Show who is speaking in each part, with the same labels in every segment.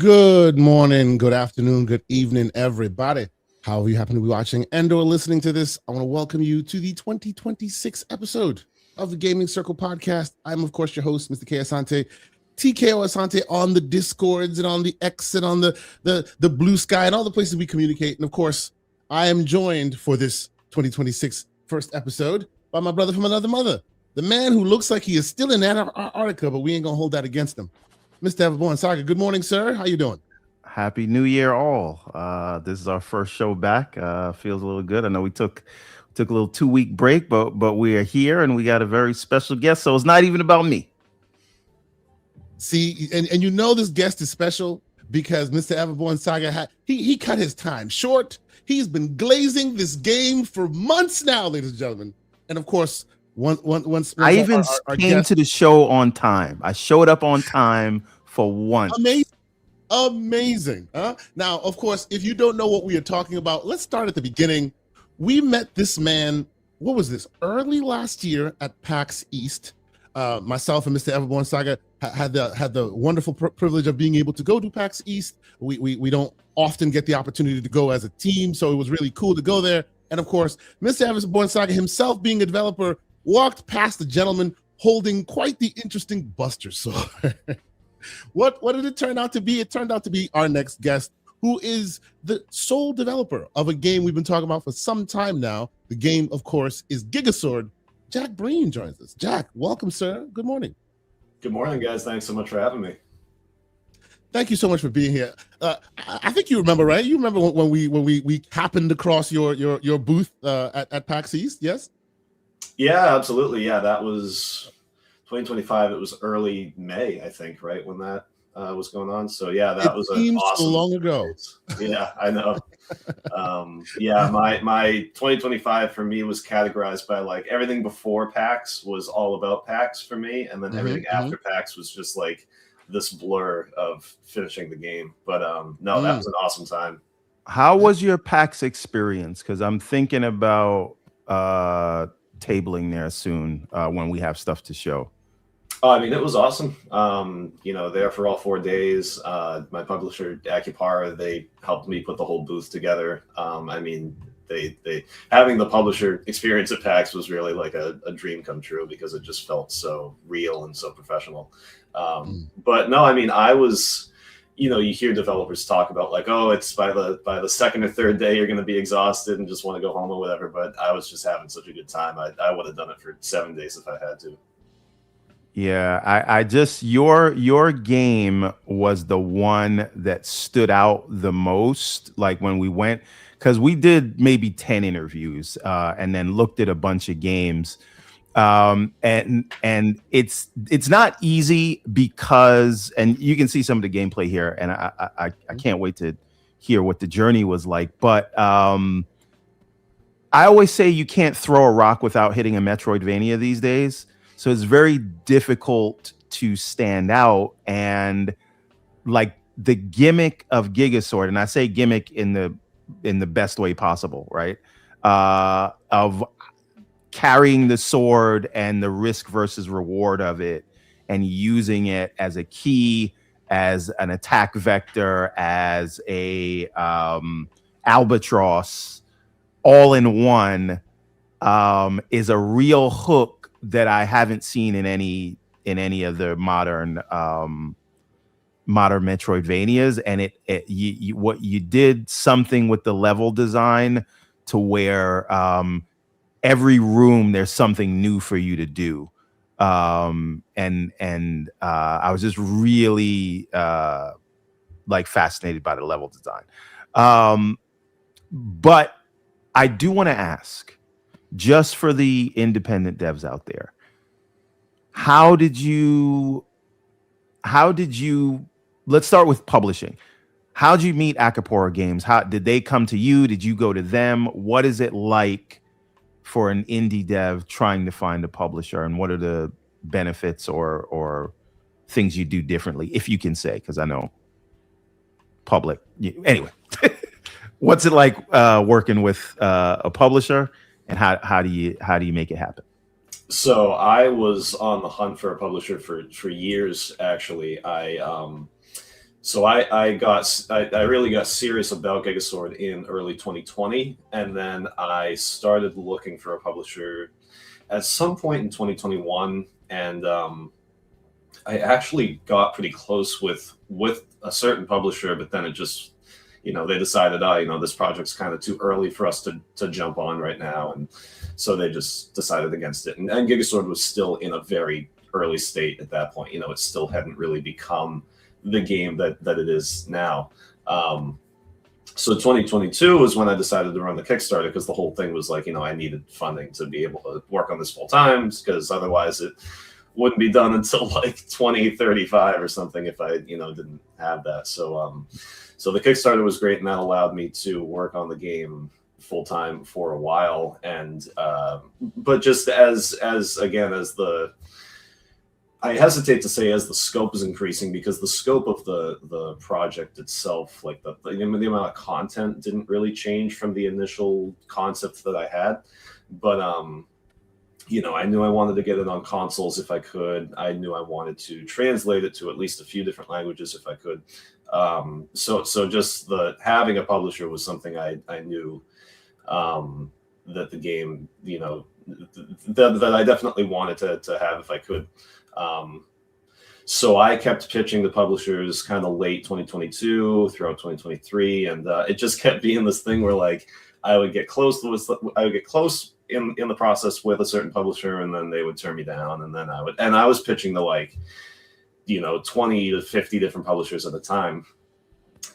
Speaker 1: Good morning, good afternoon, good evening, everybody. However you happen to be watching and or listening to this, I want to welcome you to the 2026 episode of the Gaming Circle podcast. I'm, of course, your host, Mr. K. Asante, TKO Asante on the Discords and on the X and on the Blue Sky and all the places we communicate. And, of course, I am joined for this 2026 first episode by my brother from another mother, the man who looks like he is still in Antarctica, but we ain't going to hold that against him. Mr. Everborn Saga, good morning, sir. How you doing?
Speaker 2: Happy New Year, all. This is our first show back. Feels a little good. I know we took a little 2-week break, but we are here and we got a very special guest. So it's not even about me.
Speaker 1: See, and you know this guest is special because Mr. Everborn Saga he cut his time short. He's been glazing this game for months now, ladies and gentlemen. And of course, once
Speaker 2: I even came
Speaker 1: guest,
Speaker 2: to the show on time. I showed up on time for once.
Speaker 1: Amazing. Huh? Now, of course, if you don't know what we are talking about, let's start at the beginning. We met this man, what was this, early last year at PAX East. Myself and Mr. Everborn Saga had the wonderful privilege of being able to go to PAX East. We don't often get the opportunity to go as a team, so it was really cool to go there. And of course, Mr. Everborn Saga himself, being a developer, walked past the gentleman holding quite the interesting Buster Sword. What did it turn out to be? It turned out to be our next guest, who is the sole developer of a game we've been talking about for some time now. The game, of course, is Gigasword. Jack Breen joins us. Jack, welcome, sir. Good morning.
Speaker 3: Good morning, guys. Thanks so much for having me.
Speaker 1: Thank you so much for being here. I think you remember, right? You remember when we happened across your booth at PAX East, yes?
Speaker 3: Yeah, absolutely. Yeah, that was 2025. It was early May, I think, right, when that was going on. So yeah, that was an awesome.
Speaker 1: So long ago.
Speaker 3: Yeah, I know. Yeah, my 2025 for me was categorized by like everything before PAX was all about PAX for me, and then everything after PAX was just like this blur of finishing the game. But no, that was an awesome time.
Speaker 2: How was your PAX experience? Because I'm thinking about tabling there soon when we have stuff to show.
Speaker 3: Oh, I mean, it was awesome. There for all 4 days. My publisher, Acupara, they helped me put the whole booth together. I mean, they having the publisher experience at PAX was really like a dream come true because it just felt so real and so professional. But no, I mean, I was, you hear developers talk about like, oh, it's by the second or third day you're going to be exhausted and just want to go home or whatever. But I was just having such a good time. I would have done it for 7 days if I had to.
Speaker 2: Yeah, I just your game was the one that stood out the most. Like when we went, because we did maybe 10 interviews and then looked at a bunch of games. And it's not easy because, and you can see some of the gameplay here, and I can't wait to hear what the journey was like. But I always say you can't throw a rock without hitting a Metroidvania these days. So it's very difficult to stand out, and like the gimmick of Gigasword, and I say gimmick in the best way possible, right? Of carrying the sword and the risk versus reward of it, and using it as a key, as an attack vector, as a albatross, all in one, is a real hook that I haven't seen in any of the modern Metroidvanias. And what you did something with the level design to where every room there's something new for you to do. And I was just really like fascinated by the level design. But I do want to ask, just for the independent devs out there, how did you, let's start with publishing. How did you meet Acapora Games? How did they come to you? Did you go to them? What is it like for an indie dev trying to find a publisher, and what are the benefits or things you do differently, if you can say, because I know public. Anyway, what's it like working with a publisher? And how do you make it happen?
Speaker 3: So I was on the hunt for a publisher for years. Actually, I So I really got serious about Gigasword in early 2020, and then I started looking for a publisher at some point in 2021, and I actually got pretty close with a certain publisher, but then it just, they decided, this project's kind of too early for us to jump on right now, and so they just decided against it. And Gigasword was still in a very early state at that point. It still hadn't really become the game that it is now. So 2022 was when I decided to run the Kickstarter, because the whole thing was like, I needed funding to be able to work on this full time, because otherwise it wouldn't be done until like 2035 or something if I, didn't have that. So, so the Kickstarter was great, and that allowed me to work on the game full time for a while. And, but just as I hesitate to say as the scope is increasing, because the scope of the project itself, like the amount of content didn't really change from the initial concept that I had. But, I knew I wanted to get it on consoles if I could. I knew I wanted to translate it to at least a few different languages if I could. So just having a publisher was something I knew that the game, that I definitely wanted to have if I could. So I kept pitching the publishers kind of late 2022 throughout 2023, and it just kept being this thing where like I would get close in the process with a certain publisher, and then they would turn me down, and then I was pitching to like 20 to 50 different publishers at a time,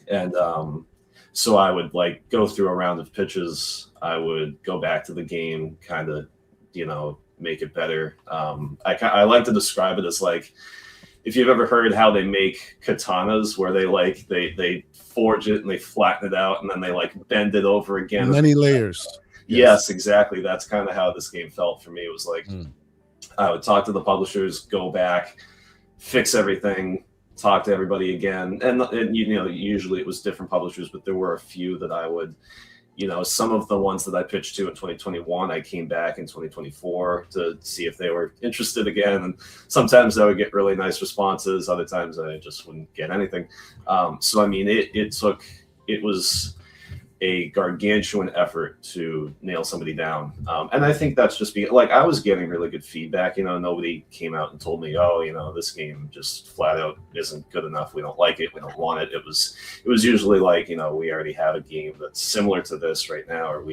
Speaker 3: and so I would like go through a round of pitches. I would go back to the game, kind of make it better. I like to describe it as like, if you've ever heard how they make katanas, where they forge it and they flatten it out and then they like bend it over again.
Speaker 1: Many layers.
Speaker 3: Yes, exactly. That's kind of how this game felt for me. It was like I would talk to the publishers, go back, fix everything, talk to everybody again. And usually it was different publishers, but there were a few that I would, some of the ones that I pitched to in 2021, I came back in 2024 to see if they were interested again. And sometimes I would get really nice responses. Other times I just wouldn't get anything. So, I mean, it was a gargantuan effort to nail somebody down. And I think that's just like, I was getting really good feedback. Nobody came out and told me, oh, this game just flat out isn't good enough. We don't like it. We don't want it. It was usually like, we already have a game that's similar to this right now, or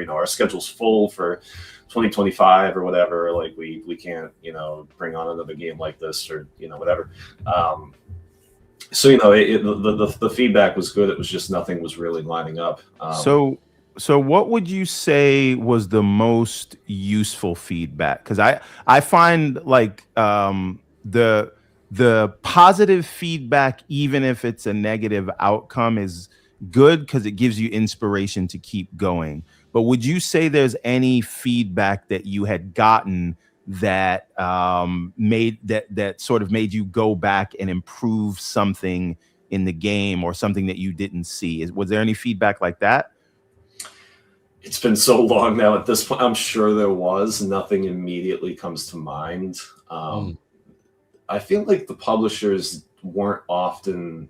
Speaker 3: our schedule's full for 2025 or whatever. Like we can't, bring on another game like this, or, whatever. So the feedback was good. It was just nothing was really lining up.
Speaker 2: So what would you say was the most useful feedback? Because I find like the positive feedback, even if it's a negative outcome, is good because it gives you inspiration to keep going. But would you say there's any feedback that you had gotten that that sort of made you go back and improve something in the game, or something that you didn't see? Was there any feedback like that?
Speaker 3: It's been so long now at this point. I'm sure there was. Nothing immediately comes to mind. I feel like the publishers weren't often.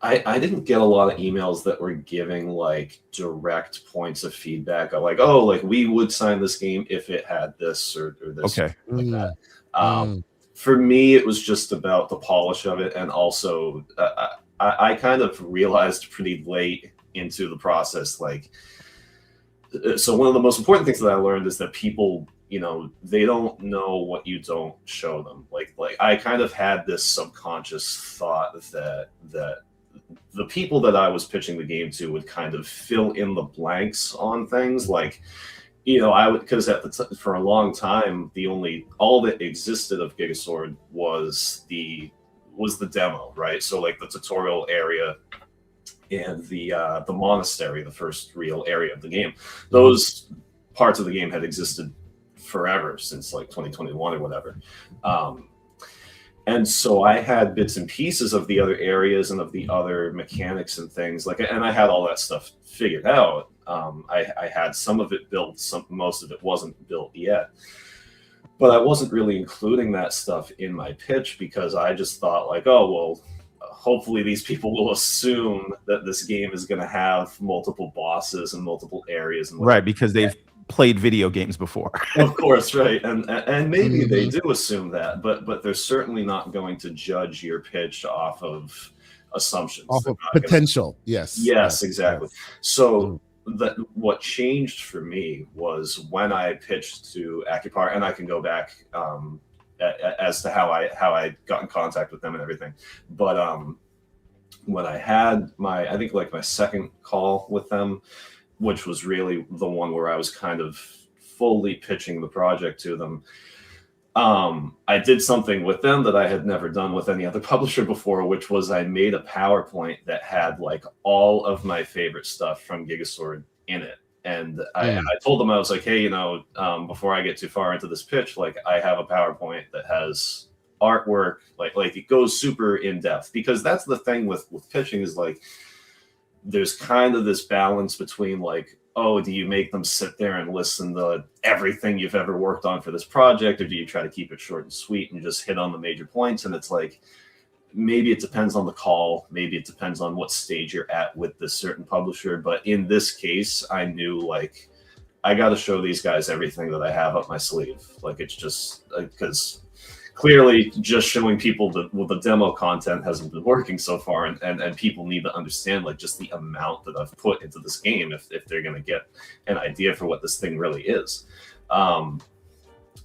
Speaker 3: I didn't get a lot of emails that were giving like direct points of feedback. Like, oh, like we would sign this game if it had this or this.
Speaker 2: Okay.
Speaker 3: Like that. For me, it was just about the polish of it. And also I kind of realized pretty late into the process, like, so one of the most important things that I learned is that people, they don't know what you don't show them. Like I kind of had this subconscious thought that the people that I was pitching the game to would kind of fill in the blanks on things. Like, I would, because for a long time, all that existed of Gigasword was the demo, right? So like the tutorial area and the monastery, the first real area of the game. Those parts of the game had existed forever, since like 2021 or whatever. And so I had bits and pieces of the other areas and of the other mechanics and things, and I had all that stuff figured out. I had some of it built, most of it wasn't built yet. But I wasn't really including that stuff in my pitch, because I just thought like, oh, well, hopefully these people will assume that this game is going to have multiple bosses and multiple areas and whatever.
Speaker 2: Right, because they've played video games before.
Speaker 3: Of course, right, and maybe they do assume that, but they're certainly not going to judge your pitch off of assumptions,
Speaker 1: off of potential.
Speaker 3: Yes, exactly. So that what changed for me was when I pitched to Akipar, and I can go back as to how I got in contact with them and everything. But when I had I think like my second call with them, which was really the one where I was kind of fully pitching the project to them, I did something with them that I had never done with any other publisher before, which was I made a PowerPoint that had like all of my favorite stuff from Gigasword in it. And I told them, I was like, hey, before I get too far into this pitch, like I have a PowerPoint that has artwork, like it goes super in depth, because that's the thing with pitching is like, there's kind of this balance between like, oh, do you make them sit there and listen to everything you've ever worked on for this project, or do you try to keep it short and sweet and just hit on the major points? And it's like, maybe it depends on the call, maybe it depends on what stage you're at with this certain publisher. But in this case, I knew like I got to show these guys everything that I have up my sleeve. Like it's just because clearly just showing people the demo content hasn't been working so far, and people need to understand like just the amount that I've put into this game if they're going to get an idea for what this thing really is.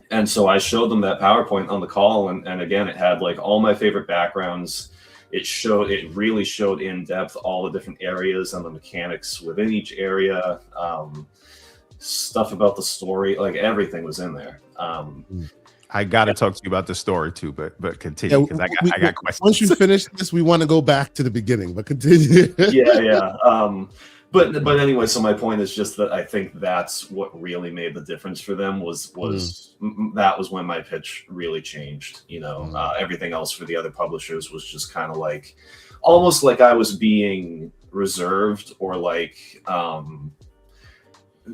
Speaker 3: And so I showed them that PowerPoint on the call, and again, it had like all my favorite backgrounds. It really showed in depth all the different areas and the mechanics within each area, stuff about the story, like everything was in there.
Speaker 2: I got to talk to you about the story too, but continue, because I got questions.
Speaker 1: Once you finish this, we want to go back to the beginning, but continue.
Speaker 3: Yeah. But anyway, so my point is just that I think that's what really made the difference for them was that was when my pitch really changed. Everything else for the other publishers was just kind of like, almost like I was being reserved, or like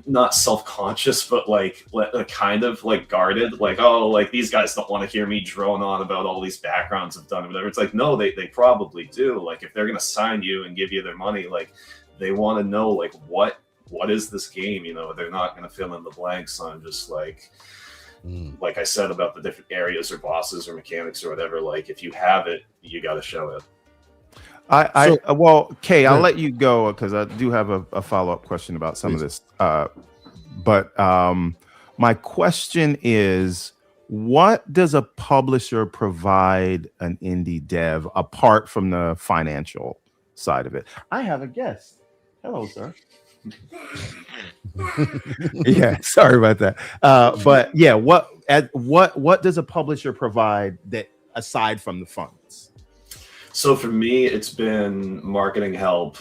Speaker 3: not self-conscious, but like kind of like guarded, like, oh, like these guys don't want to hear me drone on about all these backgrounds I've done or whatever. It's like, no, they probably do. Like if they're going to sign you and give you their money, like they want to know like what is this game. They're not going to fill in the blanks on just like I said about the different areas or bosses or mechanics or whatever. Like if you have it, you got to show it.
Speaker 2: Well, Kay, I'll let you go because I do have a follow-up question about some of this. But my question is, what does a publisher provide an indie dev apart from the financial side of it? I have a guest. Hello, sir. Yeah, sorry about that. But yeah, what does a publisher provide that aside from the funds?
Speaker 3: So for me, it's been marketing help,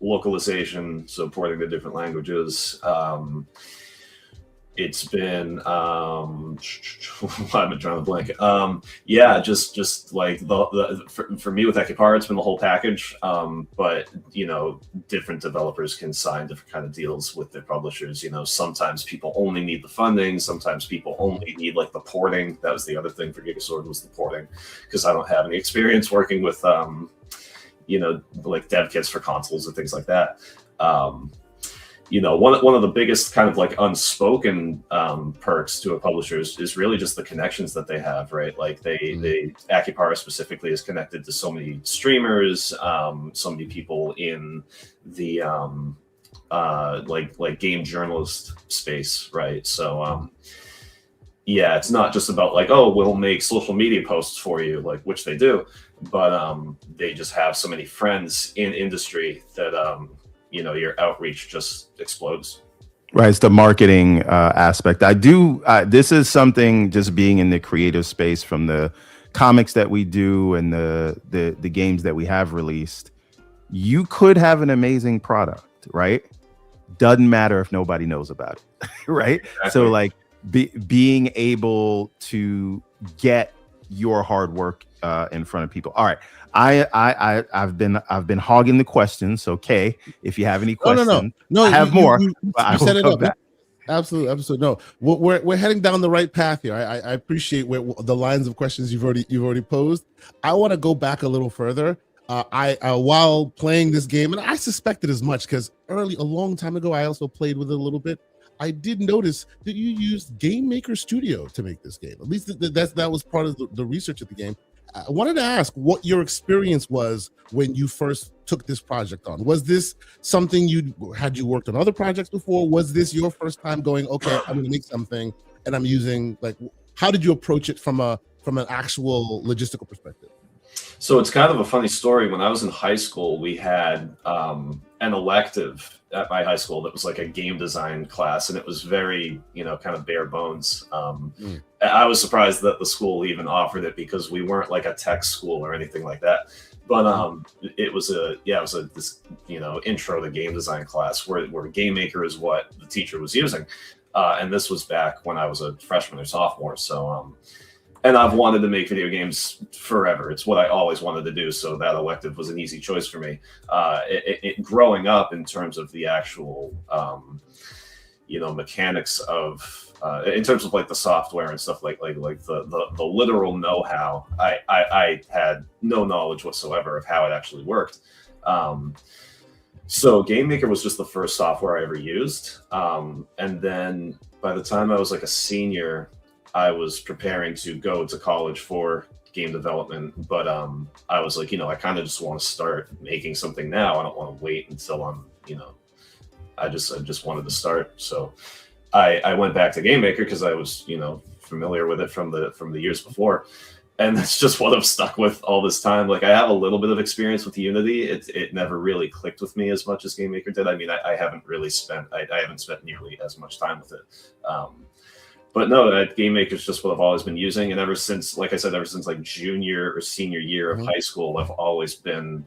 Speaker 3: localization, so porting to different languages. It's been I'm drawing a blank. Yeah, just like for me with Akipara, it's been the whole package. But different developers can sign different kind of deals with their publishers. Sometimes people only need the funding. Sometimes people only need like the porting. That was the other thing for Gigasword, was the porting, because I don't have any experience working with like dev kits for consoles and things like that. One of the biggest kind of like unspoken perks to a publisher is really just the connections that they have, right? Like Akipara specifically is connected to so many streamers, so many people in the like game journalist space, right? So yeah, it's not just about like, oh, we'll make social media posts for you, like, which they do, but they just have so many friends in industry that your outreach just explodes.
Speaker 2: Right, it's the marketing aspect. I do. This is something, just being in the creative space, from the comics that we do and the games that we have released. You could have an amazing product, right? Doesn't matter if nobody knows about it, right? Exactly. So like being able to get your hard work in front of people. All right. I've been hogging the questions. So Kay, if you have any questions,
Speaker 1: no,
Speaker 2: I have more.
Speaker 1: You set it up. Absolutely, absolutely. No, we're heading down the right path here. I appreciate the lines of questions you've already posed. I want to go back a little further. I while playing this game, and I suspected as much because a long time ago, I also played with it a little bit. I did notice that you used Game Maker Studio to make this game. At least that was part of the research of the game. I wanted to ask what your experience was when you first took this project on. Was this something you worked on other projects before? Was this your first time going, okay, I'm going to make something and I'm using, like, how did you approach it from an actual logistical perspective?
Speaker 3: So it's kind of a funny story. When I was in high school, we had an elective at my high school that was like a game design class, and it was very, kind of bare bones. I was surprised that the school even offered it because we weren't like a tech school or anything like that. But it was this intro to game design class where Game Maker is what the teacher was using, and this was back when I was a freshman or sophomore. So and I've wanted to make video games forever. It's what I always wanted to do. So that elective was an easy choice for me. Growing up, in terms of the actual, mechanics of, in terms of like the software and stuff, like the literal know-how, I had no knowledge whatsoever of how it actually worked. So Game Maker was just the first software I ever used. And then by the time I was like a senior, I was preparing to go to college for game development, but I was like, I kind of just want to start making something now. I don't want to wait until I'm, I just wanted to start. So I went back to Game Maker because I was, familiar with it from the years before, and that's just what I've stuck with all this time. Like, I have a little bit of experience with Unity. It never really clicked with me as much as Game Maker did. I mean, I haven't really spent nearly as much time with it. But no, that Game Maker is just what I've always been using. And ever since, like I said, ever since like junior or senior year of high school, I've always been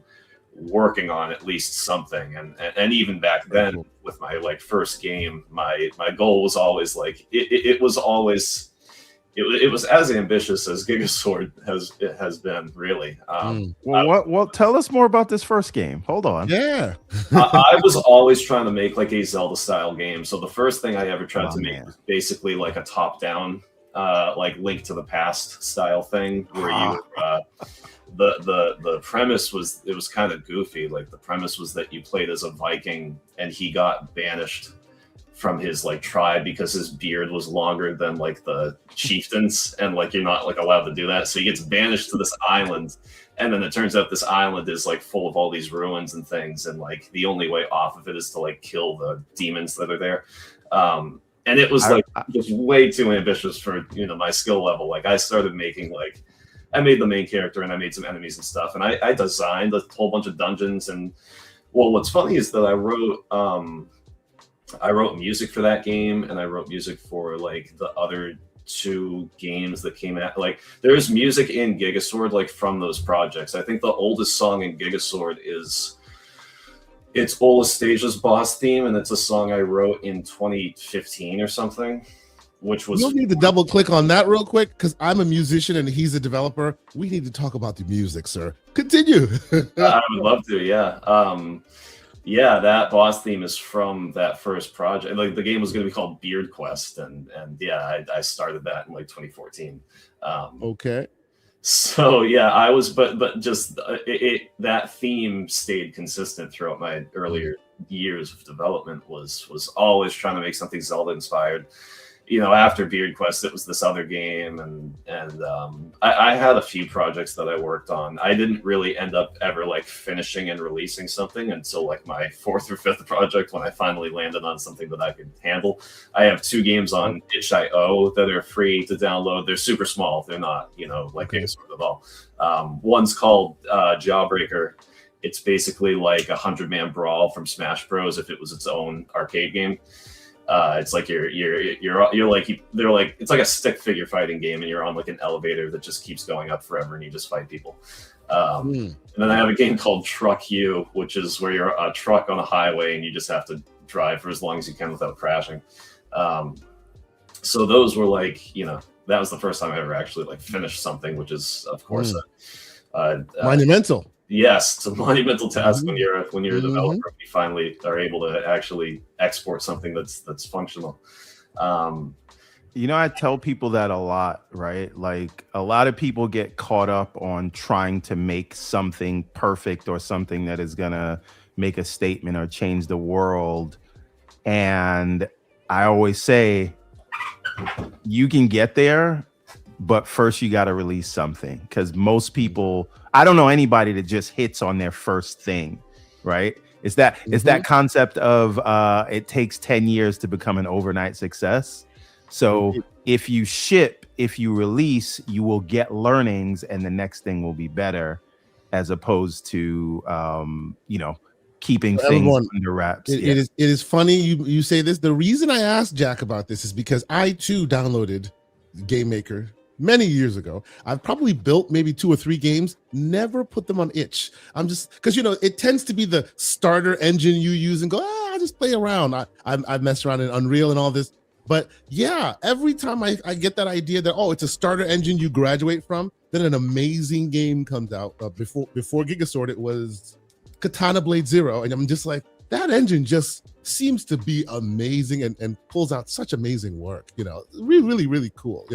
Speaker 3: working on at least something. And even back then with my like first game, my goal was always like, it was as ambitious as Gigasword has been, really.
Speaker 2: Well, tell us more about this first game. Hold on.
Speaker 1: Yeah.
Speaker 3: I was always trying to make like a Zelda style game. So the first thing I ever tried to make was basically like a top down, like Link to the Past style thing, where you the premise was, it was kind of goofy. Like, the premise was that you played as a Viking and he got banished from his like tribe because his beard was longer than like the chieftains, and like you're not like allowed to do that. So he gets banished to this island, and then it turns out this island is like full of all these ruins and things, and like the only way off of it is to like kill the demons that are there. And it was like just way too ambitious for my skill level. Like, I started making like, I made the main character and I made some enemies and stuff, and I designed a whole bunch of dungeons. And well, what's funny is that I wrote music for that game, and I wrote music for like the other two games that came out. Like, there's music in Gigasword like from those projects. I think the oldest song in Gigasword it's Olastasia's boss theme, and it's a song I wrote in 2015 or something, which was...
Speaker 1: You'll need to double click on that real quick, because I'm a musician and he's a developer. We need to talk about the music, sir. Continue.
Speaker 3: I would love to, yeah. Yeah, that boss theme is from that first project. Like, the game was going to be called Beard Quest, and yeah, I started that in like 2014.
Speaker 1: Okay.
Speaker 3: So yeah, I was, but just that theme stayed consistent throughout my earlier years of development. Was always trying to make something Zelda inspired. After Beard Quest, it was this other game, and I had a few projects that I worked on. I didn't really end up ever like finishing and releasing something until like my fourth or fifth project, when I finally landed on something that I could handle. I have 2 games on itch.io that are free to download. They're super small. They're not, like Gigasword at all. One's called Jawbreaker. It's basically like a 100-man brawl from Smash Bros. If it was its own arcade game. It's like you're like, they're like, it's like a stick figure fighting game, and you're on like an elevator that just keeps going up forever, and you just fight people. And then I have a game called Truck U, which is where you're a truck on a highway and you just have to drive for as long as you can without crashing. So those were like, that was the first time I ever actually like finished something, which is of course
Speaker 1: monumental.
Speaker 3: Yes, it's a monumental task when you're a
Speaker 1: Mhm.
Speaker 3: developer. You finally are able to actually export something that's functional. Um,
Speaker 2: You know, I tell people that a lot, right? Like a lot of people get caught up on trying to make something perfect or something that is going to make a statement or change the world. And I always say, you can get there, but first you got to release something, because most people, I don't know anybody that just hits on their first thing, right? It's that concept of it takes 10 years to become an overnight success. So
Speaker 1: Indeed.
Speaker 2: if you release, you will get learnings and the next thing will be better, as opposed to keeping
Speaker 1: For
Speaker 2: things
Speaker 1: everyone,
Speaker 2: under wraps.
Speaker 1: it,
Speaker 2: Yeah.
Speaker 1: it is funny you say this. The reason I asked Jack about this is because I too downloaded Game Maker many years ago. I've probably built maybe 2 or 3 games, never put them on itch. I'm just because it tends to be the starter engine you use and go, I just play around. I've messed around in Unreal and all this. But yeah, every time I get that idea that, oh, it's a starter engine you graduate from, then an amazing game comes out. Before Gigasword, it was Katana Blade Zero. And I'm just like, that engine just seems to be amazing and pulls out such amazing work. Really, really, really cool.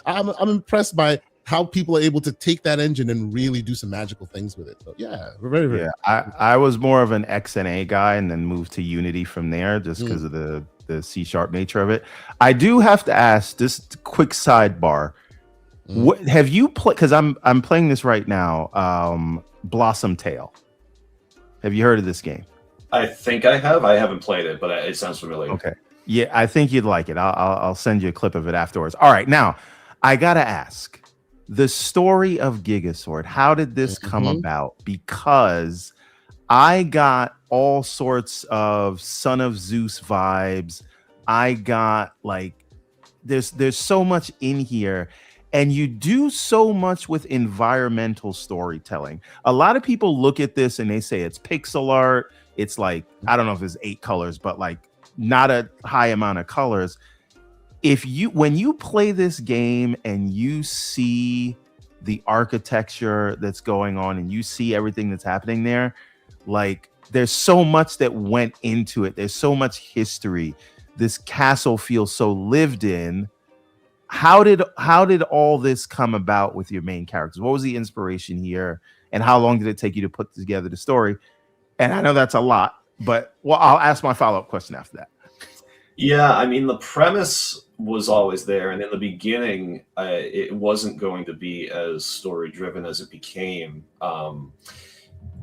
Speaker 1: I'm impressed by how people are able to take that engine and really do some magical things with it. So yeah, very, very.
Speaker 2: Yeah, I was more of an XNA guy and then moved to Unity from there, just because of the C# nature of it. I do have to ask, just quick sidebar. What have you played? Because I'm playing this right now. Blossom Tale. Have you heard of this game?
Speaker 3: I think I have. I haven't played it, but it sounds familiar.
Speaker 2: Okay. Yeah, I think you'd like it. I'll send you a clip of it afterwards. All right, now I gotta ask, the story of Gigasword. How did this come about? Because I got all sorts of Son of Zeus vibes. I got like there's so much in here, and you do so much with environmental storytelling. A lot of people look at this and they say it's pixel art. It's like, I don't know if it's 8 colors, but like not a high amount of colors. When you play this game and you see the architecture that's going on and you see everything that's happening there, like there's so much that went into it. There's so much history. This castle feels so lived in. How did all this come about with your main characters? What was the inspiration here, and how long did it take you to put together the story? And I know that's a lot, but I'll ask my follow-up question after that.
Speaker 3: Yeah, I mean, the premise was always there, and in the beginning, it wasn't going to be as story-driven as it became.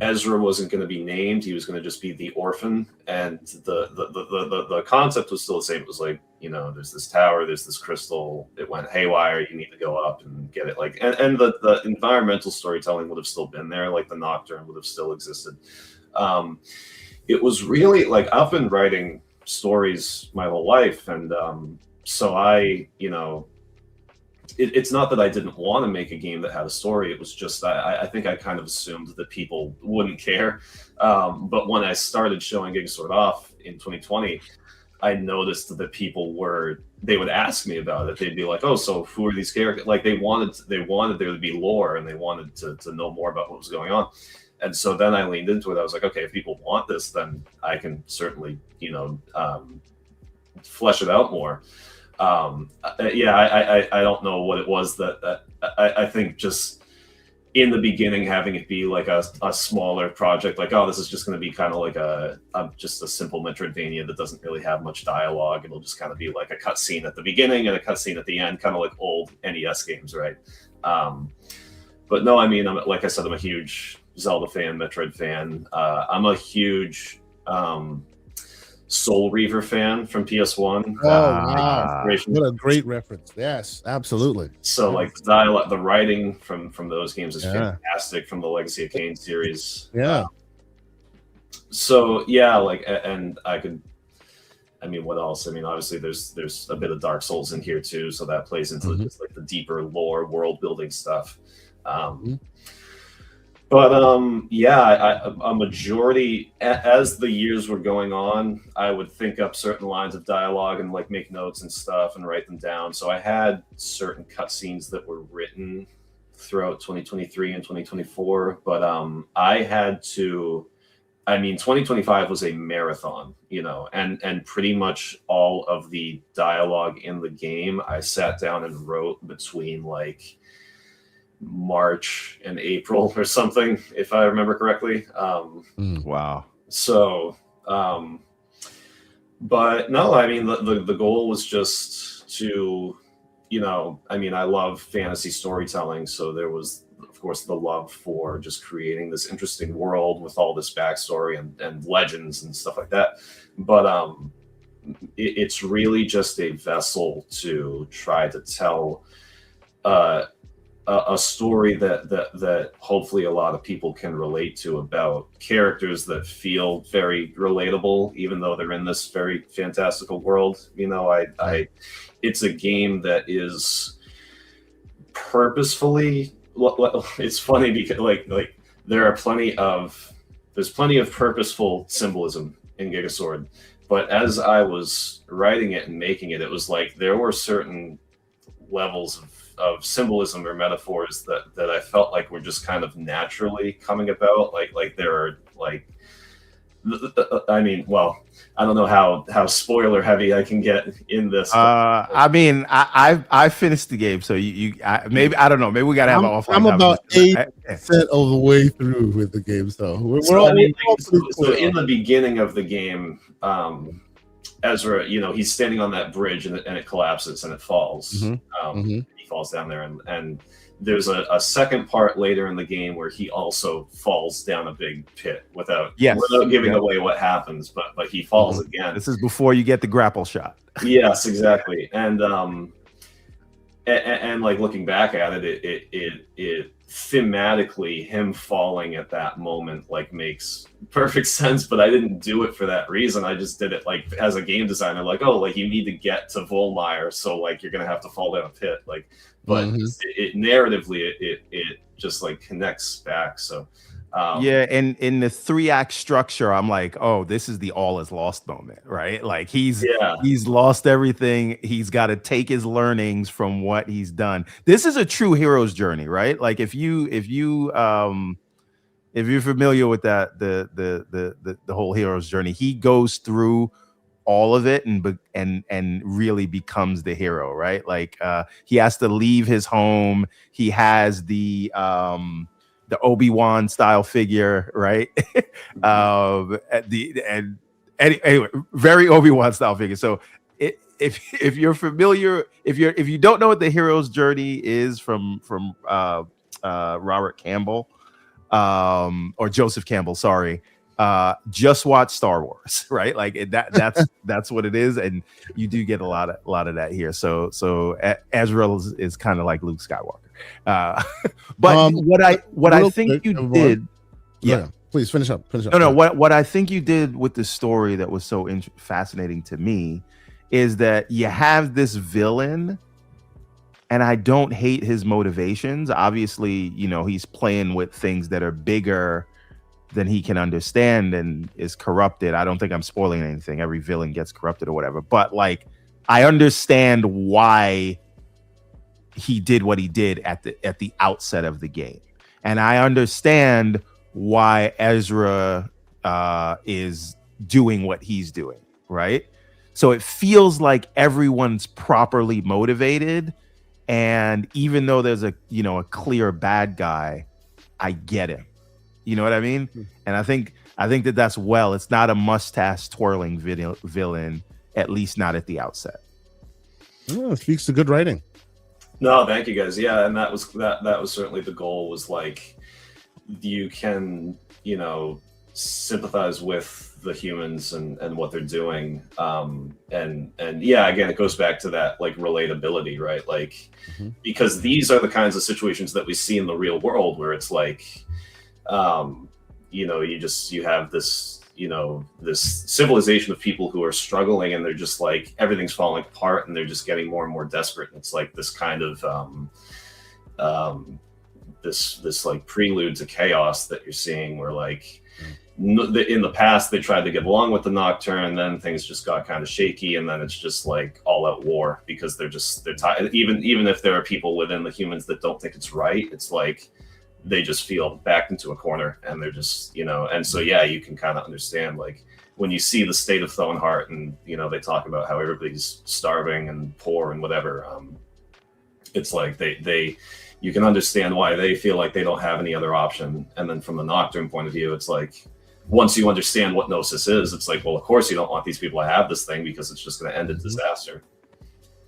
Speaker 3: Ezra wasn't going to be named; he was going to just be the orphan, and the concept was still the same. It was like, there's this tower, there's this crystal. It went haywire. You need to go up and get it. Like, and the environmental storytelling would have still been there. Like the Nocturne would have still existed. It was really like, I've been writing stories my whole life, and so it's not that I didn't want to make a game that had a story. It was just I think I kind of assumed that people wouldn't care. But when I started showing Gigasword off in 2020, I noticed that they would ask me about it. They'd be like, "Oh, so who are these characters?" Like they wanted there to be lore, and they wanted to know more about what was going on. And so then I leaned into it. I was like, okay, if people want this, then I can certainly, flesh it out more. I don't know what it was that I think just in the beginning, having it be like a smaller project, like, oh, this is just going to be kind of like just a simple Metroidvania that doesn't really have much dialogue. It'll just kind of be like a cutscene at the beginning and a cutscene at the end, kind of like old NES games, right? But no, I mean, like I said, I'm a huge Zelda fan, Metroid fan. I'm a huge Soul Reaver fan from PS1.
Speaker 1: Oh, wow. What a great reference. Yes, absolutely.
Speaker 3: So like the dialogue, the writing from those games is fantastic, from the Legacy of Kain series.
Speaker 1: Yeah.
Speaker 3: So yeah, like, and I mean, what else? I mean, obviously there's a bit of Dark Souls in here too, so that plays into just like the deeper lore, world building stuff. But a majority, as the years were going on, I would think up certain lines of dialogue and like make notes and stuff and write them down. So I had certain cutscenes that were written throughout 2023 and 2024, but I had to. I mean, 2025 was a marathon, and pretty much all of the dialogue in the game I sat down and wrote between like March and April or something, if I remember correctly.
Speaker 2: Wow.
Speaker 3: So, but no, I mean, the goal was just to, I mean, I love fantasy storytelling. So there was, of course, the love for just creating this interesting world with all this backstory and legends and stuff like that. But it's really just a vessel to try to tell a story that hopefully a lot of people can relate to, about characters that feel very relatable, even though they're in this very fantastical world. It's a game that is purposefully. It's funny because like there's plenty of purposeful symbolism in Gigasword, but as I was writing it and making it, it was like there were certain levels of symbolism or metaphors that I felt like were just kind of naturally coming about. Like there are like, I mean, well, I don't know how spoiler heavy I can get in this.
Speaker 2: I mean, I finished the game, so maybe I don't know. Maybe we gotta have an offline.
Speaker 1: I'm about 8% of the way through with the game, so
Speaker 3: so in the beginning of the game, Ezra, he's standing on that bridge and it collapses and it falls. He falls down there, and there's a second part later in the game where he also falls down a big pit without giving away what happens, but he falls again.
Speaker 2: This is before you get the grapple shot.
Speaker 3: Yes, exactly. And like looking back at it thematically, him falling at that moment like makes perfect sense, but I didn't do it for that reason. I just did it like as a game designer, like, oh, like you need to get to Volmire, so like you're gonna have to fall down a pit, like, but it narratively it just like connects back. So
Speaker 2: yeah, and in the 3-act structure, I'm like, oh, this is the all is lost moment, right? Like he's lost everything. He's got to take his learnings from what he's done. This is a true hero's journey, right? Like if you're familiar with that, the whole hero's journey, he goes through all of it and really becomes the hero, right? Like he has to leave his home. He has the Obi-Wan style figure, right? Anyway, very Obi-Wan style figure. So if you're familiar, if you don't know what the hero's journey is from Robert Campbell, or Joseph Campbell, sorry, just watch Star Wars, right? Like that's what it is, and you do get a lot of that here. So Ezra is kind of like Luke Skywalker. But what I think you did,
Speaker 1: please finish up.
Speaker 2: No, what I think you did with the story that was so fascinating to me is that you have this villain, and I don't hate his motivations. Obviously, he's playing with things that are bigger than he can understand and is corrupted. I don't think I'm spoiling anything. Every villain gets corrupted or whatever, but like I understand why he did what he did at the outset of the game, and I understand why Ezra is doing what he's doing, right? So it feels like everyone's properly motivated, and even though there's a clear bad guy, I get him. You know what I mean? And I think that's it's not a mustache twirling villain, at least not at the outset.
Speaker 1: Oh, it speaks to good writing.
Speaker 3: No, thank you guys. Yeah, and that was certainly the goal, was like you can, sympathize with the humans and what they're doing. And yeah, again, it goes back to that like relatability, right? Like because these are the kinds of situations that we see in the real world where it's like you have this, this civilization of people who are struggling, and they're just like everything's falling apart, and they're just getting more and more desperate. And it's like this kind of this like prelude to chaos that you're seeing, where like in the past they tried to get along with the Nocturne, and then things just got kind of shaky, and then it's just like all out war because they're tired. Even if there are people within the humans that don't think it's right, it's like they just feel backed into a corner, and they're just, and so yeah, you can kind of understand, like, when you see the state of Thonheart, and they talk about how everybody's starving and poor and whatever, it's like you can understand why they feel like they don't have any other option. And then from the Nocturne point of view, it's like, once you understand what Gnosis is, it's like, well, of course you don't want these people to have this thing because it's just going to end in disaster.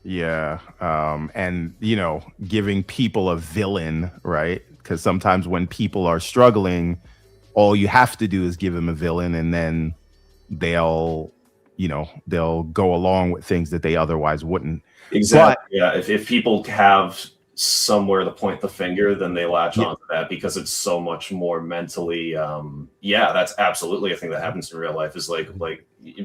Speaker 2: Yeah. And, giving people a villain, right? Because sometimes when people are struggling, all you have to do is give them a villain, and then they'll go along with things that they otherwise wouldn't.
Speaker 3: Exactly. Yeah. If people have somewhere to point the finger, then they latch onto that because it's so much more mentally. That's absolutely a thing that happens in real life, is like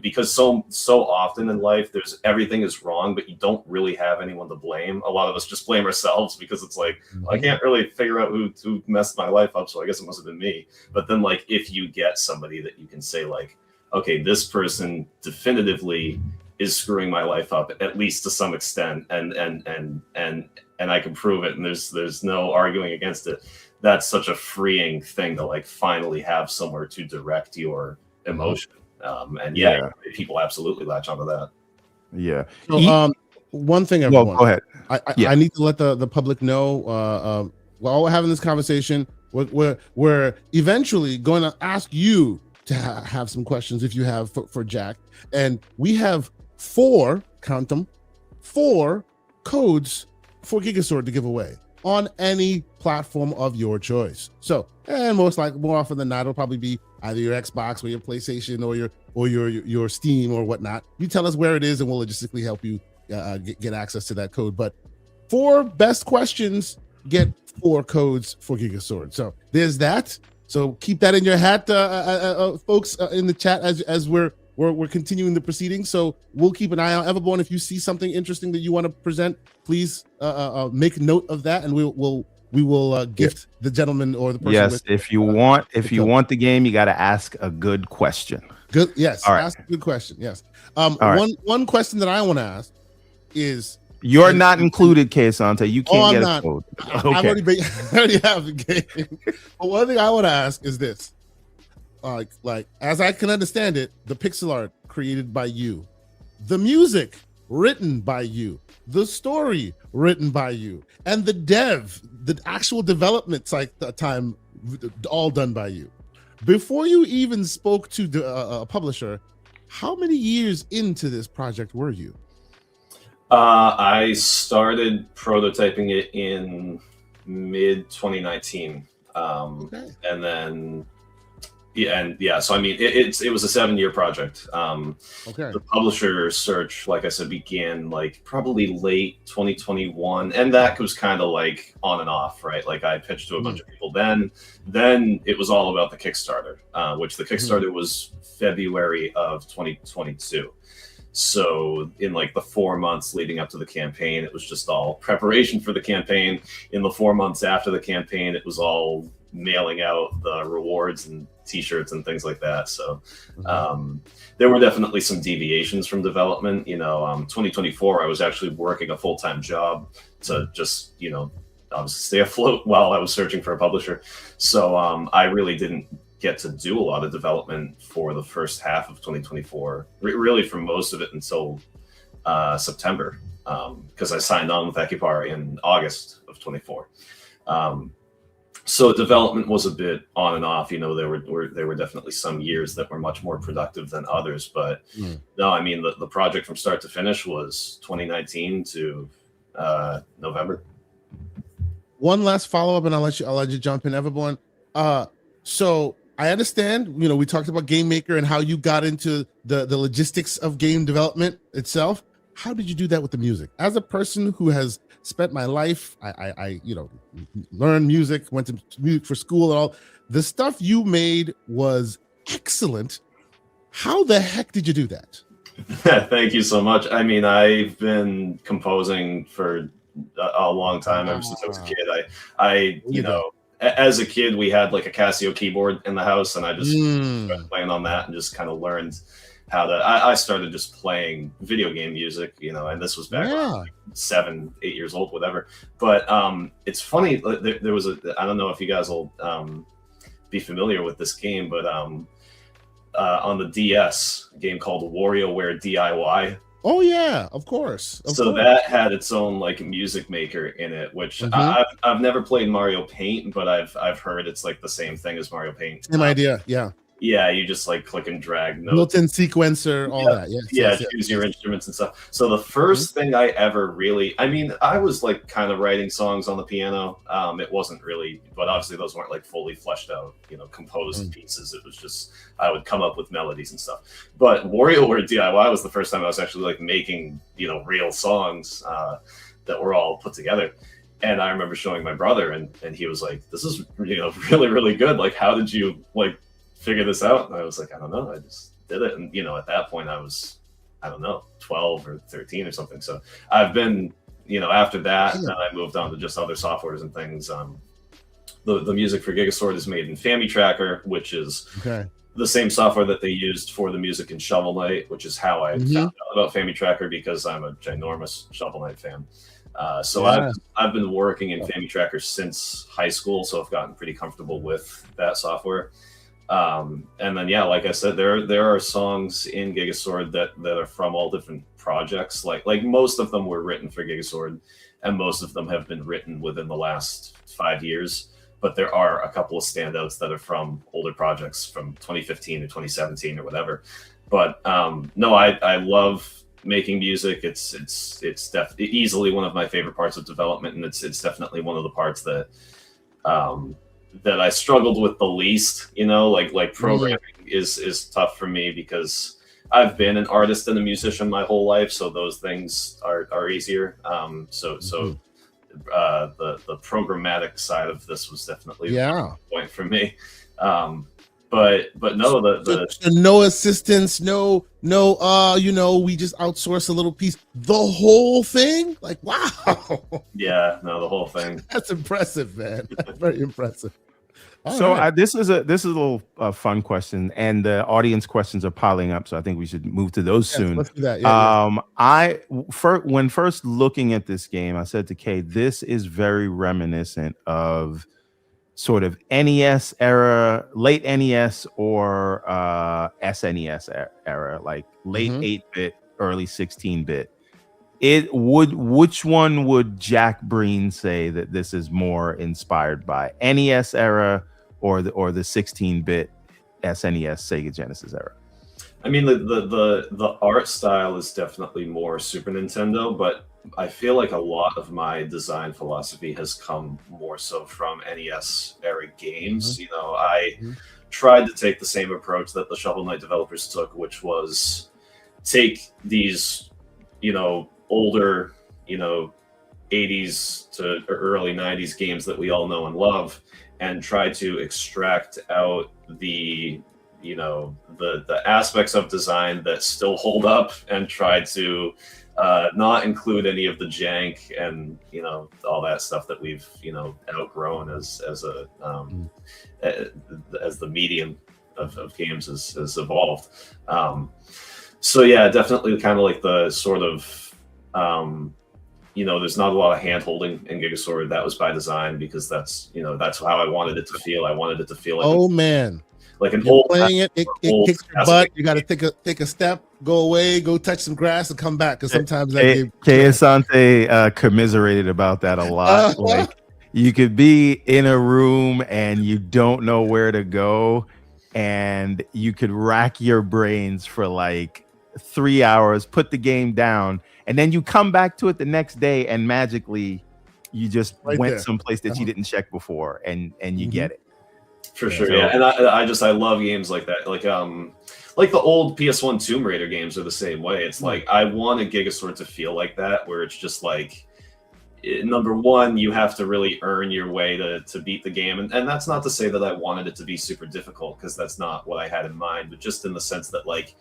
Speaker 3: because so often in life everything is wrong, but you don't really have anyone to blame. A lot of us just blame ourselves because it's like, I can't really figure out who messed my life up, so I guess it must have been me. But then, like, if you get somebody that you can say, like, okay, this person definitively is screwing my life up, at least to some extent, and I can prove it, and there's no arguing against it. That's such a freeing thing to, like, finally have somewhere to direct your emotion. People absolutely latch onto that. Yeah.
Speaker 1: So, one thing, everyone.
Speaker 2: Well, go ahead.
Speaker 1: I need to let the public know. While we're having this conversation, we're eventually going to ask you to have some questions if you have for Jack, and we have 4 codes for Gigasword to give away on any platform of your choice. So, and more often than not, it'll probably be either your Xbox or your PlayStation or your Steam or whatnot. You tell us where it is, and we'll logistically help you get access to that code. But 4 best questions get 4 codes for Gigasword. So there's that. So keep that in your hat, folks, in the chat as we're continuing the proceedings. So we'll keep an eye out. Everborn, if you see something interesting that you want to present, please make note of that, and we will gift the gentleman or the person.
Speaker 2: Yes, if you want the game, you got to ask a good question.
Speaker 1: Good. Yes.
Speaker 2: All right.
Speaker 1: Ask a good question. Yes. One question that I want to ask is.
Speaker 2: You're not included, K-Sante. You can't get a code.
Speaker 1: Okay. I already have the game. But one thing I want to ask is this. Like, as I can understand it, the pixel art created by you, the music written by you, the story written by you, and the actual development time all done by you. Before you even spoke to a publisher, how many years into this project were you?
Speaker 3: I started prototyping it in mid 2019, and then so I mean, it was a 7-year project. The publisher search, like I said, began like probably late 2021, and that was kind of like on and off, right? Like, I pitched to a bunch of people. Then it was all about the Kickstarter, which the Kickstarter was February of 2022. So in like the 4 months leading up to the campaign, it was just all preparation for the campaign. In the 4 months after the campaign, it was all mailing out the rewards and t-shirts and things like that. So there were definitely some deviations from development. 2024, I was actually working a full-time job to just, obviously stay afloat while I was searching for a publisher. So I really didn't get to do a lot of development for the first half of 2024, really for most of it until September, because I signed on with Equipar in August of 24. So development was a bit on and off. There were definitely some years that were much more productive than others, but no, I mean, the project from start to finish was 2019 to November.
Speaker 1: One last follow-up, and I'll let you jump in, Everborn. So I understand, we talked about Game Maker and how you got into the logistics of game development itself. How did you do that with the music? As a person who has spent my life, I learned music, went to music for school and all, the stuff you made was excellent. How the heck did you do that?
Speaker 3: Thank you so much. I mean, I've been composing for a long time, ever since I was a kid. as a kid, we had like a Casio keyboard in the house, and I just
Speaker 1: Mm.
Speaker 3: started playing on that and just kind of learned how to. I started just playing video game music, and this was back when I was like 7, 8 years old, whatever. But it's funny. There was I don't know if you guys will be familiar with this game, but on the DS, a game called WarioWare DIY.
Speaker 1: Oh yeah, of course.
Speaker 3: That had its own like music maker in it, which I've never played Mario Paint, but I've heard it's like the same thing as Mario Paint.
Speaker 1: Same idea, yeah.
Speaker 3: Yeah, you just like click and drag notes.
Speaker 1: Built-in sequencer, all that. Yes,
Speaker 3: choose your instruments and stuff. So the first thing I ever really, I was like kind of writing songs on the piano. It wasn't really, but obviously those weren't like fully fleshed out, composed pieces. It was just, I would come up with melodies and stuff. But WarioWare DIY was the first time I was actually like making, real songs that were all put together. And I remember showing my brother, and he was like, "This is, really, really good. Like, how did you like figure this out?" And I was like, "I don't know. I just did it." And at that point I was, I don't know, 12 or 13 or something. So I've been, after that, then I moved on to just other softwares and things. The music for Gigasword is made in FamiTracker, which is the same software that they used for the music in Shovel Knight, which is how I found out about FamiTracker, because I'm a ginormous Shovel Knight fan. I've been working in FamiTracker since high school, so I've gotten pretty comfortable with that software. And then, like I said, there are songs in Gigasword that are from all different projects. Like most of them were written for Gigasword, and most of them have been written within the last 5 years. But there are a couple of standouts that are from older projects from 2015 or 2017 or whatever. But no, I love making music. It's easily one of my favorite parts of development, and it's definitely one of the parts that I struggled with the least. Like programming is tough for me, because I've been an artist and a musician my whole life, so those things are easier. The programmatic side of this was definitely a point for me. But no,
Speaker 1: so no assistance, no, we just outsource a little piece. The whole thing, like, wow.
Speaker 3: Yeah, no, the whole thing.
Speaker 1: That's impressive, man. That's very impressive.
Speaker 2: This is a little fun question, and the audience questions are piling up, so I think we should move to those soon.
Speaker 1: Let's do that.
Speaker 2: When first looking at this game, I said to Kay, this is very reminiscent of sort of NES era, late NES or SNES era, like late 8-bit, early 16-bit. Which one would Jack Breen say that this is more inspired by, NES era or the 16-bit SNES Sega Genesis era?
Speaker 3: I mean, the art style is definitely more Super Nintendo, but I feel like a lot of my design philosophy has come more so from NES era games. I tried to take the same approach that the Shovel Knight developers took, which was take these, older, 80s to early 90s games that we all know and love, and try to extract out the aspects of design that still hold up, and try to not include any of the jank and all that stuff that we've outgrown as the medium of games has evolved. So yeah, definitely kind of like the sort of there's not a lot of hand holding in Gigasword. That was by design, because that's how I wanted it to feel. I wanted it to feel like like an old
Speaker 1: playing it kicks your butt. You got to take a step, go away, go touch some grass, and come back, because sometimes that game.
Speaker 2: Kay Asante commiserated about that a lot. Like, you could be in a room and you don't know where to go, and you could rack your brains for like 3 hours, put the game down, and then you come back to it the next day, and magically you just went someplace that you didn't check before, and you get it.
Speaker 3: For sure, yeah. And I love games like that. Like the old PS1 Tomb Raider games are the same way. It's like, I want a Gigasword to feel like that, where it's just like, number one, you have to really earn your way to beat the game. And that's not to say that I wanted it to be super difficult, because that's not what I had in mind, but just in the sense that, like,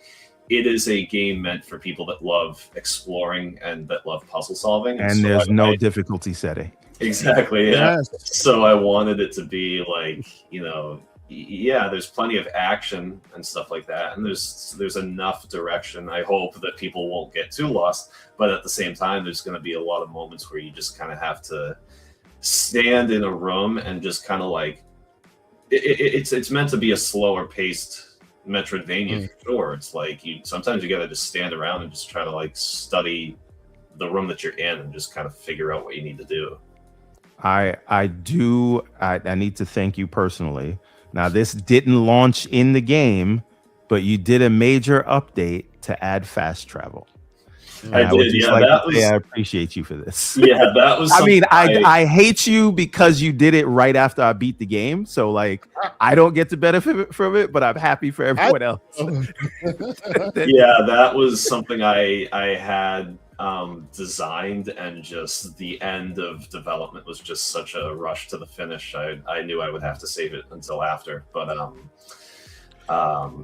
Speaker 3: it is a game meant for people that love exploring and that love puzzle solving.
Speaker 2: And
Speaker 3: so
Speaker 2: there's no difficulty setting.
Speaker 3: Exactly. Yeah.
Speaker 1: Yes.
Speaker 3: So I wanted it to be like, yeah, there's plenty of action and stuff like that, and there's enough direction. I hope that people won't get too lost, but at the same time, there's going to be a lot of moments where you just kind of have to stand in a room and just kind of like it's meant to be a slower paced Metroidvania for sure. It's like sometimes you got to just stand around and just try to like study the room that you're in and just kind of figure out what you need to do.
Speaker 2: I need to thank you personally. Now, this didn't launch in the game, but you did a major update to add fast travel.
Speaker 3: I did. Yeah,
Speaker 2: I appreciate you for this.
Speaker 3: Yeah, that was.
Speaker 2: I mean, I hate you because you did it right after I beat the game. So like, I don't get to benefit from it, but I'm happy for everyone else.
Speaker 3: Yeah, that was something I had designed, and just the end of development was just such a rush to the finish. I knew I would have to save it until after, but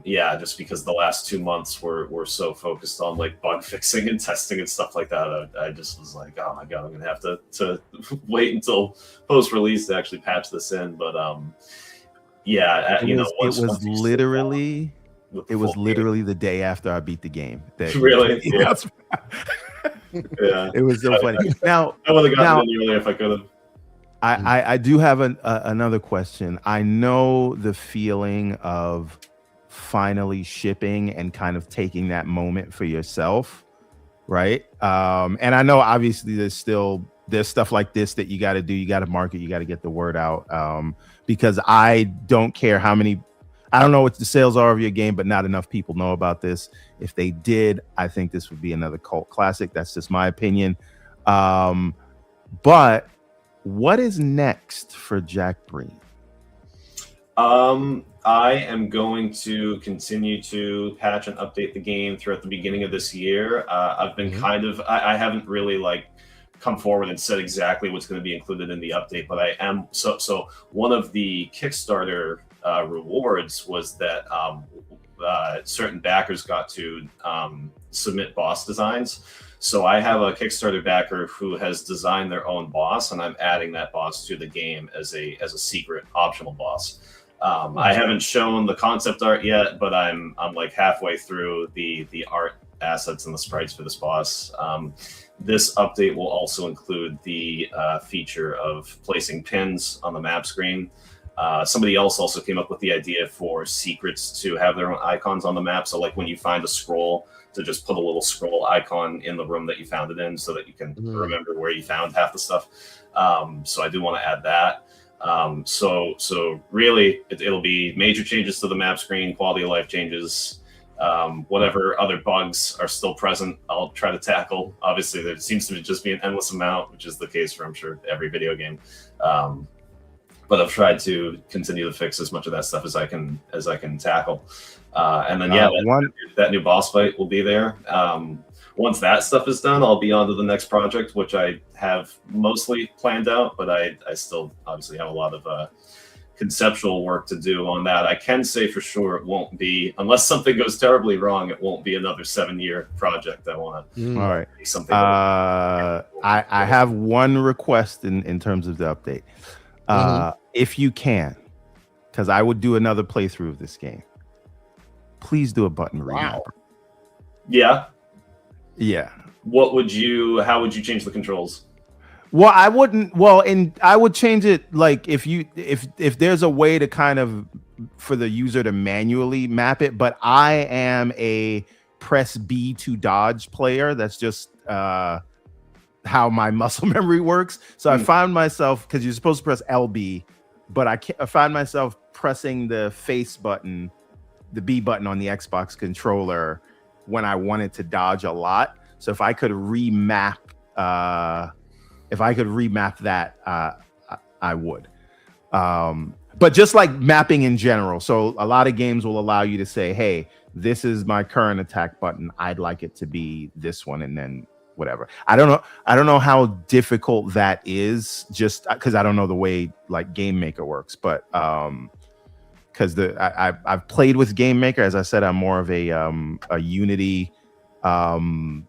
Speaker 3: yeah, just because the last 2 months were so focused on like bug fixing and testing and stuff like that, I just was like, oh my god, I'm gonna have to wait until post release to actually patch this in. But yeah,
Speaker 2: it was literally the day after I beat the game.
Speaker 3: Really? Yeah. Yeah,
Speaker 2: it was so funny. Now
Speaker 3: I would have gotten it earlier if I could have.
Speaker 2: I do have another question. I know the feeling of finally shipping and kind of taking that moment for yourself, right? And I know obviously there's stuff like this that you got to do. You got to market. You got to get the word out. Because I don't care how many. I don't know what the sales are of your game, but not enough people know about this. If they did, I think this would be another cult classic. That's just my opinion. But what is next for Jack Breen?
Speaker 3: I am going to continue to patch and update the game throughout the beginning of this year. I've been I haven't really like come forward and said exactly what's going to be included in the update, but I am so one of the Kickstarter rewards was that certain backers got to submit boss designs. So I have a Kickstarter backer who has designed their own boss, and I'm adding that boss to the game as a secret optional boss. I haven't shown the concept art yet, but I'm like halfway through the art assets and the sprites for this boss. This update will also include the feature of placing pins on the map screen. Somebody else also came up with the idea for secrets to have their own icons on the map. So like when you find a scroll, to just put a little scroll icon in the room that you found it in so that you can remember where you found half the stuff. So I do want to add that. So really it'll be major changes to the map screen, quality of life changes, whatever other bugs are still present, I'll try to tackle. Obviously there seems to just be an endless amount, which is the case for, I'm sure, every video game. But I've tried to continue to fix as much of that stuff as I can tackle. And then that new boss fight will be there. Once that stuff is done, I'll be on to the next project, which I have mostly planned out, but I still obviously have a lot of conceptual work to do on that. I can say for sure it won't be, unless something goes terribly wrong, it won't be another 7-year project. I want to
Speaker 2: all right.
Speaker 3: Something.
Speaker 2: I have one request in terms of the update. If you can, because I would do another playthrough of this game, please do a button remap.
Speaker 3: Yeah.
Speaker 2: How
Speaker 3: would you change the controls?
Speaker 2: Well, I wouldn't. Well, and I would change it like if there's a way to kind of for the user to manually map it. But I am a press B to dodge player. That's just how my muscle memory works. So I find myself, because you're supposed to press LB, but I find myself pressing the face button, the B button on the Xbox controller when I wanted to dodge a lot. So if I could remap that, I would. But just like mapping in general. So a lot of games will allow you to say, hey, this is my current attack button. I'd like it to be this one, and then whatever. I don't know how difficult that is, just because I don't know the way like Game Maker works, but because I've played with Game Maker. As I said, I'm more of a Unity XNA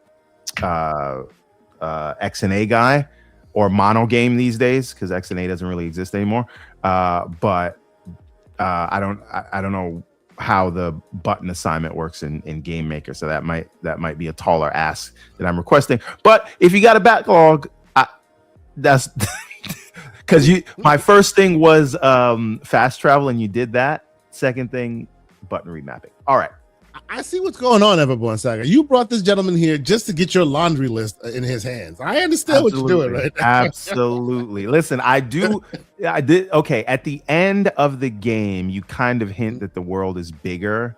Speaker 2: guy, or mono game these days, because XNA doesn't really exist anymore. But I don't know how the button assignment works in Game Maker, so that might be a taller ask that I'm requesting. But if you got a backlog, that's because my first thing was fast travel, and you did that. Second thing, button remapping. All right.
Speaker 1: I see what's going on, Everborn Saga. You brought this gentleman here just to get your laundry list in his hands. I understand what you're doing right now.
Speaker 2: Absolutely. Listen, I did. Okay. At the end of the game, you kind of hint that the world is bigger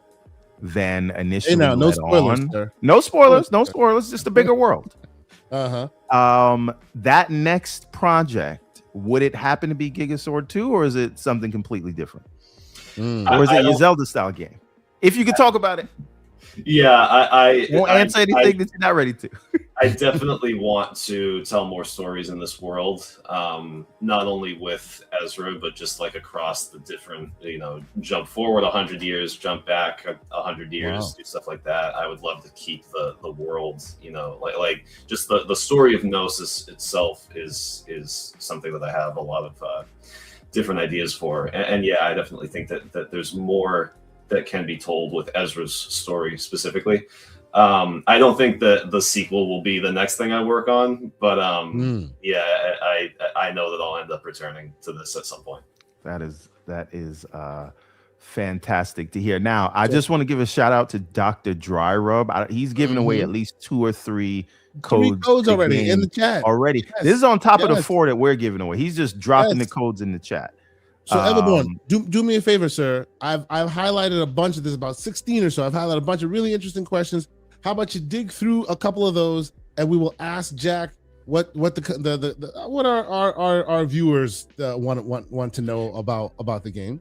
Speaker 2: than initially.
Speaker 1: Hey, now, no spoilers, sir.
Speaker 2: No spoilers. No spoilers. Just a bigger world. That next project, would it happen to be Gigasword 2, or is it something completely different? Or is it your Zelda style game? If you could talk about it.
Speaker 3: Yeah, I
Speaker 2: won't answer anything that you're not ready to.
Speaker 3: I definitely want to tell more stories in this world, not only with Ezra, but just like across the different, jump forward 100 years, jump back 100 years, do stuff like that. I would love to keep the world, like just the story of Gnosis itself is something that I have a lot of different ideas for. And yeah, I definitely think that there's more that can be told with Ezra's story specifically. I don't think that the sequel will be the next thing I work on, but yeah, I know that I'll end up returning to this at some point.
Speaker 2: That is fantastic to hear. Now, I just want to give a shout out to Dr. Dry Rub. He's given away at least 2 or 3 codes
Speaker 1: already in the chat.
Speaker 2: Yes. This is on top of the 4 that we're giving away. He's just dropping the codes in the chat.
Speaker 1: So Everborn, do me a favor, sir. I've highlighted a bunch of this, about 16 or so. I've highlighted a bunch of really interesting questions. How about you dig through a couple of those, and we will ask Jack what our viewers want to know about the game.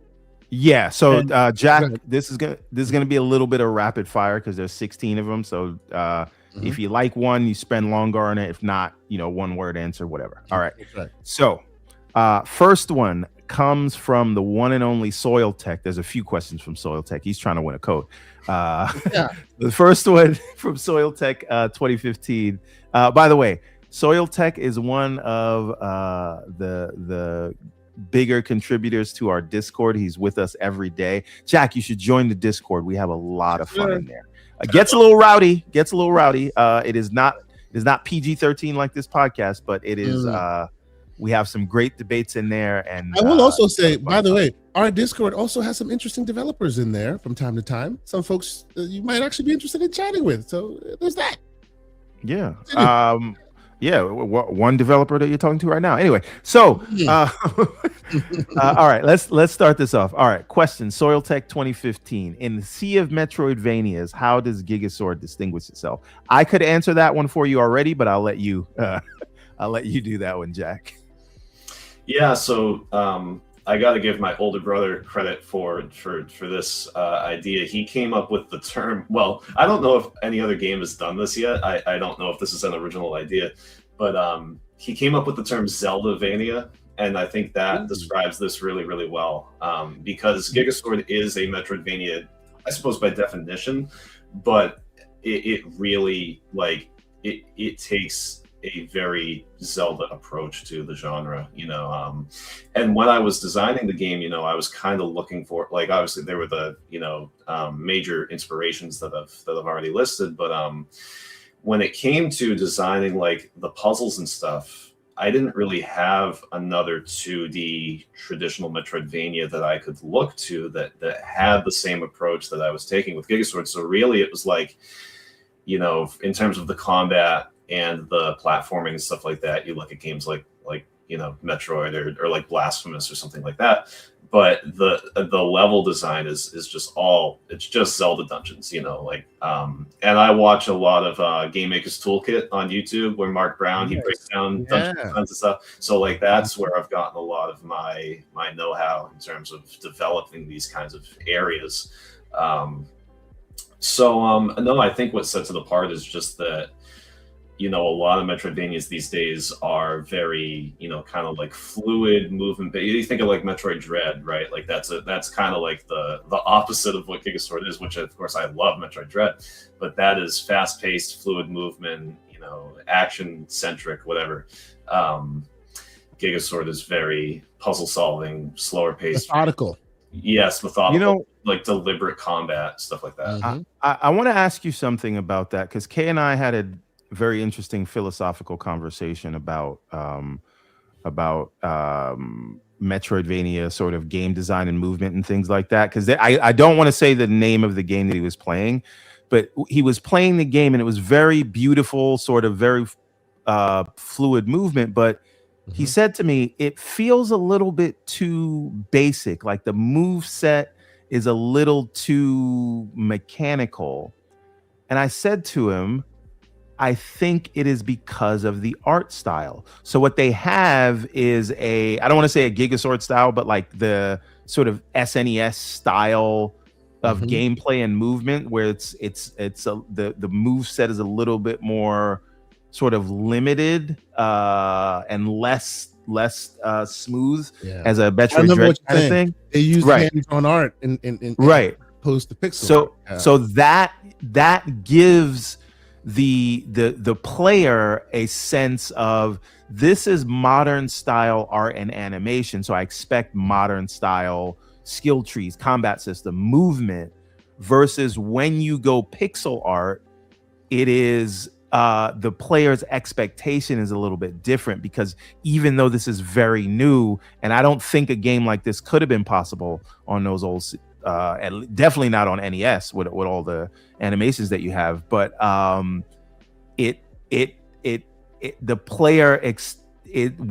Speaker 2: Yeah. So Jack, this is gonna be a little bit of rapid fire because there's 16 of them. So if you like one, you spend longer on it. If not, 1 word answer, whatever. All right. So first one comes from the one and only Soil Tech. There's a few questions from Soil Tech. He's trying to win a code. The first one from Soil Tech 2015. By the way, Soil Tech is one of the bigger contributors to our Discord. He's with us every day. Jack, you should join the Discord. We have a lot of fun in there. Gets a little rowdy. It is not PG-13 like this podcast, but it is. We have some great debates in there, and
Speaker 1: I will also say, by the way, our Discord also has some interesting developers in there from time to time. Some folks you might actually be interested in chatting with. So there's that.
Speaker 2: Yeah. One developer that you're talking to right now. Anyway, so all right, let's start this off. All right, question: Soil Tech 2015. In the sea of Metroidvanias, how does Gigasword distinguish itself? I could answer that one for you already, but I'll let you do that one, Jack.
Speaker 3: Yeah, so I got to give my older brother credit for this idea. He came up with the term. Well, I don't know if any other game has done this yet. I don't know if this is an original idea, but he came up with the term Zeldavania, and I think that describes this really, really well. Because Gigasword is a Metroidvania, I suppose by definition, but it really it takes a very Zelda approach to the genre, and when I was designing the game, I was kind of looking for, obviously there were the major inspirations that I've already listed, but when it came to designing the puzzles and stuff, I didn't really have another 2D traditional Metroidvania that I could look to that had the same approach that I was taking with Gigasword. So really it was in terms of the combat and the platforming and stuff like that, you look at games like Metroid or like Blasphemous or something like that. But the level design is just it's just Zelda dungeons, and I watch a lot of Game Maker's Toolkit on YouTube where Mark Brown he breaks down dungeon designs and stuff. So that's where I've gotten a lot of my know-how in terms of developing these kinds of areas. No, I think what sets it apart is just that a lot of Metroidvanias these days are very, kind of like fluid movement. But you think of like Metroid Dread, right? Like that's kind of like the opposite of what Gigasword is, which of course I love Metroid Dread, but that is fast paced, fluid movement, action centric, whatever. Gigasword is very puzzle solving, slower paced,
Speaker 1: methodical.
Speaker 3: Yes, methodical, like deliberate combat, stuff like that.
Speaker 1: Mm-hmm.
Speaker 2: I want to ask you something about that, because Kay and I had a very interesting philosophical conversation about Metroidvania sort of game design and movement and things like that. Because I don't want to say the name of the game that he was playing, but he was playing the game and it was very beautiful, sort of very fluid movement. But he said to me, it feels a little bit too basic. Like the move set is a little too mechanical. And I said to him, I think it is because of the art style. So what they have is I don't want to say a Gigasword style, but like the sort of SNES style of gameplay and movement, where the move set is a little bit more sort of limited and less smooth as a Metroid Dread kind of thing.
Speaker 1: They use hand-drawn art in
Speaker 2: right
Speaker 1: opposed to pixel.
Speaker 2: So that gives the player a sense of, this is modern style art and animation, so I expect modern style skill trees, combat system, movement, versus when you go pixel art, it is the player's expectation is a little bit different, because even though this is very new, and I don't think a game like this could have been possible on those old and definitely not on NES with all the animations that you have, but the player is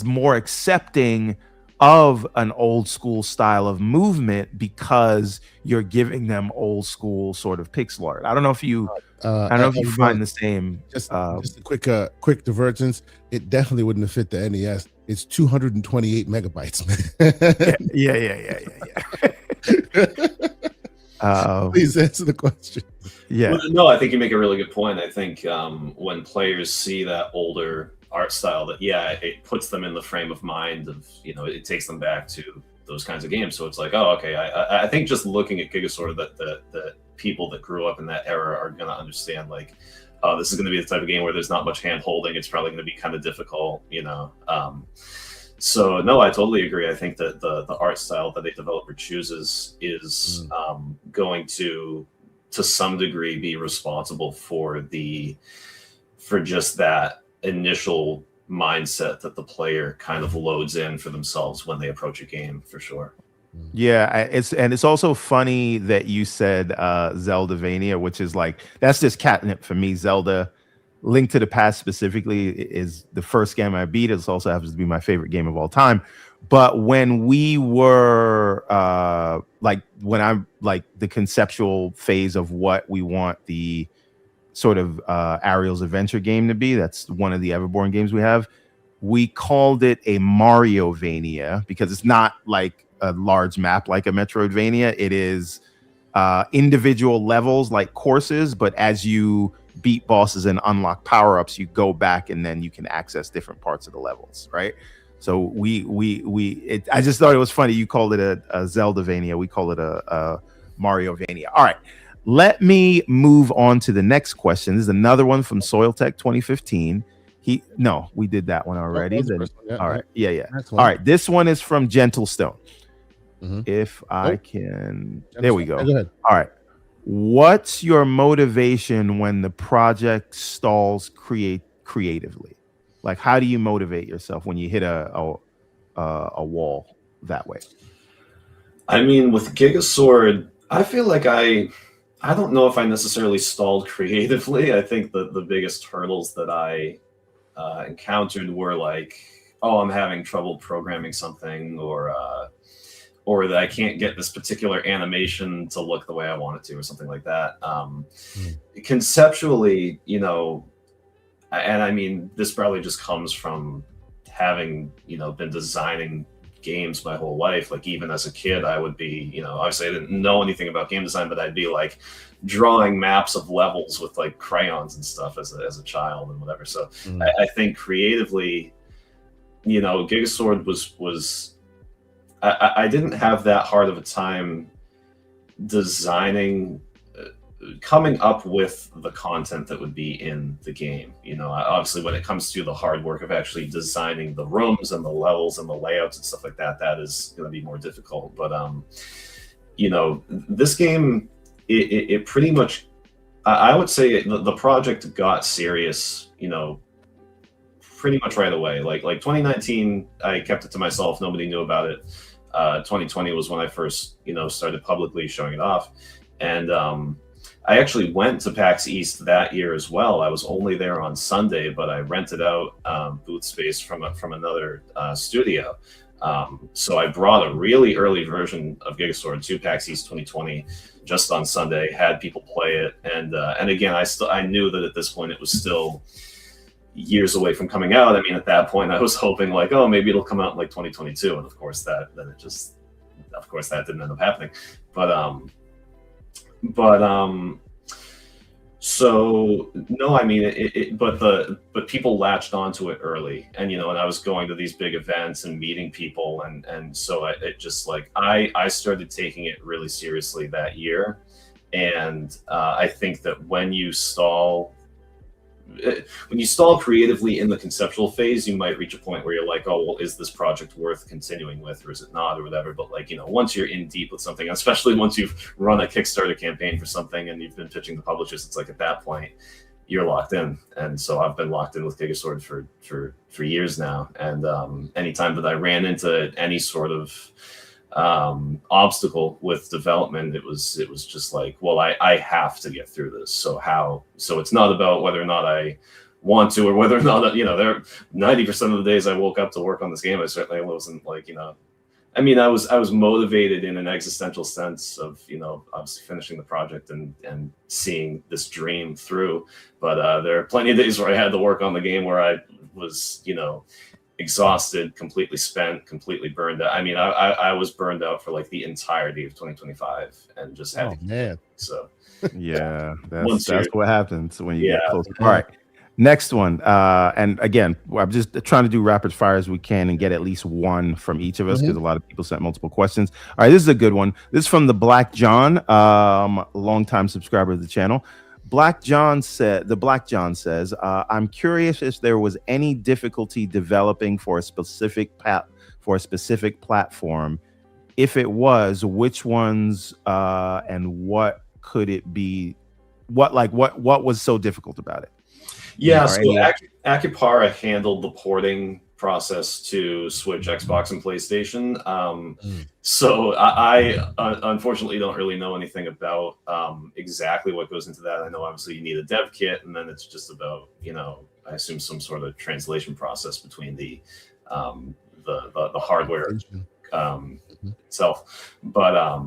Speaker 2: more accepting of an old school style of movement because you're giving them old school sort of pixel art. I don't know if you find the same.
Speaker 1: Just a quick divergence. It definitely wouldn't have fit the NES. It's 228 megabytes, man.
Speaker 2: Yeah.
Speaker 1: Please answer the question.
Speaker 2: Yeah.
Speaker 3: Well, no, I think you make a really good point. I think when players see that older art style, that it puts them in the frame of mind of, it takes them back to those kinds of games. So it's like, oh, okay. I think just looking at Gigasword, that the people that grew up in that era are going to understand, like, oh, this is going to be the type of game where there's not much hand holding. It's probably going to be kind of difficult, So no, I totally agree. I think that the art style that a developer chooses is going to some degree be responsible for just that initial mindset that the player kind of loads in for themselves when they approach a game, for sure.
Speaker 2: Yeah, it's also funny that you said Zeldavania, which is like, that's just catnip for me. Zelda Link to the Past specifically is the first game I beat. It also happens to be my favorite game of all time. But when we were when I'm like the conceptual phase of what we want the sort of Ariel's Adventure game to be, that's one of the Everborn games we have. We called it a Mariovania because it's not like a large map like a Metroidvania. It is individual levels like courses, but as you beat bosses and unlock power-ups, you go back and then you can access different parts of the levels, right? So I just thought it was funny. You called it a Zeldavania. We call it a Mariovania. All right, let me move on to the next question. This is another one from Soiltech 2015. We did that one already. All right. Yeah. All right. This one is from Gentlestone. If I can, there we go.
Speaker 1: Go ahead.
Speaker 2: All right. What's your motivation when the project stalls creatively? Like, how do you motivate yourself when you hit a wall that way?
Speaker 3: I mean, with Gigasword, I feel like I don't know if I necessarily stalled creatively. I think the biggest hurdles that I encountered were like, oh, I'm having trouble programming something, or that I can't get this particular animation to look the way I want it to, or something like that. Conceptually, and I mean, this probably just comes from having, been designing games my whole life. Like even as a kid, I would be, you know, obviously I didn't know anything about game design, but I'd be like drawing maps of levels with like crayons and stuff as a child and whatever. So I think creatively, you know, Gigasword was I didn't have that hard of a time designing, coming up with the content that would be in the game. You know, obviously when it comes to the hard work of actually designing the rooms and the levels and the layouts and stuff like that, that is going to be more difficult. But you know, this game, it pretty much, I would say the project got serious, you know, pretty much right away. Like 2019, I kept it to myself. Nobody knew about it. 2020 was when I first, you know, started publicly showing it off. And I actually went to PAX East that year as well. I was only there on Sunday, but I rented out booth space from another studio. So I brought a really early version of Gigasword to PAX East 2020 just on Sunday, had people play it. And again, I knew that at this point it was still years away from coming out. I mean, at that point I was hoping like, oh, maybe it'll come out in like 2022. And of course that didn't end up happening. So no, I mean, but people latched onto it early, and you know, and I was going to these big events and meeting people, and so it just like I started taking it really seriously that year, and I think that when you stall creatively in the conceptual phase, you might reach a point where you're like, oh, well, is this project worth continuing with, or is it not, or whatever. But like, you know, once you're in deep with something, especially once you've run a Kickstarter campaign for something and you've been pitching the publishers, it's like at that point you're locked in. And so I've been locked in with Gigasword for years now. And anytime that I ran into any sort of obstacle with development, it was just like, well, I have to get through this. So it's not about whether or not I want to, or whether or not, you know, there 90% of the days I woke up to work on this game, I certainly wasn't like, you know, I mean, I was motivated in an existential sense of, you know, obviously finishing the project and seeing this dream through. But there are plenty of days where I had to work on the game where I was, you know, exhausted, completely spent, completely burned out. I mean, I was burned out for like the entirety of 2025 and just had to.
Speaker 1: Man.
Speaker 3: So
Speaker 2: yeah, that's what happens when you get close.
Speaker 1: Yeah.
Speaker 2: All right, next one. And again, I'm just trying to do rapid fire as we can and get at least one from each of us, because a lot of people sent multiple questions. All right, this is a good one. This is from the Black John, longtime subscriber of the channel. Black John says, I'm curious if there was any difficulty developing for a specific platform. If it was, which ones and what could it be? What was so difficult about it?
Speaker 3: Yeah, so Akupara handled the porting process to Switch, Xbox, and PlayStation. So I unfortunately don't really know anything about exactly what goes into that. I know obviously you need a dev kit, and then it's just about, you know, I assume some sort of translation process between the hardware itself. But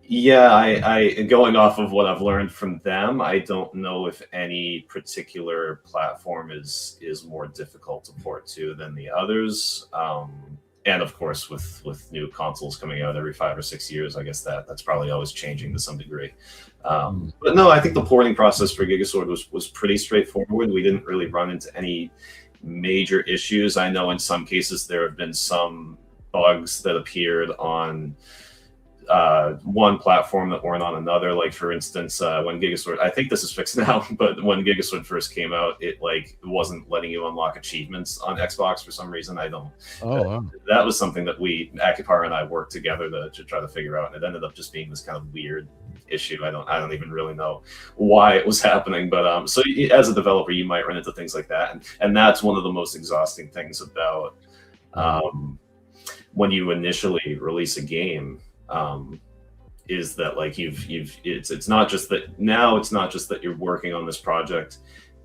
Speaker 3: yeah, I going off of what I've learned from them, I don't know if any particular platform is more difficult to port to than the others. And of course, with new consoles coming out every 5 or 6 years, I guess that's probably always changing to some degree. But no, I think the porting process for Gigasword was pretty straightforward. We didn't really run into any major issues. I know in some cases there have been some bugs that appeared on one platform that weren't on another. Like for instance, when Gigasword, I think this is fixed now, but when Gigasword first came out, it wasn't letting you unlock achievements on Xbox for some reason. Wow. That was something that Akupara and I worked together to try to figure out, and it ended up just being this kind of weird issue. I don't even really know why it was happening, but so as a developer, you might run into things like that, and that's one of the most exhausting things about when you initially release a game. Is that like it's not just that you're working on this project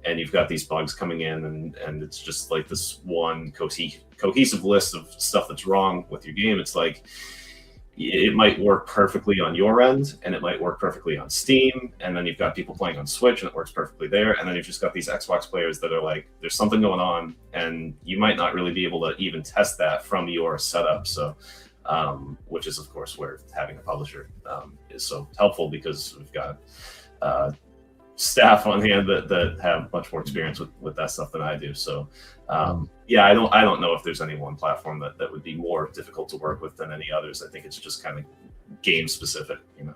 Speaker 3: and you've got these bugs coming in and it's just like this one cohesive list of stuff that's wrong with your game. It's like it might work perfectly on your end, and it might work perfectly on Steam, and then you've got people playing on Switch, and it works perfectly there, and then you've just got these Xbox players that are like, there's something going on, and you might not really be able to even test that from your setup. So, which is of course where having a publisher is so helpful, because we've got staff on hand that have much more experience with that stuff than I do. So yeah, I don't know if there's any one platform that would be more difficult to work with than any others. I think it's just kind of game specific, you know.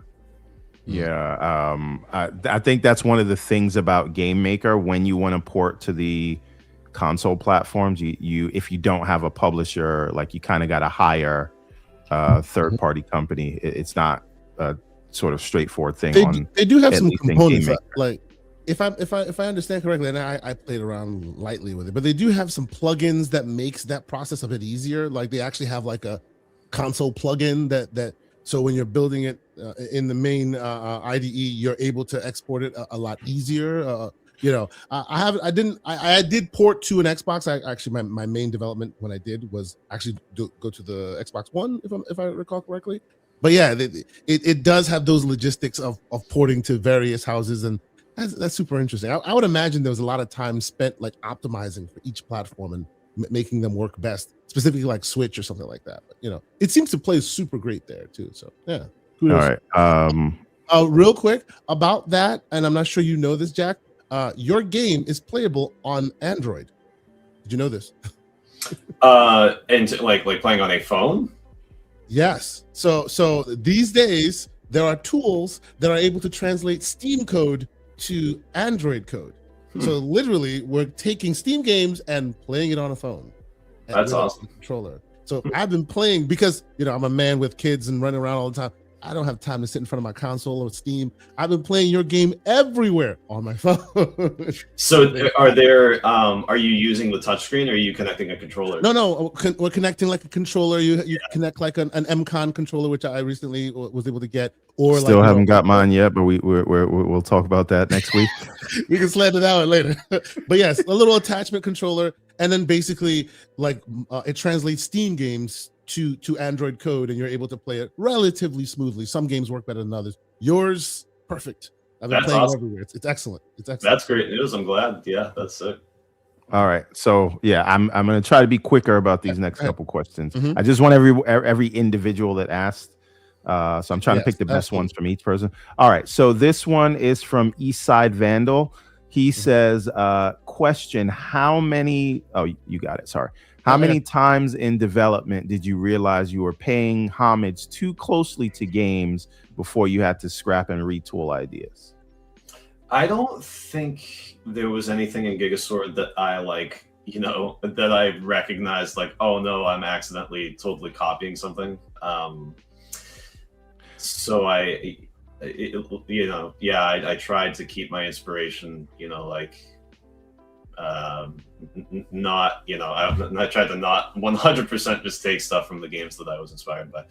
Speaker 2: Yeah, I think that's one of the things about Game Maker. When you want to port to the console platforms, you if you don't have a publisher, like, you kind of got to hire a third party company. It's not a sort of straightforward thing.
Speaker 1: They do have
Speaker 2: at
Speaker 1: some
Speaker 2: least in
Speaker 1: components
Speaker 2: Game
Speaker 1: like, if I understand correctly, and I played around lightly with it, but they do have some plugins that makes that process a bit easier. Like, they actually have like a console plugin that so when you're building it in the main IDE, you're able to export it a lot easier. You know, I did port to an Xbox. My main development when I did was actually go to the Xbox One, if I recall correctly. But yeah, it does have those logistics of porting to various houses, and that's super interesting. I would imagine there was a lot of time spent like optimizing for each platform and making them work best, specifically like Switch or something like that. But, you know, it seems to play super great there too. So yeah.
Speaker 2: All right.
Speaker 1: Real quick about that, and I'm not sure you know this, Jack. Your game is playable on Android. Did you know this?
Speaker 3: And like playing on a phone.
Speaker 1: Yes. So these days there are tools that are able to translate Steam code to Android code. So literally, we're taking Steam games and playing it on a phone.
Speaker 3: That's awesome.
Speaker 1: Controller. So I've been playing because, you know, I'm a man with kids and running around all the time. I don't have time to sit in front of my console or Steam. I've been playing your game everywhere on my phone.
Speaker 3: So are you using the touchscreen, or are you connecting a controller?
Speaker 1: No, we're connecting like a controller. You connect like an MCON controller, which I recently was able to get. Or
Speaker 2: Still
Speaker 1: like,
Speaker 2: haven't got mine yet, but we'll talk about that next week.
Speaker 1: We can sled it out later. But yes, a little attachment controller, and then basically like it translates Steam games to Android code, and you're able to play it relatively smoothly. Some games work better than others. Yours, perfect. I've been playing everywhere. It's excellent. It's excellent.
Speaker 3: That's great news. I'm glad. Yeah, that's it.
Speaker 2: All right, so yeah, I'm going to try to be quicker about these next couple questions. I just want every individual that asked. So I'm trying to pick the best ones from each person. All right, so this one is from Eastside Vandal. He says, question, how many, oh, you got it, sorry. How many times in development did you realize you were paying homage too closely to games before you had to scrap and retool ideas?
Speaker 3: I don't think there was anything in Gigasword that I like, you know, that I recognized like, oh no, I'm accidentally totally copying something. So I tried to keep my inspiration, you know, like, not, you know, I tried to not 100% just take stuff from the games that I was inspired by.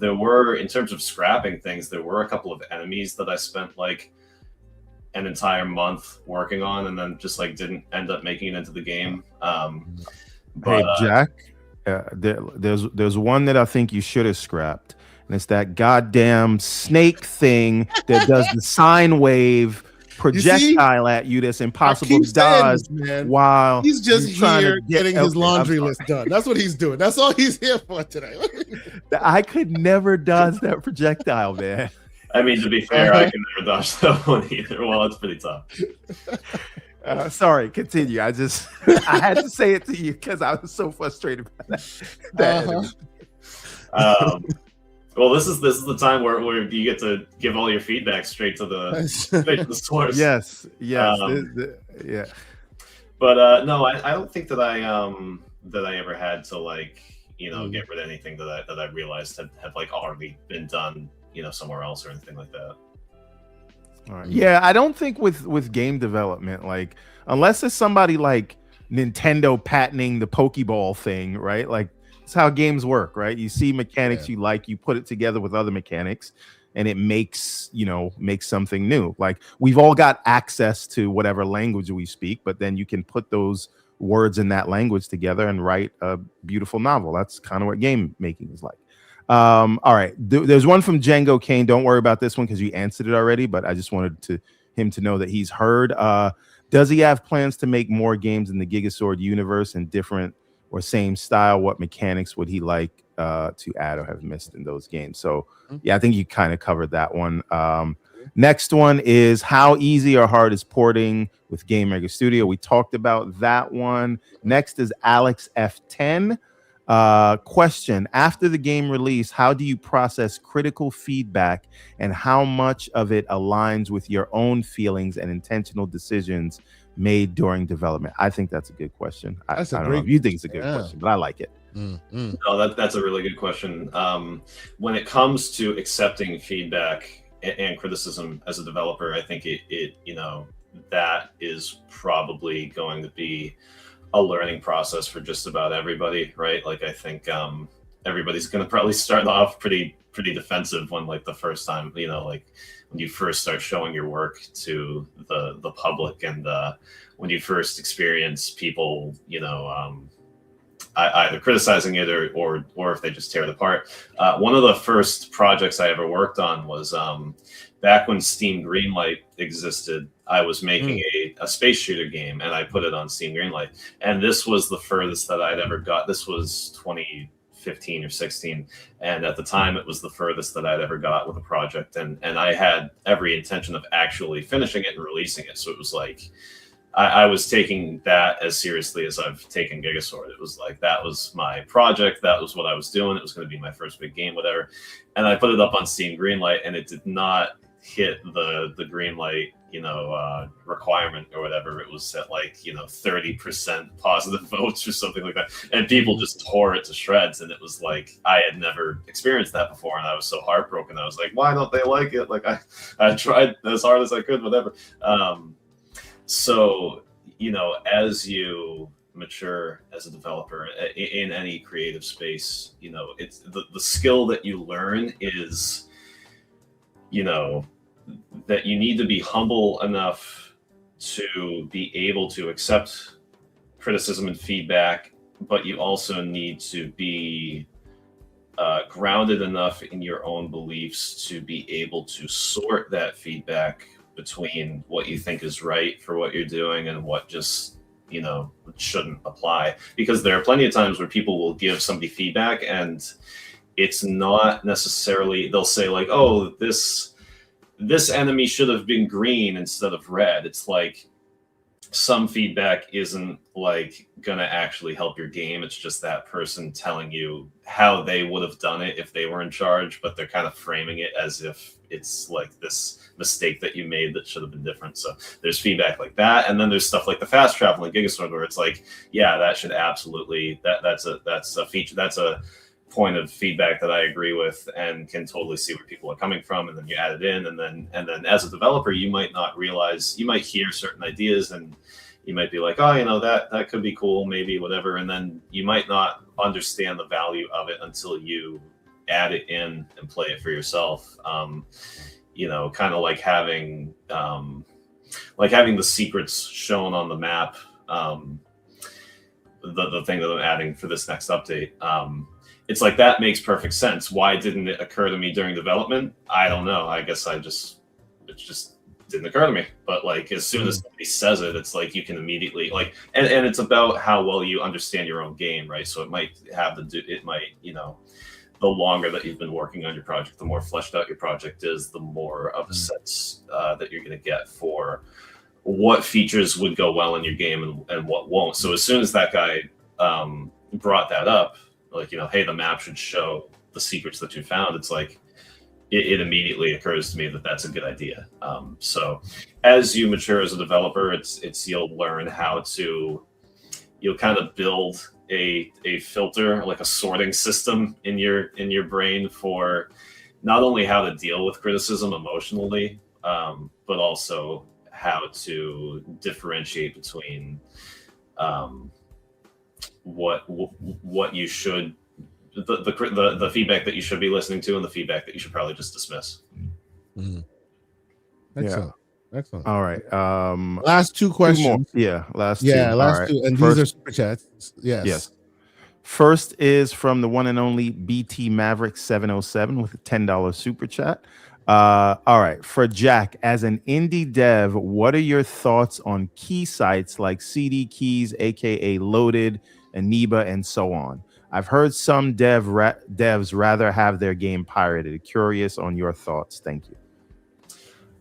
Speaker 3: There were, in terms of scrapping things, there were a couple of enemies that I spent like an entire month working on, and then just like didn't end up making it into the game.
Speaker 2: Hey, Jack, there's one that I think you should have scrapped, and it's that goddamn snake thing that does the sine wave projectile at you that's impossible to dodge, while
Speaker 1: he's just here getting his laundry list done. That's what he's doing. That's all he's here for today.
Speaker 2: I could never dodge that projectile, man.
Speaker 3: I mean, to be fair, I can never dodge that one either. Well, it's pretty tough.
Speaker 2: Sorry, continue. I had to say it to you because I was so frustrated by that.
Speaker 3: Well, this is the time where you get to give all your feedback straight to the source.
Speaker 2: Yes. Yeah.
Speaker 3: But no, I don't think that I ever had to like, you know, get rid of anything that I realized had like already been done, you know, somewhere else or anything like that.
Speaker 2: All right. Yeah, I don't think with game development, like, unless it's somebody like Nintendo patenting the Pokeball thing, right? Like, it's how games work, right? You see mechanics you like, you put it together with other mechanics, and it makes something new. Like, we've all got access to whatever language we speak, but then you can put those words in that language together and write a beautiful novel. That's kind of what game making is like. All right. There's one from Django Kane. Don't worry about this one because you answered it already, but I just wanted him to know that he's heard. Does he have plans to make more games in the Gigasword universe in different or same style? What mechanics would he like to add or have missed in those games? So yeah, I think you kind of covered that one. Next one is how easy or hard is porting with Game Maker Studio? We talked about that one. Next is Alex F10. Question: after the game release, how do you process critical feedback and how much of it aligns with your own feelings and intentional decisions made during development? I think that's a good question. I don't know if you think it's a good question, but I like it.
Speaker 3: No, that's a really good question. When it comes to accepting feedback and criticism as a developer, I think it that is probably going to be a learning process for just about everybody, right? Like I think everybody's going to probably start off pretty defensive when like the first time, like when you first start showing your work to the public, and when you first experience people, either criticizing it or if they just tear it apart. One of the first projects I ever worked on was back when Steam Greenlight existed. I was making a space shooter game, and I put it on Steam Greenlight. And this was the furthest that I'd ever got. This was 2015 or 16, and at the time, it was the furthest that I'd ever got with a project. And I had every intention of actually finishing it and releasing it. So it was like I was taking that as seriously as I've taken Gigasword. It was like that was my project. That was what I was doing. It was going to be my first big game, whatever. And I put it up on Steam Greenlight, and it did not hit the Greenlight requirement or whatever. It was at like 30% positive votes or something like that, and people just tore it to shreds. And it was like I had never experienced that before, and I was so heartbroken. I was like, why don't they like it? Like I tried as hard as I could, whatever. So, as you mature as a developer in any creative space, it's the skill that you learn is, that you need to be humble enough to be able to accept criticism and feedback, but you also need to be grounded enough in your own beliefs to be able to sort that feedback between what you think is right for what you're doing and what just shouldn't apply. Because there are plenty of times where people will give somebody feedback and it's not necessarily, they'll say like, oh, this enemy should have been green instead of red. It's like some feedback isn't like gonna actually help your game. It's just that person telling you how they would have done it if they were in charge, but they're kind of framing it as if it's like this mistake that you made that should have been different. So there's feedback like that, and then there's stuff like the fast travel in Gigasword where it's like, yeah, that should absolutely that's a feature, that's a point of feedback that I agree with and can totally see where people are coming from, and then you add it in, and then as a developer you might not realize, you might hear certain ideas and you might be like, oh, that could be cool, maybe, whatever, and then you might not understand the value of it until you add it in and play it for yourself. Kind of like having the secrets shown on the map, the thing that I'm adding for this next update. It's like, that makes perfect sense. Why didn't it occur to me during development? I don't know. I guess it just didn't occur to me. But like, as soon as somebody says it, it's like you can immediately like, and it's about how well you understand your own game, right? So it might the longer that you've been working on your project, the more fleshed out your project is, the more of a sense that you're going to get for what features would go well in your game and what won't. So as soon as that guy brought that up, like, hey, the map should show the secrets that you found, it's like, it immediately occurs to me that that's a good idea. So as you mature as a developer, it's you'll learn how to, you'll kind of build a filter, like a sorting system in your brain for not only how to deal with criticism emotionally, but also how to differentiate between what you should, the feedback that you should be listening to and the feedback that you should probably just dismiss.
Speaker 1: Excellent. Excellent.
Speaker 2: All right.
Speaker 1: Last two questions.
Speaker 2: Last two.
Speaker 1: Yeah, last
Speaker 2: right.
Speaker 1: two. And
Speaker 2: First,
Speaker 1: these are super chats. Yes.
Speaker 2: First is from the one and only BT Maverick 707 with a $10 super chat. All right, for Jack, as an indie dev, what are your thoughts on key sites like CD Keys, aka Loaded, Aniba, and so on? I've heard some devs rather have their game pirated. Curious on your thoughts. Thank you.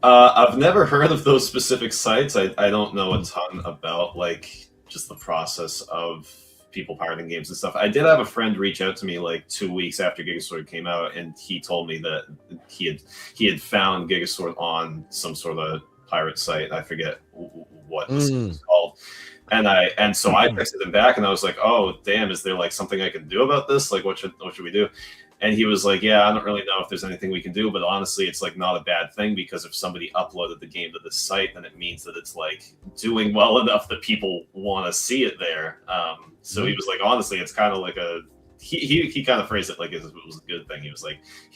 Speaker 3: I've never heard of those specific sites. I don't know a ton about like just the process of people pirating games and stuff. I did have a friend reach out to me like 2 weeks after Gigasword came out, and he told me that he had found Gigasword on some sort of pirate site. I forget what the site was called. And so I texted him back, and I was like, "Oh, damn! Is there like something I can do about this? Like, what should we do?" And he was like, "Yeah, I don't really know if there's anything we can do, but honestly, it's like not a bad thing, because if somebody uploaded the game to the site, then it means that it's like doing well enough that people want to see it there." So he was like, honestly, it's kind of like he kind of phrased it like it was a good thing. He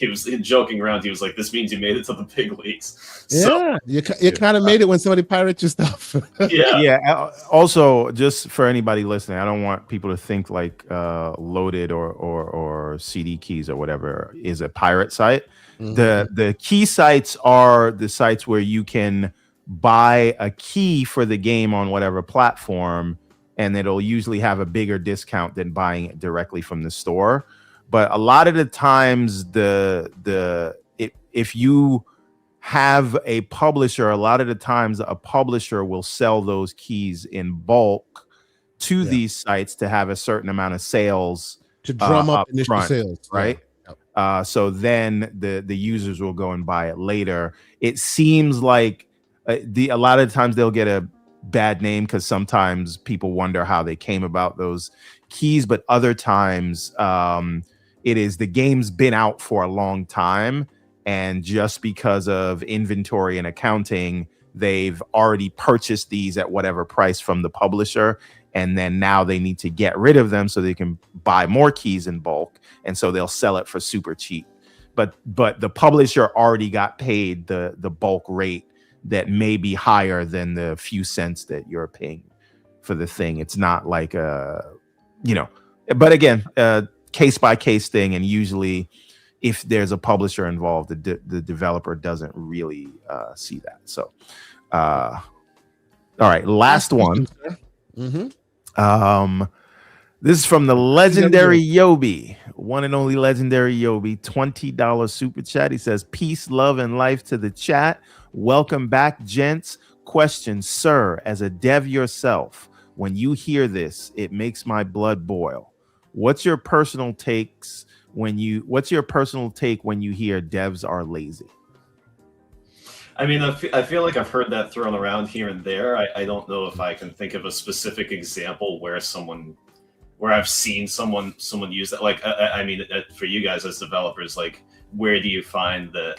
Speaker 3: was joking around. He was like, "This means you made it to the big leagues." So,
Speaker 1: yeah, you kind of made it when somebody pirates your stuff.
Speaker 3: yeah.
Speaker 2: Also, just for anybody listening, I don't want people to think like Loaded or CD Keys or whatever is a pirate site. The key sites are the sites where you can buy a key for the game on whatever platform, and it'll usually have a bigger discount than buying it directly from the store. But a lot of the times, if you have a publisher, a lot of the times a publisher will sell those keys in bulk to these sites to have a certain amount of sales
Speaker 1: to drum up initial
Speaker 2: front,
Speaker 1: sales,
Speaker 2: right? So then the users will go and buy it later. It seems like a lot of the times they'll get a bad name because sometimes people wonder how they came about those keys, but other times it is the game's been out for a long time, and just because of inventory and accounting, they've already purchased these at whatever price from the publisher, and then now they need to get rid of them so they can buy more keys in bulk, and so they'll sell it for super cheap. But the publisher already got paid the bulk rate that may be higher than the few cents that you're paying for the thing. It's not like but again, case by case thing, and usually if there's a publisher involved, the developer doesn't really see that. So all right, last one. This is from the legendary Yobi, one and only legendary Yobi, $20 super chat. He says, "Peace, love, and life to the chat. Welcome back, gents. Question, sir, as a dev yourself, when you hear this, it makes my blood boil. What's your personal take when you hear devs are lazy?"
Speaker 3: I mean, I feel like I've heard that thrown around here and there. I don't know if I can think of a specific example where I've seen someone use that. Like, I mean, for you guys as developers, like, where do you find that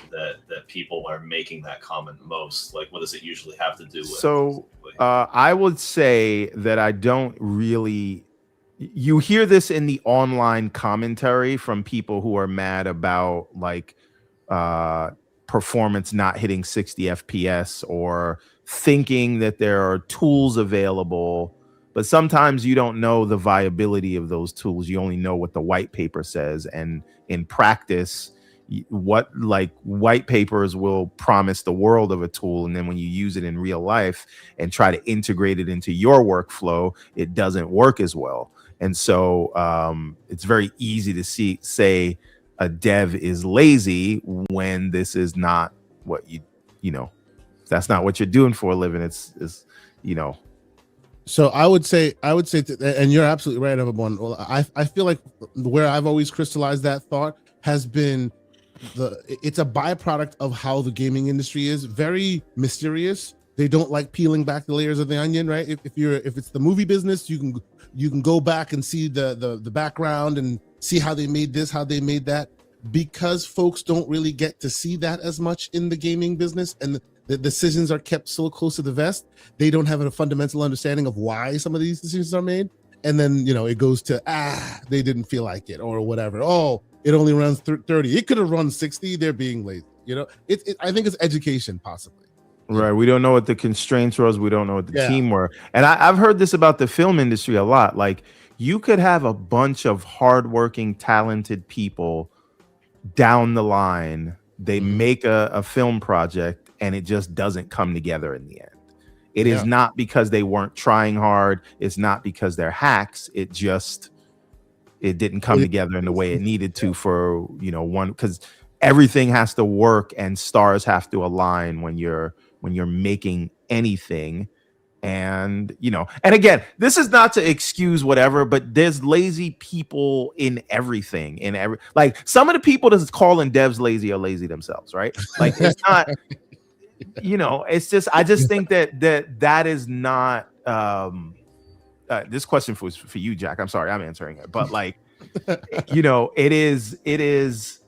Speaker 3: people are making that comment most? Like, what does it usually have to do with?
Speaker 2: So I would say that I don't really. You hear this in the online commentary from people who are mad about like performance not hitting 60 FPS or thinking that there are tools available. But sometimes you don't know the viability of those tools. You only know what the white paper says. And in practice, what like white papers will promise the world of a tool, and then when you use it in real life and try to integrate it into your workflow, it doesn't work as well. And so it's very easy to say a dev is lazy when this is not what that's not what you're doing for a living. It's
Speaker 1: So I would say, and you're absolutely right, everyone. Well, I feel like where I've always crystallized that thought has been it's a byproduct of how the gaming industry is very mysterious. They don't like peeling back the layers of the onion, right? If it's the movie business, you can go back and see the background and see how they made this, how they made that. Because folks don't really get to see that as much in the gaming business, and the decisions are kept so close to the vest, they don't have a fundamental understanding of why some of these decisions are made. And then, it goes to, they didn't feel like it or whatever. Oh, it only runs 30. It could have run 60. They're being lazy. I think it's education, possibly.
Speaker 2: Right. We don't know what the constraints was. We don't know what the team were. And I've heard this about the film industry a lot. Like, You could have a bunch of hardworking, talented people down the line. They make a film project and it just doesn't come together in the end. It is not because they weren't trying hard. It's not because they're hacks. It didn't come together in the way it needed to for, one, because everything has to work and stars have to align when you're making anything. And and again, this is not to excuse whatever, but there's lazy people in everything. Like some of the people that's calling devs lazy are lazy themselves, right? Like it's not, it's just, I just think that is not. This question was for you, Jack. I'm sorry, I'm answering it, but like, it is.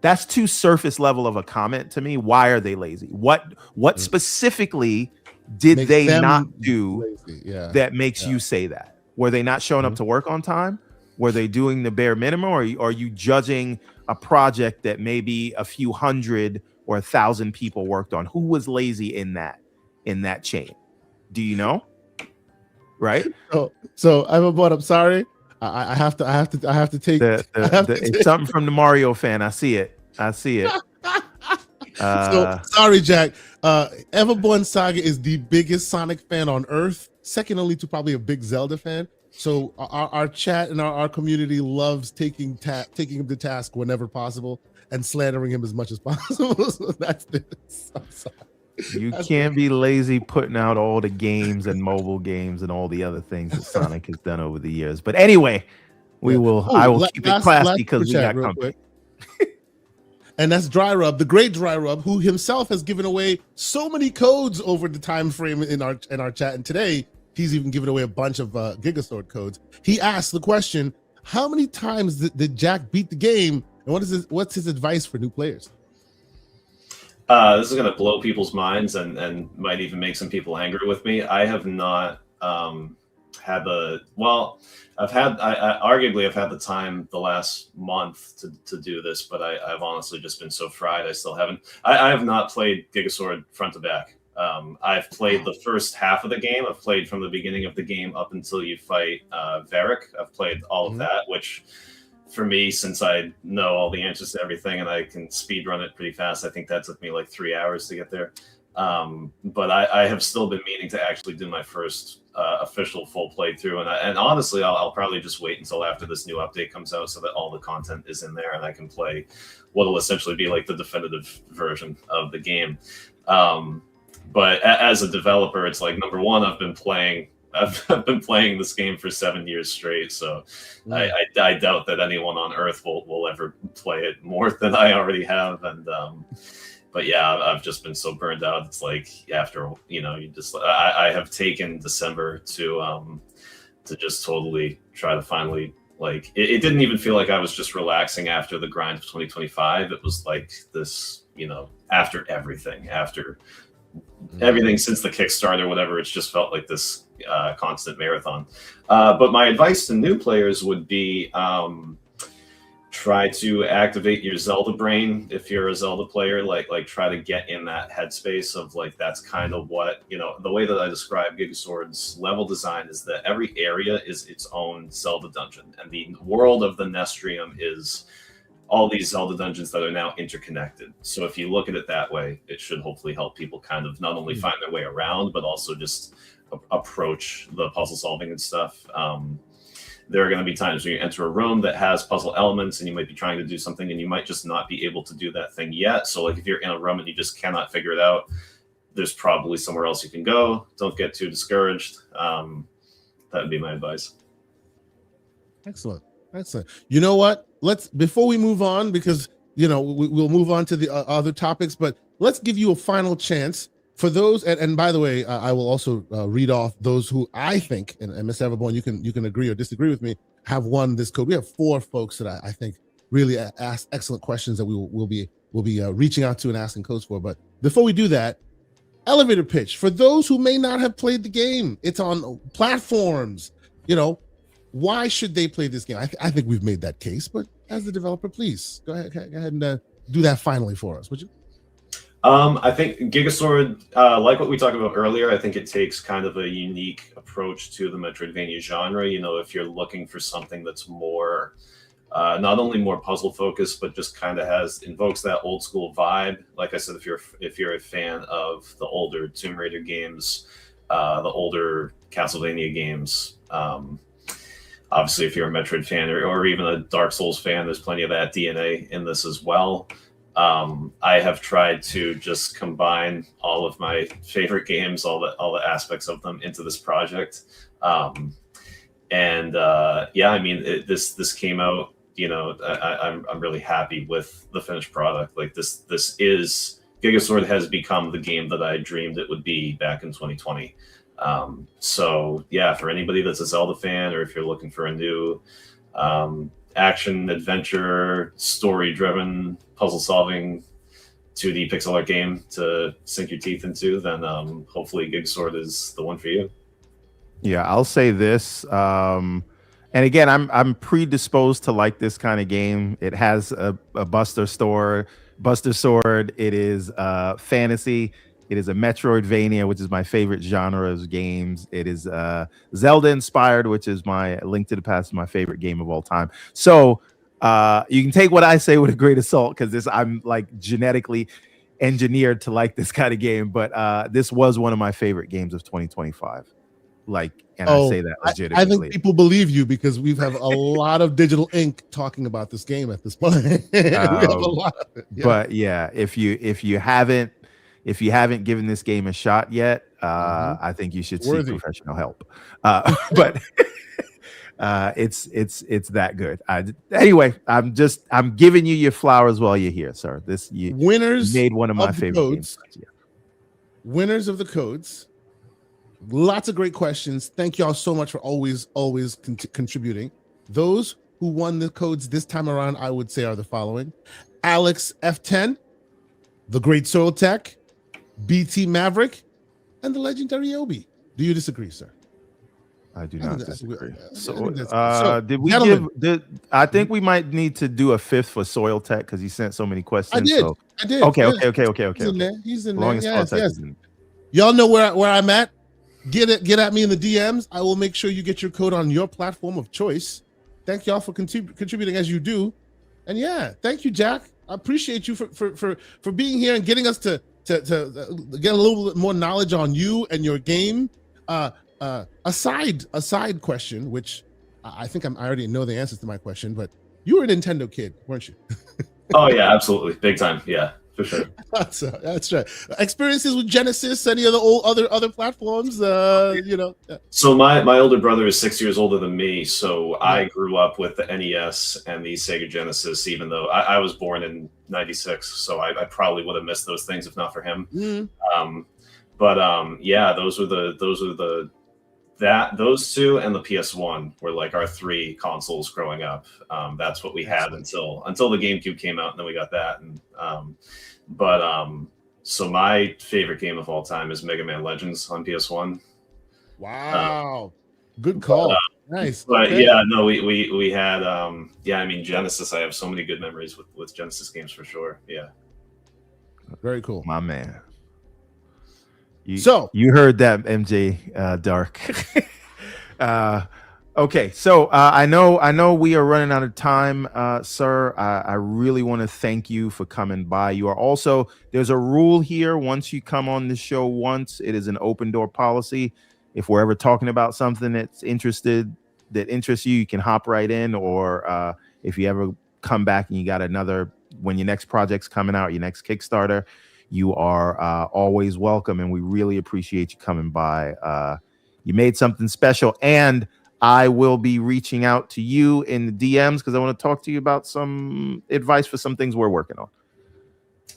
Speaker 2: That's too surface level of a comment to me. Why are they lazy? What specifically did they not do that makes you say that? Were they not showing up to work on time? Were they doing the bare minimum? Or are you judging a project that maybe a few hundred or 1,000 people worked on? Who was lazy in that chain? Do you know? Right.
Speaker 1: So I'm sorry. I have to take
Speaker 2: it's something from the Mario fan. I see it.
Speaker 1: So sorry, Jack. Everborn Saga is the biggest Sonic fan on Earth, second only to probably a big Zelda fan. So our chat and our community loves taking him to task whenever possible and slandering him as much as possible. So that's this. I'm sorry.
Speaker 2: You can't be lazy putting out all the games and mobile games and all the other things that Sonic has done over the years. But anyway, I will keep it classy because we got company.
Speaker 1: And that's Dry Rub, the great Dry Rub, who himself has given away so many codes over the time frame in our chat. And today, he's even given away a bunch of Gigasword codes. He asked the question, how many times did Jack beat the game? And what's his advice for new players?
Speaker 3: This is going to blow people's minds and might even make some people angry with me. I have not had I've had the time the last month to do this, but I've honestly just been so fried. I still haven't. I have not played Gigasword front to back. I've played the first half of the game. I've played from the beginning of the game up until you fight Varric. I've played all of that, which for me, since I know all the answers to everything and I can speed run it pretty fast, I think that took me like 3 hours to get there. But I have still been meaning to actually do my first official full playthrough, and honestly, I'll probably just wait until after this new update comes out so that all the content is in there and I can play what will essentially be like the definitive version of the game. But as a developer, it's like, number one, I've been playing this game for 7 years straight, so I doubt that anyone on Earth will ever play it more than I already have. And but yeah, I've just been so burned out. It's like after I have taken December to just totally try to finally, like, it didn't even feel like I was just relaxing after the grind of 2025. It was like this, after everything since the Kickstarter, whatever, it's just felt like this constant marathon. But my advice to new players would be try to activate your Zelda brain if you're a Zelda player. Like try to get in that headspace of like, that's kind of what, the way that I describe Gigasword's level design is that every area is its own Zelda dungeon, and the world of the Nestrium is all these Zelda dungeons that are now interconnected. So if you look at it that way, it should hopefully help people kind of not only find their way around, but also just approach the puzzle solving and stuff. There are going to be times when you enter a room that has puzzle elements and you might be trying to do something and you might just not be able to do that thing yet. So like if you're in a room and you just cannot figure it out, there's probably somewhere else you can go. Don't get too discouraged. That would be my advice.
Speaker 1: Excellent. You know what? Before we move on, because we'll move on to the other topics, but let's give you a final chance for those. And by the way, I will also read off those who I think, and Mr. Everborn, you can agree or disagree with me, have won this code. We have 4 folks that I think really asked excellent questions that we'll be reaching out to and asking codes for. But before we do that, elevator pitch for those who may not have played the game. It's on platforms. Why should they play this game? I think we've made that case, but as the developer, please go ahead and do that finally for us, would you?
Speaker 3: I think Gigasword, like what we talked about earlier, I think it takes kind of a unique approach to the Metroidvania genre. You know, if you're looking for something that's more, not only more puzzle focused, but just kind of invokes that old school vibe. Like I said, if you're a fan of the older Tomb Raider games, the older Castlevania games, obviously if you're a Metroid fan or even a Dark Souls fan, there's plenty of that DNA in this as well. I have tried to just combine all of my favorite games, all the aspects of them into this project. Yeah, I mean, this came out. You know, I'm really happy with the finished product. Like this is Gigasword has become the game that I dreamed it would be back in 2020. So yeah, for anybody that's a Zelda fan, or if you're looking for a new action adventure story driven puzzle solving 2D pixel art game to sink your teeth into, then hopefully Gigasword is the one for you.
Speaker 2: Yeah, I'll say this. And again, I'm predisposed to like this kind of game. It has a Buster Sword. It is fantasy. It is a Metroidvania, which is my favorite genre of games. It is Zelda inspired, which is my Link to the Past, my favorite game of all time. So you can take what I say with a grain of salt, because I'm like genetically engineered to like this kind of game. But this was one of my favorite games of 2025. Like, and I say that legitimately.
Speaker 1: I think people believe you because we have a lot of digital ink talking about this game at this point. We have a lot of it. Yeah.
Speaker 2: But yeah, if you haven't given this game a shot yet, I think you should seek professional help. But it's that good. Anyway, I'm giving you your flowers while you're here, sir.
Speaker 1: Winners
Speaker 2: made one of my favorite games. Yeah.
Speaker 1: Winners of the codes. Lots of great questions. Thank y'all so much for always contributing. Those who won the codes this time around, I would say, are the following: Alex F10, The Great Soil Tech, BT Maverick, and the legendary Obi. Do you disagree, sir?
Speaker 2: I do not disagree.
Speaker 1: So,
Speaker 2: did we give? I think we might need to do a fifth for Soil Tech because he sent so many questions.
Speaker 1: I did.
Speaker 2: Okay.
Speaker 1: He's in there. Yes. Y'all know where I'm at. Get at me in the DMs. I will make sure you get your code on your platform of choice. Thank y'all for contributing as you do. And yeah, thank you, Jack. I appreciate you for being here and getting us to get a little bit more knowledge on you and your game. A side question, which I think I already know the answers to my question, but you were a Nintendo kid, weren't you?
Speaker 3: Oh yeah, absolutely, big time. Yeah, for sure.
Speaker 1: That's right. Experiences with Genesis, any of the other platforms, you know.
Speaker 3: So my older brother is 6 years older than me, so I grew up with the NES and the Sega Genesis, even though I was born in '96, so I probably would have missed those things if not for him. Yeah, those two and the PS1 were like our three consoles growing up. That's what we had until the GameCube came out, and then we got that. And so my favorite game of all time is Mega Man Legends on PS1.
Speaker 1: Wow, good call. Nice.
Speaker 3: But yeah, no, we had I mean Genesis. I have so many good memories with Genesis games for sure. Yeah,
Speaker 1: very cool,
Speaker 2: my man.
Speaker 1: You
Speaker 2: heard that, MJ Dark. Okay, so I know we are running out of time, sir. I really want to thank you for coming by. You are also, there's a rule here: once you come on the show once, it is an open door policy. If we're ever talking about something that interests you, you can hop right in. Or if you ever come back and you got when your next project's coming out, your next Kickstarter, you are always welcome, and we really appreciate you coming by. You made something special, and I will be reaching out to you in the DMs because I want to talk to you about some advice for some things we're working on.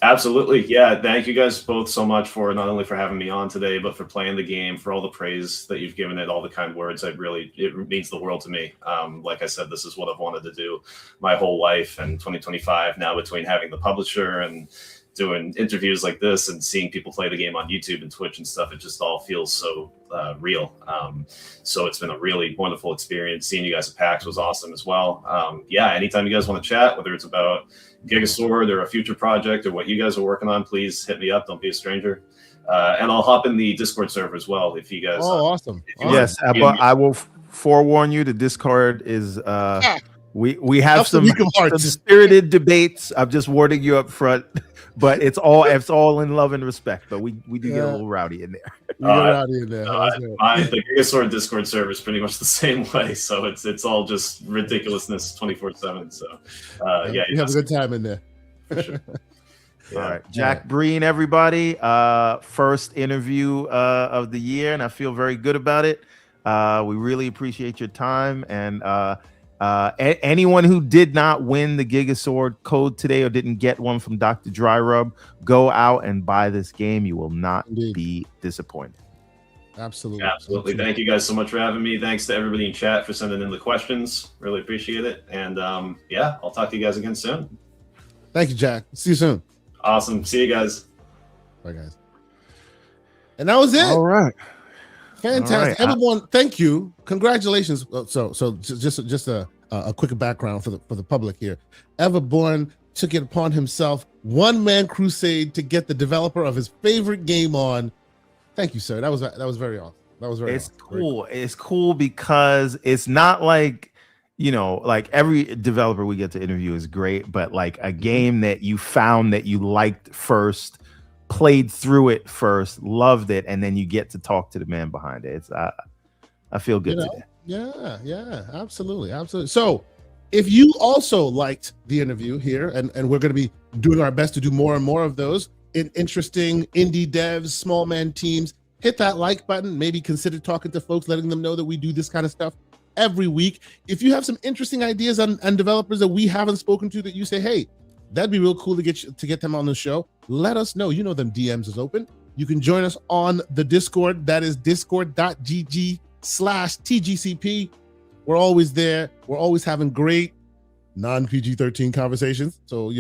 Speaker 3: Absolutely. Yeah. Thank you guys both so much for not only for having me on today, but for playing the game, for all the praise that you've given it, all the kind words. It means the world to me. Like I said, this is what I've wanted to do my whole life, and 2025 now, between having the publisher and doing interviews like this and seeing people play the game on YouTube and Twitch and stuff, it just all feels so real. So it's been a really wonderful experience. Seeing you guys at PAX was awesome as well. Yeah, anytime you guys want to chat, whether it's about Gigasword or a future project or what you guys are working on, please hit me up. Don't be a stranger. And I'll hop in the Discord server as well if you guys.
Speaker 1: Oh, awesome!
Speaker 2: Yes, but I will forewarn you. The Discord is we have some spirited debates. I'm just warning you up front, but it's all in love and respect. But we do get a little rowdy in there.
Speaker 3: The Gigasword Discord server is pretty much the same way, so it's all just ridiculousness 24/7. So yeah,
Speaker 1: you have a good time in there.
Speaker 3: For sure.
Speaker 2: Yeah. All right, Jack Breen, everybody. First interview of the year, and I feel very good about it. We really appreciate your time, and anyone who did not win the Gigasword code today or didn't get one from Dr. Dryrub, go out and buy this game. You will not be disappointed.
Speaker 1: Absolutely.
Speaker 3: Thank you guys so much for having me. Thanks to everybody in chat for sending in the questions. Really appreciate it. And yeah, I'll talk to you guys again soon.
Speaker 1: Thank you, Jack. See you soon.
Speaker 3: Awesome. See you guys.
Speaker 1: Bye, guys. And that was it.
Speaker 2: All right.
Speaker 1: Fantastic.
Speaker 2: All right.
Speaker 1: Everyone, thank you. Congratulations. So just a quick background for the public here. Everborn took it upon himself, one-man crusade to get the developer of his favorite game on. Thank you, sir. That was very awesome. That was very awesome.
Speaker 2: Cool. It's cool because it's not like, like every developer we get to interview is great, but like a game that you found that you liked first, played through it first, loved it, and then you get to talk to the man behind it. It's I feel good today.
Speaker 1: Yeah, absolutely. So if you also liked the interview here, and we're going to be doing our best to do more and more of those in interesting indie devs, small man teams, hit that like button. Maybe consider talking to folks, letting them know that we do this kind of stuff every week. If you have some interesting ideas on developers that we haven't spoken to that you say, hey, that'd be real cool to get them on the show, let us know. Them DMs is open. You can join us on the Discord. That is discord.gg/TGCP. We're always there. We're always having great non-PG-13 conversations. So,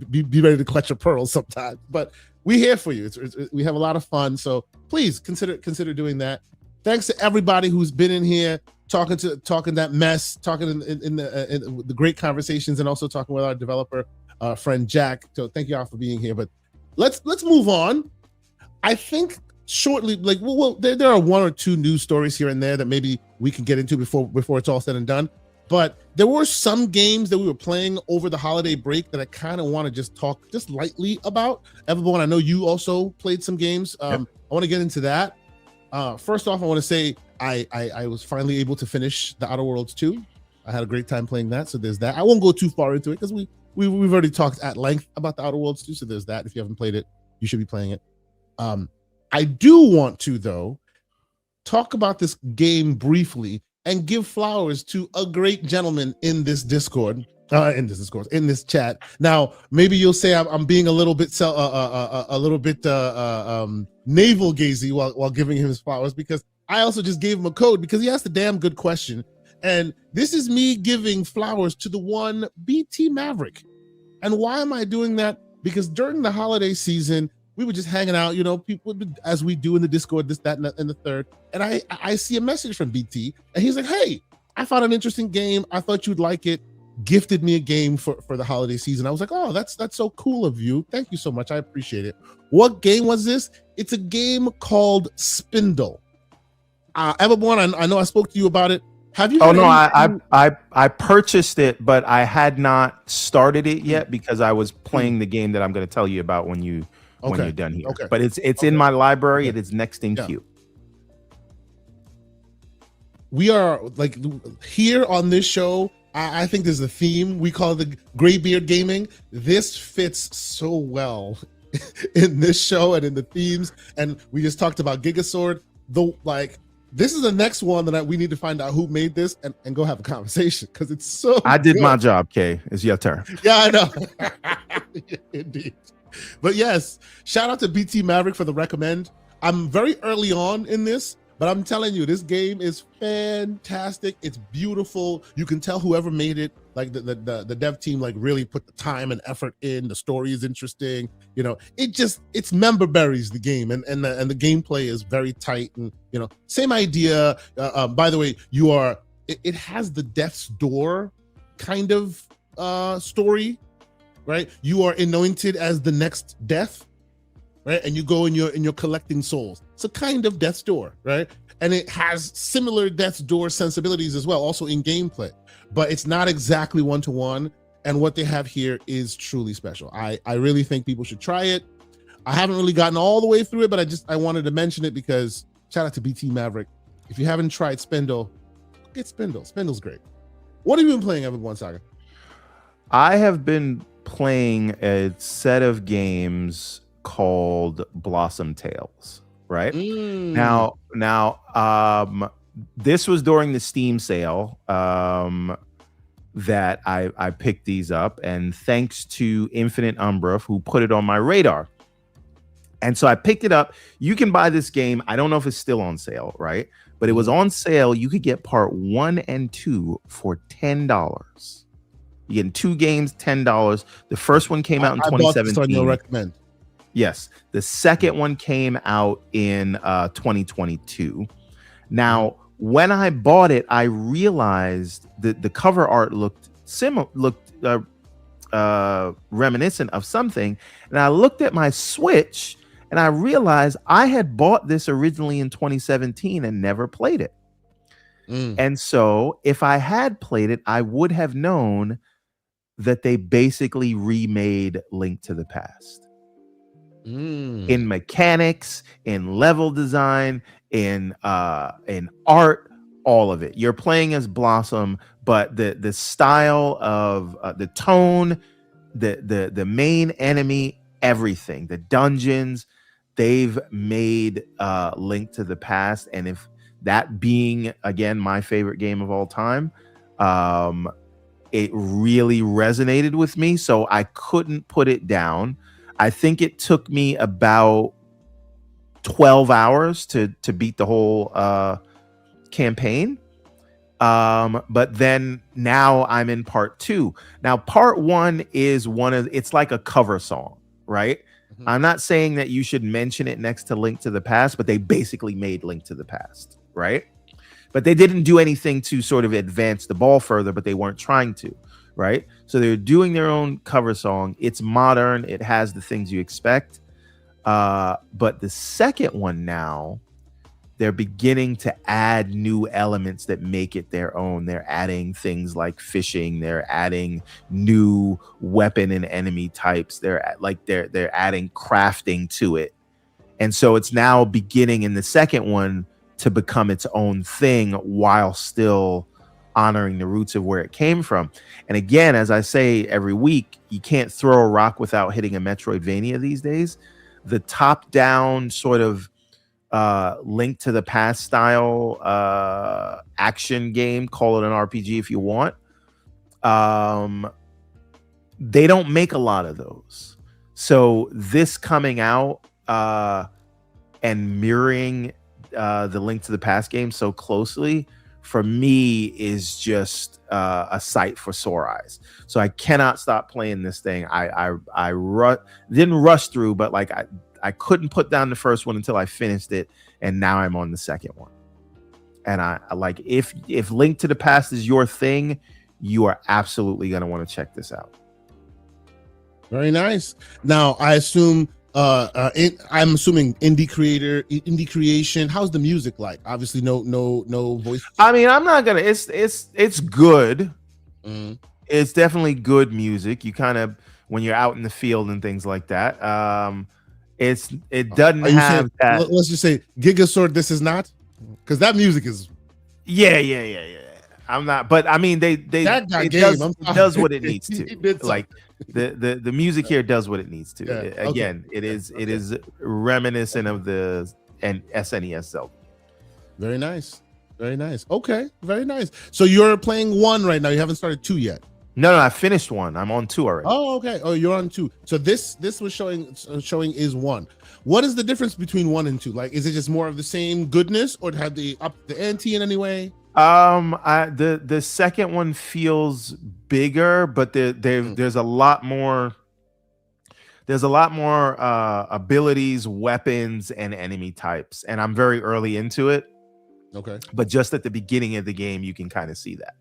Speaker 1: be ready to clutch your pearls sometimes. But we're here for you. We have a lot of fun. So please consider doing that. Thanks to everybody who's been in here talking that mess, talking in the great conversations, and also talking with our developer friend Jack. So thank you all for being here. But let's move on. I think shortly, there are one or two news stories here and there that maybe we can get into before it's all said and done. But there were some games that we were playing over the holiday break that I kind of want to just talk just lightly about. Everyone, I know you also played some games.
Speaker 2: Yep.
Speaker 1: I want to get into that. First off, I want to say I was finally able to finish The Outer Worlds 2. I had a great time playing that, so there's that. I won't go too far into it because we've already talked at length about The Outer Worlds 2, so there's that. If you haven't played it, you should be playing it. I do want to, though, talk about this game briefly and give flowers to a great gentleman in this Discord, in this chat. Now, maybe you'll say I'm being a little bit navel gazing while giving him his flowers, because I also just gave him a code because he asked a damn good question. And this is me giving flowers to the one BT Maverick. And why am I doing that? Because during the holiday season, we were just hanging out, people, as we do in the Discord, this, that, and the third. And I see a message from BT, and he's like, hey, I found an interesting game. I thought you'd like it. Gifted me a game for the holiday season. I was like, oh, that's so cool of you. Thank you so much. I appreciate it. What game was this? It's a game called Spindle. Everborn, I know I spoke to you about it. Have you?
Speaker 2: Oh no, I purchased it, but I had not started it yet because I was playing the game that I'm going to tell you about when you're done here.
Speaker 1: Okay.
Speaker 2: But it's in my library. It is next in queue.
Speaker 1: We are here on this show. I think there's a theme. We call it the Graybeard Gaming. This fits so well in this show and in the themes. And we just talked about Gigasword. This is the next one that we need to find out who made this and go have a conversation because it's so
Speaker 2: I did
Speaker 1: good.
Speaker 2: my job, Kay. It's your turn.
Speaker 1: Yeah, I know. Indeed. But yes, shout out to BT Maverick for the recommend. I'm very early on in this, But I'm telling you, this game is fantastic. It's beautiful. You can tell whoever made it, like the dev team, like really put the time and effort in. The story is interesting. You know, it's member berries, the game, and the gameplay is very tight. And you know, same idea. By the way, it has the Death's Door kind of story, right? You are anointed as the next death, right? And you go and you're collecting souls. It's a kind of Death's Door, right? And it has similar Death's Door sensibilities as well, also in gameplay, but it's not exactly one-to-one. And what they have here is truly special. I really think people should try it. I haven't really gotten all the way through it, but I wanted to mention it because shout out to BT Maverick. If you haven't tried Spindle, get Spindle. Spindle's great. What have you been playing, Everborn Saga?
Speaker 2: I have been playing a set of games called Blossom Tales, right? Now, this was during the Steam sale that I picked these up, and thanks to Infinite Umbra who put it on my radar. And so I picked it up. You can buy this game. I don't know if it's still on sale, right? But it was on sale. You could get part 1 and 2 for $10. You get 2 games, $10. The first one came out in 2017.
Speaker 1: Bought this on your recommend.
Speaker 2: Yes. The second one came out in 2022. Now, when I bought it, I realized that the cover art looked reminiscent of something. And I looked at my Switch and I realized I had bought this originally in 2017 and never played it. And so if I had played it, I would have known that they basically remade Link to the Past. In mechanics, in level design, in art, all of it. You're playing as Blossom, but the style of the tone, the main enemy, everything, the dungeons, they've made Link to the Past. And if that being again my favorite game of all time, it really resonated with me, so I couldn't put it down. I think it took me about 12 hours to beat the whole campaign. But then now I'm in part 2. Now, part 1 is it's like a cover song, right? I'm not saying that you should mention it next to Link to the Past, but they basically made Link to the Past, right? But they didn't do anything to sort of advance the ball further, but they weren't trying to. Right, so they're doing their own cover song. It's modern. It has the things you expect. But the second one now, they're beginning to add new elements that make it their own. They're adding things like fishing. They're adding new weapon and enemy types. They're adding crafting to it, and so it's now beginning in the second one to become its own thing while still honoring the roots of where it came from. And again, as I say every week, you can't throw a rock without hitting a Metroidvania these days. The top-down sort of Link to the Past style action game, call it an RPG if you want, they don't make a lot of those. So this coming out and mirroring the Link to the Past game so closely, for me, is just a sight for sore eyes. So I cannot stop playing this thing. I didn't rush through, but like I couldn't put down the first one until I finished it, and now I'm on the second one. And I like, if Link to the Past is your thing, you are absolutely going to want to check this out.
Speaker 1: Very nice. Now I assume I'm assuming indie creation. How's the music like? Obviously, no voice.
Speaker 2: I mean, I'm not gonna. It's good. It's definitely good music. You kind of, when you're out in the field and things like that. It doesn't have that.
Speaker 1: Let's just say Gigasword. This is not, because that music is.
Speaker 2: Yeah. I'm not, but I mean, it does what it needs to. Like the music here does what it needs to.
Speaker 1: Yeah,
Speaker 2: Again, it is reminiscent of the SNES Zelda.
Speaker 1: Very nice. Okay, very nice. So you're playing 1 right now. You haven't started 2 yet.
Speaker 2: No, I finished 1. I'm on 2 already.
Speaker 1: Oh, okay. Oh, you're on 2. So this was showing is 1. What is the difference between 1 and 2? Like, is it just more of the same goodness, or have they upped the ante in any way?
Speaker 2: The second one feels bigger, but there's a lot more. There's a lot more abilities, weapons, and enemy types, and I'm very early into it.
Speaker 1: Okay.
Speaker 2: But just at the beginning of the game, you can kind of see that.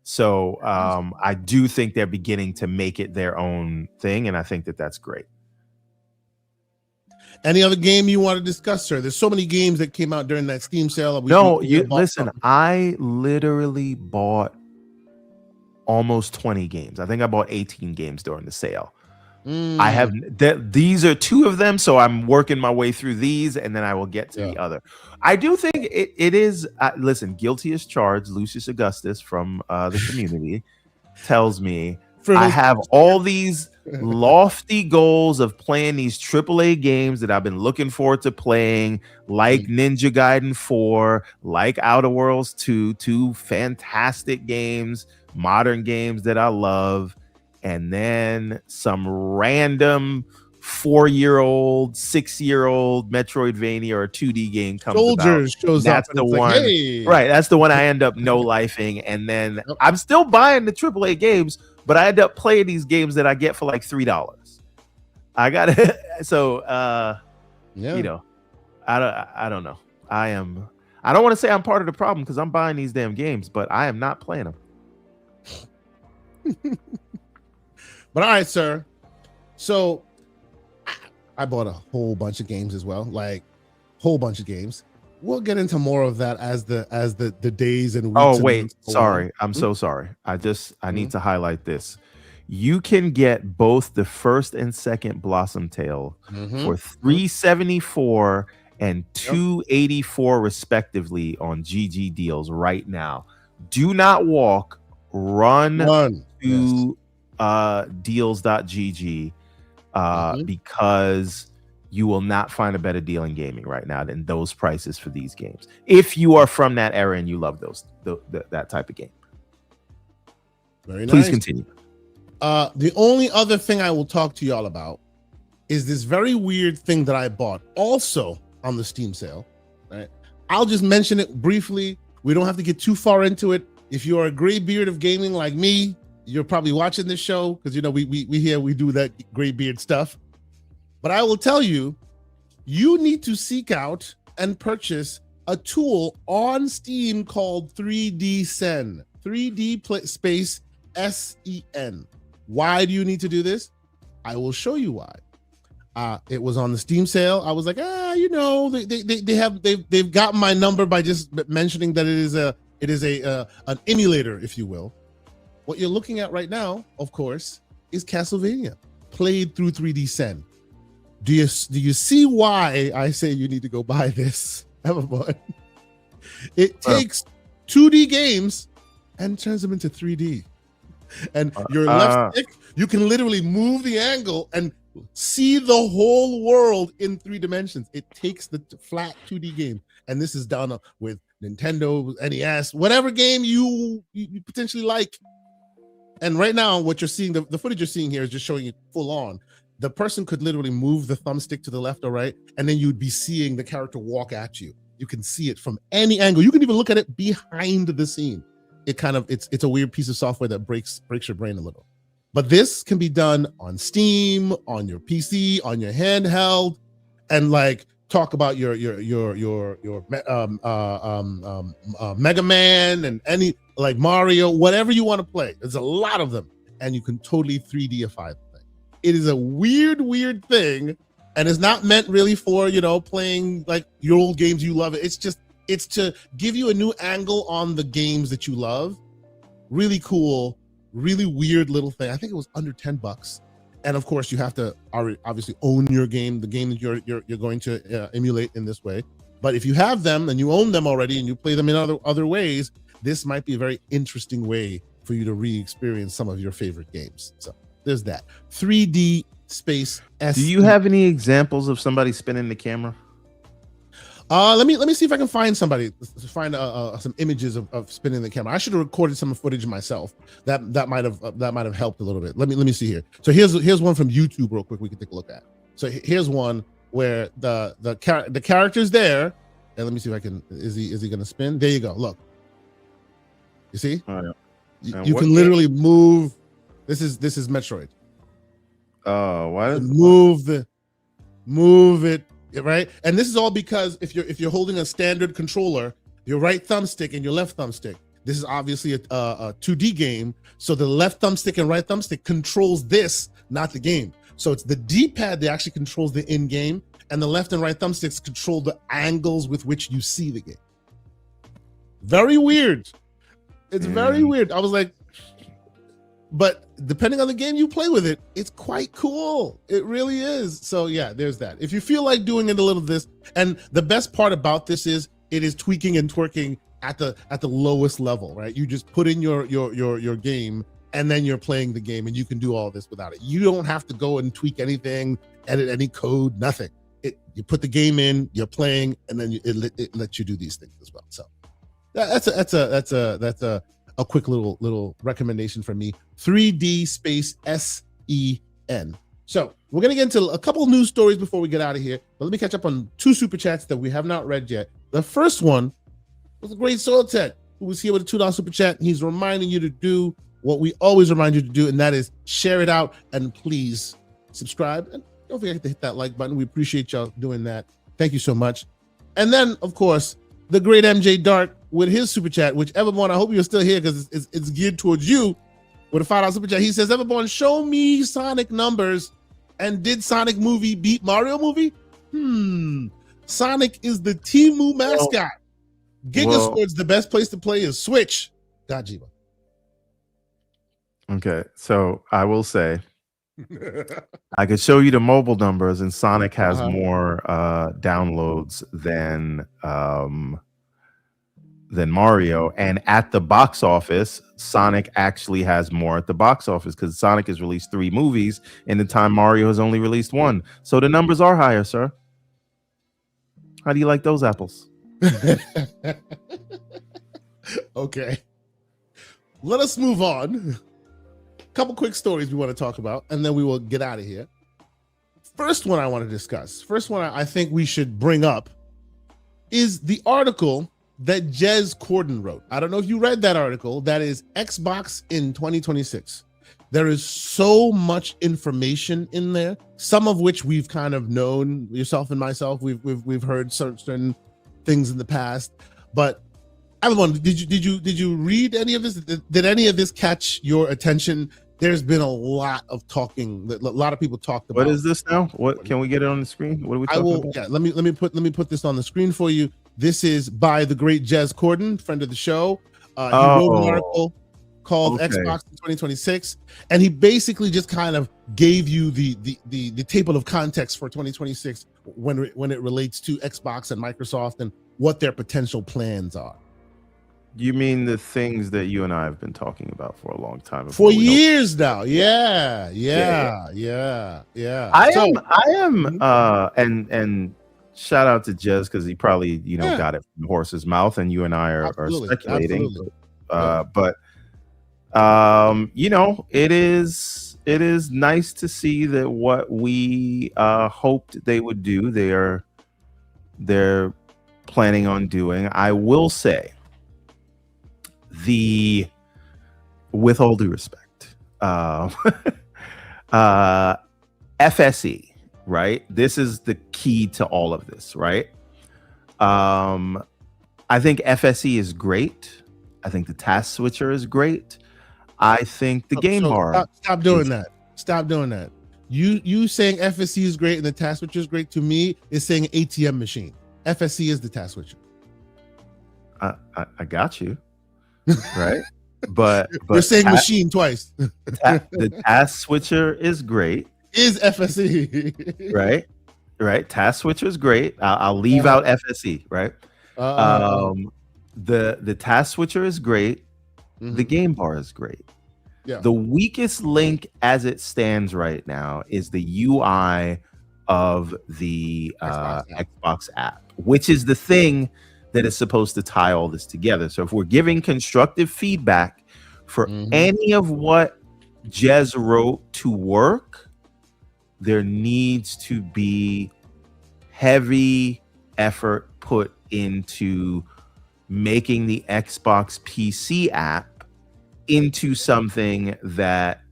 Speaker 2: So I do think they're beginning to make it their own thing, and I think that that's great.
Speaker 1: Any other game you want to discuss, sir? There's so many games that came out during that Steam sale.
Speaker 2: Listen, I literally bought almost 20 games. I think I bought 18 games during the sale. I have these are 2 of them, so I'm working my way through these, and then I will get to the other. I do think it is. Listen, guilty as charged. Lucius Augustus from the community tells me I have all these lofty goals of playing these AAA games that I've been looking forward to playing, like Ninja Gaiden 4, like Outer Worlds 2, 2 fantastic games, modern games that I love. And then some random 4-year-old, 6-year-old Metroidvania or 2D game comes
Speaker 1: Soldiers
Speaker 2: about.
Speaker 1: shows
Speaker 2: That's
Speaker 1: up.
Speaker 2: the one, like, hey. Right? That's the one I end up no-lifing, and then I'm still buying the AAA games, but I end up playing these games that I get for like $3. I got it. So, you know, I don't know. I don't want to say I'm part of the problem because I'm buying these damn games, but I am not playing them.
Speaker 1: But all right, sir. So I bought a whole bunch of games as well, like whole bunch of games. We'll get into more of that as the days and weeks.
Speaker 2: Oh, wait, sorry. I'm so sorry. I need to highlight this. You can get both the first and second Blossom Tale for $374 and $284 respectively on GG Deals right now. Do not walk, run to deals.gg because you will not find a better deal in gaming right now than those prices for these games. If you are from that era and you love that type of game.
Speaker 1: Very nice.
Speaker 2: Please continue.
Speaker 1: The only other thing I will talk to y'all about is this very weird thing that I bought also on the Steam sale. Right? I'll just mention it briefly. We don't have to get too far into it. If you are a gray beard of gaming like me, you're probably watching this show because, you know, we do that gray beard stuff. But I will tell you, you need to seek out and purchase a tool on Steam called 3D Sen. 3D space SEN. Why do you need to do this? I will show you why. It was on the Steam sale. I was like, you know, they've gotten my number by just mentioning that it is an emulator, if you will. What you're looking at right now, of course, is Castlevania played through 3D Sen. Do you see why I say you need to go buy this? Everyone. It takes 2D games and turns them into 3D. And your left stick, you can literally move the angle and see the whole world in 3 dimensions. It takes the flat 2D game, and this is done with Nintendo, NES, whatever game you potentially like. And right now, what you're seeing, the footage you're seeing here is just showing you full on. The person could literally move the thumbstick to the left or right, and then you'd be seeing the character walk at you. You can see it from any angle. You can even look at it behind the scene. It's a weird piece of software that breaks your brain a little. But this can be done on Steam, on your PC, on your handheld, and like talk about your Mega Man and any like Mario, whatever you want to play. There's a lot of them, and you can totally 3Dify the thing. It is a weird thing, and it's not meant really for, you know, playing like your old games you love. It's to give you a new angle on the games that you love. Really cool, really weird little thing. I think it was under $10. And of course, you have to obviously own your game, the game that you're going to emulate in this way. But if you have them and you own them already and you play them in other ways, this might be a very interesting way for you to re-experience some of your favorite games. So there's that. 3D space S.
Speaker 2: Do you have any examples of somebody spinning the camera?
Speaker 1: Let me see if I can find somebody to find some images of spinning the camera. I should have recorded some footage myself. That might have helped a little bit. Let me see here. So here's one from YouTube real quick. We can take a look at. So here's one where the character's there, and let me see if I can. Is he going to spin? There you go. Look. You see?
Speaker 2: Oh, yeah.
Speaker 1: You can literally move. This is Metroid.
Speaker 2: Oh, why does
Speaker 1: move it right? And this is all because if you're holding a standard controller, your right thumbstick and your left thumbstick. This is obviously a 2D game, so the left thumbstick and right thumbstick controls this, not the game. So it's the D-pad that actually controls the in-game, and the left and right thumbsticks control the angles with which you see the game. Very weird. It's very weird. I was like, but depending on the game you play with it, it's quite cool. It really is. So yeah, there's that. If you feel like doing it a little this, and the best part about this is it is tweaking and twerking at the lowest level, right? You just put in your game, and then you're playing the game, and you can do all this without it. You don't have to go and tweak anything, edit any code, nothing. You put the game in, you're playing, and then it lets you do these things as well. So that's a quick little recommendation from me. 3D space SEN. So we're gonna get into a couple of news stories before we get out of here. But let me catch up on 2 super chats that we have not read yet. The first one was a great Soul Tech who was here with a $2 super chat. He's reminding you to do what we always remind you to do, and that is share it out and please subscribe. And don't forget to hit that like button. We appreciate y'all doing that. Thank you so much. And then, of course, the great MJ Dark with his super chat, which Everborn, I hope you're still here because it's geared towards you with a $5 super chat. He says, Everborn, show me Sonic numbers. And did Sonic movie beat Mario movie? Sonic is the Temu mascot. Gigasquad's the best place to play is Switch. Dajiba.
Speaker 2: Okay, so I will say I could show you the mobile numbers, and Sonic has more downloads than Mario. And at the box office, Sonic actually has more at the box office because Sonic has released 3 movies in the time Mario has only released 1. So the numbers are higher, sir. How do you like those apples?
Speaker 1: Okay. Let us move on. Couple quick stories we want to talk about, and then we will get out of here. First one I want to discuss, first one I think we should bring up is the article that Jez Corden wrote. I don't know if you read that article. That is Xbox in 2026. There is so much information in there, some of which we've kind of known, yourself and myself. We've heard certain things in the past, but everyone, did you read any of this? Did any of this catch your attention? There's been a lot of talking. A lot of people talked about.
Speaker 2: What is this now? What can we get it on the screen? What are we talking about?
Speaker 1: Yeah, let me put this on the screen for you. This is by the great Jez Corden, friend of the show. He wrote an article called Xbox in 2026, and he basically just kind of gave you the table of context for 2026 when it relates to Xbox and Microsoft and what their potential plans are.
Speaker 2: You mean the things that you and I have been talking about for a long time?
Speaker 1: For years now. Yeah.
Speaker 2: I am and shout out to Jez because he probably got it from the horse's mouth, and you and I are speculating. But it is nice to see that what we hoped they would do, they're planning on doing. I will say, with all due respect, FSE, right? This is the key to all of this, right? I think FSE is great. I think the task switcher is great. I think the game bar.
Speaker 1: Stop doing that. Stop doing that. You saying FSE is great and the task switcher is great, to me is saying ATM machine. FSE is the task switcher.
Speaker 2: I got you. Right, but
Speaker 1: you're saying machine twice.
Speaker 2: The task switcher is great.
Speaker 1: Is FSE
Speaker 2: right? Task switcher is great. I'll leave out FSE. Right. The task switcher is great. The game bar is great. Yeah. The weakest link as it stands right now is the UI of the
Speaker 1: Xbox
Speaker 2: Xbox app, which is the thing that is supposed to tie all this together. So if we're giving constructive feedback for any of what Jez wrote to work, there needs to be heavy effort put into making the Xbox PC app into something that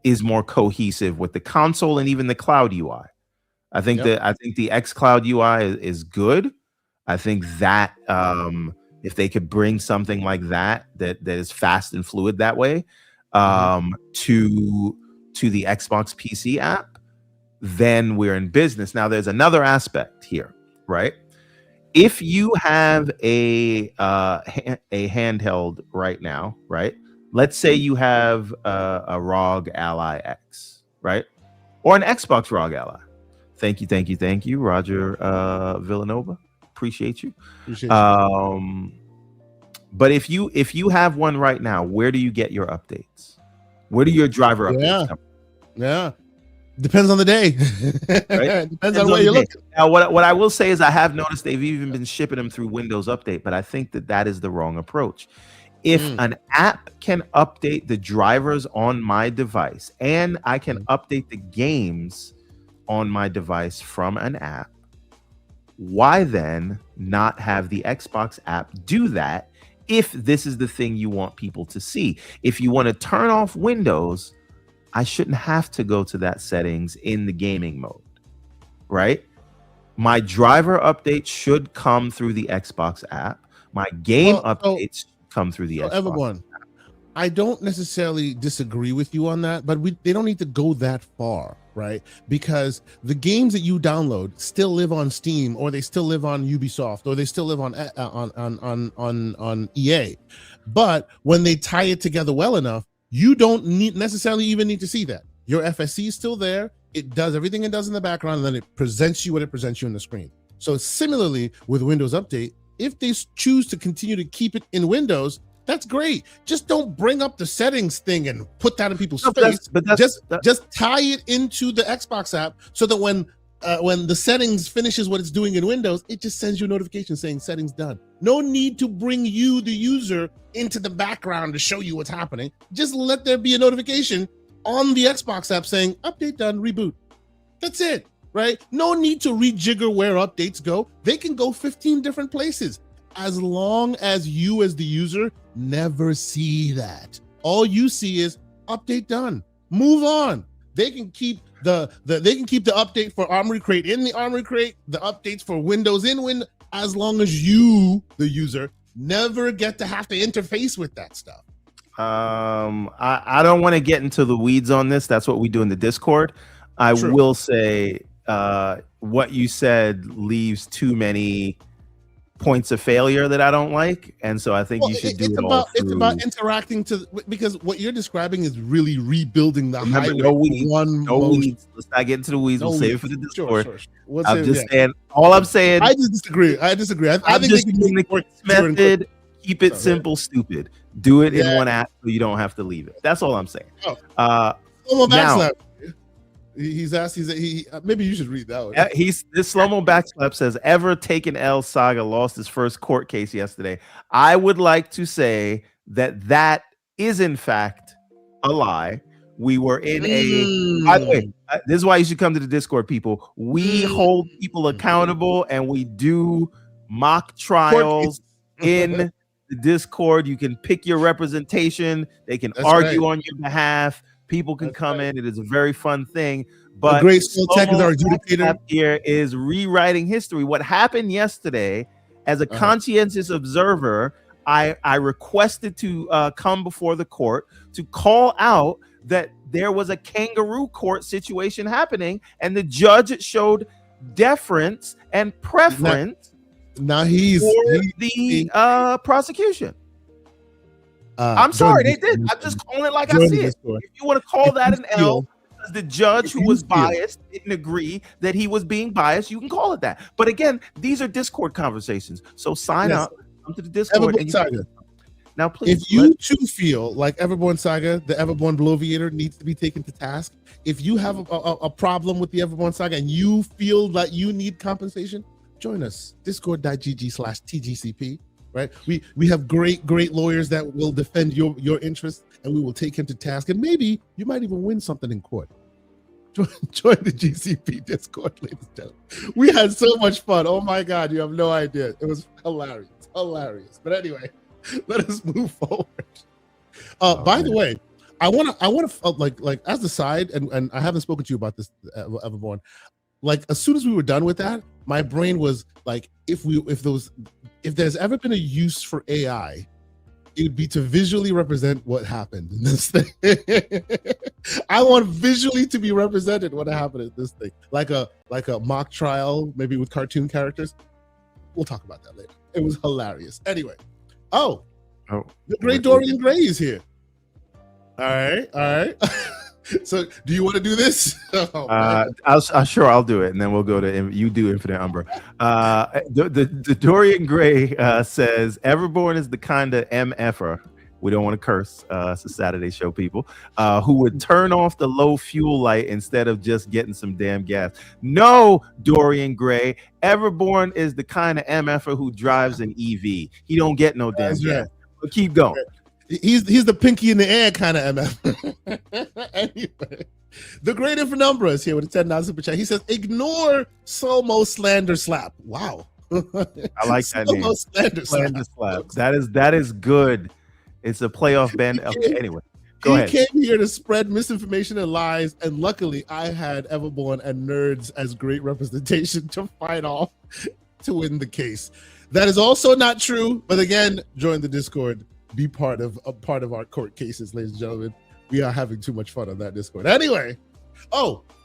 Speaker 2: is more cohesive with the console and even the cloud UI. I think the xCloud UI is good. I think that if they could bring something like that is fast and fluid that way to the Xbox PC app, then we're in business. Now, there's another aspect here, right? If you have a handheld right now, right? Let's say you have a ROG Ally X, right? Or an Xbox ROG Ally. Thank you, Roger Villanova. Appreciate you. But if you have one right now, where do you get your updates? Where do your driver updates come?
Speaker 1: Yeah. Depends on the day. Right? Depends on where you look.
Speaker 2: Now, what I will say is I have noticed they've even been shipping them through Windows Update, but I think that is the wrong approach. If an app can update the drivers on my device and I can update the games on my device from an app, why then not have the Xbox app do that if this is the thing you want people to see? If you want to turn off Windows, I shouldn't have to go to that settings in the gaming mode, right? My driver update should come through the Xbox app. My game updates come through the Xbox
Speaker 1: Everyone, I don't necessarily disagree with you on that, but they don't need to go that far, right? Because the games that you download still live on Steam, or they still live on Ubisoft, or they still live on EA. But when they tie it together well enough, you don't necessarily even need to see that. Your FSC is still there. It does everything it does in the background, and then it presents you what it presents you on the screen. So similarly with Windows Update, if they choose to continue to keep it in Windows, that's great. Just don't bring up the settings thing and put that in people's face. Just tie it into the Xbox app so that when the settings finishes what it's doing in Windows, it just sends you a notification saying settings done. No need to bring you, the user, into the background to show you what's happening. Just let there be a notification on the Xbox app saying update done, reboot. That's it, right? No need to rejigger where updates go. They can go 15 different places as long as you as the user never see that. All you see is update done. Move on. They can keep the update for Armory Crate in the Armory Crate, the updates for Windows in Windows, as long as you, the user, never get to have to interface with that stuff.
Speaker 2: I don't want to get into the weeds on this. That's what we do in the Discord. I will say what you said leaves too many points of failure that I don't like, and so I think you should do it all through.
Speaker 1: It's about interacting because what you're describing is really rebuilding the highway.
Speaker 2: No weeds. Let's not get into the weeds. We'll save it for the Discord.
Speaker 1: Sure.
Speaker 2: I'm just saying. All I'm saying.
Speaker 1: I just disagree. I think
Speaker 2: just using the method. Keep it simple, stupid. Do it in one app so you don't have to leave it. That's all I'm saying. Now,
Speaker 1: he's asked. Maybe you should read that one.
Speaker 2: This slow-mo backslap says, ever taken L Saga lost his first court case yesterday. I would like to say that is in fact a lie. We were in by the way, this is why you should come to the Discord, people. We hold people accountable and we do mock trials in the Discord. You can pick your representation. They can argue on your behalf. People can come in. It is a very fun thing. But
Speaker 1: the great Tech is our adjudicator.
Speaker 2: Here is rewriting history. What happened yesterday, as a conscientious observer, I requested to come before the court to call out that there was a kangaroo court situation happening, and the judge showed deference and preference.
Speaker 1: Now he's
Speaker 2: the prosecution. I'm sorry, they did. I'm just calling it like I see it. If you want to call that an L, because the judge who was biased didn't agree that he was being biased, you can call it that. But again, these are Discord conversations. So sign up, come to the Discord. Now, please,
Speaker 1: if you too feel like Everborn Saga, the Everborn Bloviator needs to be taken to task, if you have a problem with the Everborn Saga and you feel that you need compensation, join us. Discord.gg/TGCP. Right? We have great lawyers that will defend your interests, and we will take him to task. And maybe you might even win something in court. Join the GCP Discord, ladies and gentlemen. We had so much fun. Oh my God, you have no idea. It was hilarious. But anyway, let us move forward. By the way, I want to like as the side, and I haven't spoken to you about this, Everborn. Like as soon as we were done with that, my brain was like, if there's ever been a use for AI, it would be to visually represent what happened in this thing. I want visually to be represented what happened in this thing, like a mock trial, maybe with cartoon characters. We'll talk about that later. It was hilarious. Anyway, the great Dorian Gray is here. All right. So, do you want to do this?
Speaker 2: I'll do it, and then we'll go to you. Do Infinite Umbra. The Dorian Gray says Everborn is the kind of MFer. We don't want to curse. It's a Saturday show, people. Who would turn off the low fuel light instead of just getting some damn gas? No, Dorian Gray. Everborn is the kind of MFer who drives an EV. He don't get no damn gas. But keep going.
Speaker 1: He's the pinky in the air kind of MF. Anyway, the great Infinumbra is here with a $10 super chat. He says, ignore Slow-Mo Slander Slap. Wow.
Speaker 2: I like that name.
Speaker 1: Slander Slap.
Speaker 2: That is good. It's a playoff band. Okay, anyway. Go ahead.
Speaker 1: He came here to spread misinformation and lies, and luckily I had Everborn and Nerds as great representation to fight off to win the case. That is also not true, but again, join the Discord. Be part of our court cases, ladies and gentlemen. We are having too much fun on that Discord. Anyway,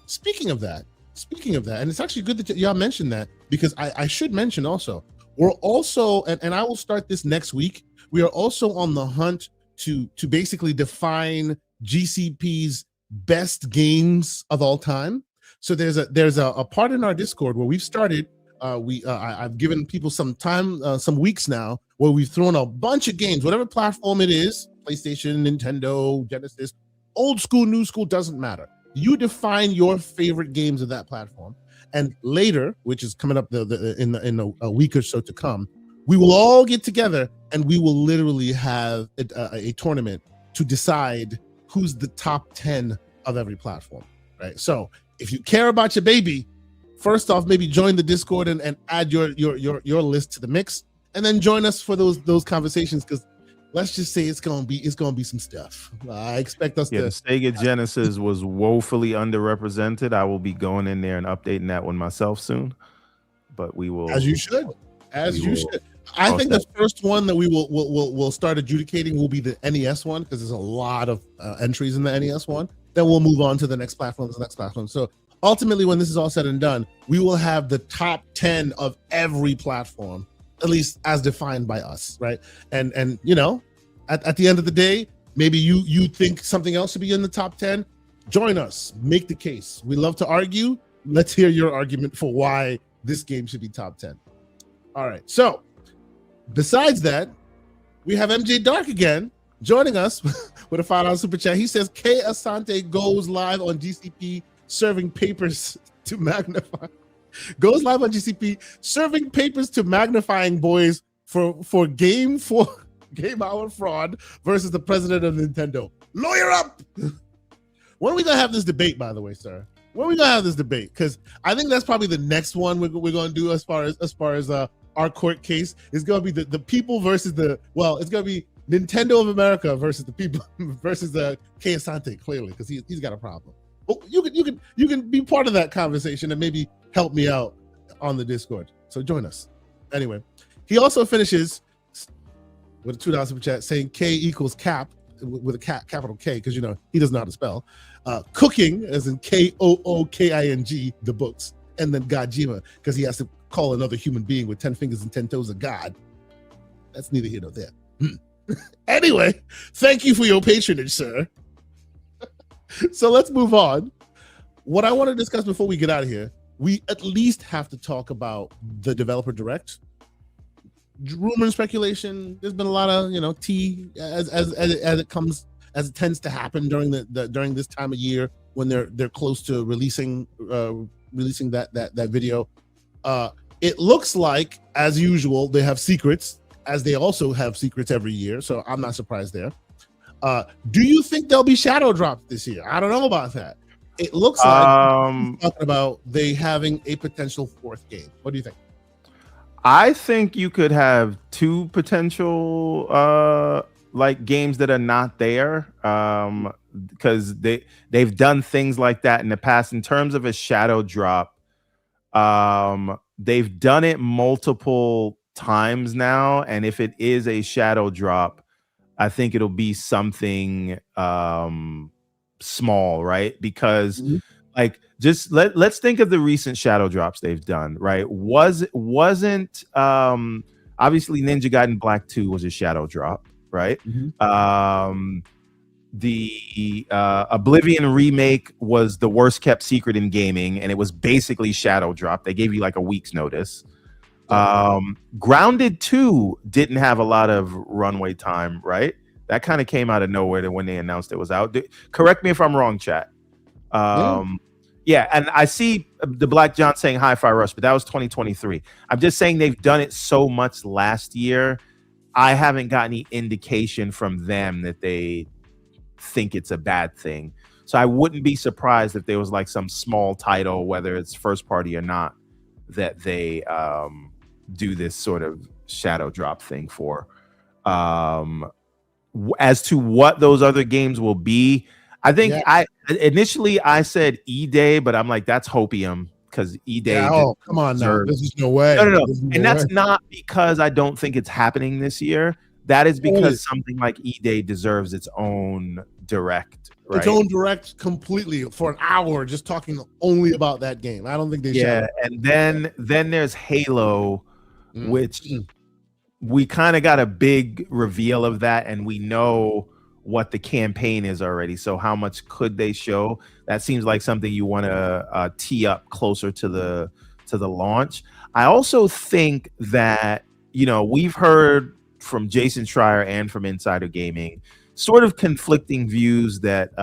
Speaker 1: speaking of that, and it's actually good that y'all mentioned that, because I should mention also, we're also, and I will start this next week, we are also on the hunt to basically define GCP's best games of all time. So there's a part in our Discord where we've started. I've given people some time, some weeks now, where we've thrown a bunch of games, whatever platform it is, PlayStation, Nintendo, Genesis, old school, new school, doesn't matter. You define your favorite games of that platform, and later, which is coming up in a week or so to come, we will all get together and we will literally have a tournament to decide who's the top 10 of every platform. Right. So if you care about your baby, first off, maybe join the Discord and add your list to the mix, and then join us for those conversations, because let's just say it's gonna be some stuff. I expect us to.
Speaker 2: The Sega Genesis was woefully underrepresented. I will be going in there and updating that one myself soon. But we will,
Speaker 1: as you should. I think the first one that we'll start adjudicating will be the NES one, because there's a lot of entries in the NES one. Then we'll move on to the next platform. So ultimately, when this is all said and done, we will have the top 10 of every platform, at least as defined by us, right? And you know, at the end of the day, maybe you think something else should be in the top 10. Join us, make the case. We love to argue. Let's hear your argument for why this game should be top 10. All right. So besides that, we have MJ Dark again joining us with a $5 super chat. He says K Asante goes live on GCP serving papers to magnify. Goes live on GCP serving papers to magnifying boys for game hour fraud versus the president of Nintendo. Lawyer up. When are we gonna have this debate, by the way, sir? When are we gonna have this debate? Because I think that's probably the next one we're gonna do as far as our court case. Is gonna be the people versus it's gonna be Nintendo of America versus the people versus K Asante, clearly, because he's got a problem. Well, you can be part of that conversation and maybe help me out on the Discord. So join us. Anyway, he also finishes with a $2 super chat saying K equals cap with a capital K, because you know he doesn't know how to spell. Cooking, as in KOOKING, the books, and then Gojima, because he has to call another human being with 10 fingers and 10 toes a god. That's neither here nor there. Anyway, thank you for your patronage, sir. So let's move on. What I want to discuss before we get out of here, we at least have to talk about the developer direct. rumor and speculation. There's been a lot of tea as it tends to happen during during this time of year when they're close to releasing that video. It looks like, as usual, they have secrets, as they also have secrets every year. So I'm not surprised there. Do you think there'll be shadow drops this year? I don't know about that. It looks like talking about they having a potential fourth game. What do you think?
Speaker 2: I think you could have two potential like games that are not there, because they've done things like that in the past. In terms of a shadow drop, they've done it multiple times now, and if it is a shadow drop, I think it'll be something small, right? Because like, just let's think of the recent shadow drops they've done, right? Wasn't obviously Ninja Gaiden Black 2 was a shadow drop, right? The Oblivion remake was the worst kept secret in gaming, and it was basically shadow drop. They gave you like a week's notice. Grounded 2 didn't have a lot of runway time, right? That kind of came out of nowhere when they announced it was out. Correct me if I'm wrong, chat. Yeah, and I see the Black John saying Hi-Fi Rush, but that was 2023. I'm just saying they've done it so much last year. I haven't got any indication from them that they think it's a bad thing. So I wouldn't be surprised if there was like some small title, whether it's first party or not, that they do this sort of shadow drop thing for. As to what those other games will be, I think I initially said E-Day, but I'm like, that's hopium, because E-Day.
Speaker 1: Oh, come on now. This is no way.
Speaker 2: No. And that's not because I don't think it's happening this year. That is because something like E-Day deserves its own direct. Right?
Speaker 1: Its own direct completely for an hour, just talking only about that game. I don't think they should.
Speaker 2: Yeah, and then there's Halo, which we kind of got a big reveal of that, and we know what the campaign is already. So how much could they show? That seems like something you want to tee up closer to the launch. I also think that, we've heard from Jason Schreier and from Insider Gaming sort of conflicting views that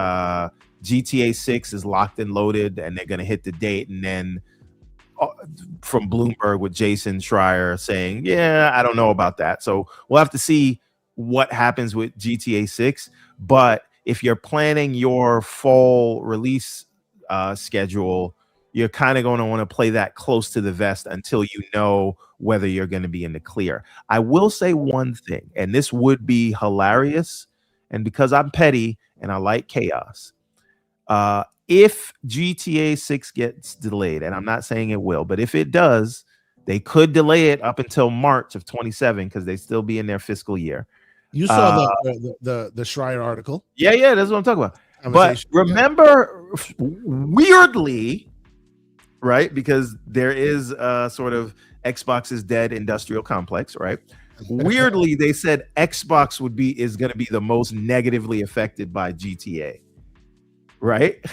Speaker 2: GTA 6 is locked and loaded and they're going to hit the date, and then from Bloomberg with Jason Schreier saying, yeah, I don't know about that. So we'll have to see what happens with GTA 6. But if you're planning your fall release schedule, you're kind of going to want to play that close to the vest until you know whether you're going to be in the clear. I will say one thing, and this would be hilarious, and because I'm petty and I like chaos, if GTA 6 gets delayed, and I'm not saying it will, but if it does, they could delay it up until March of 27 because they still be in their fiscal year.
Speaker 1: You saw the Schreier article.
Speaker 2: Yeah, that's what I'm talking about. But remember, weirdly, right? Because there is sort of Xbox's dead industrial complex, right? Weirdly, they said Xbox is going to be the most negatively affected by GTA, right?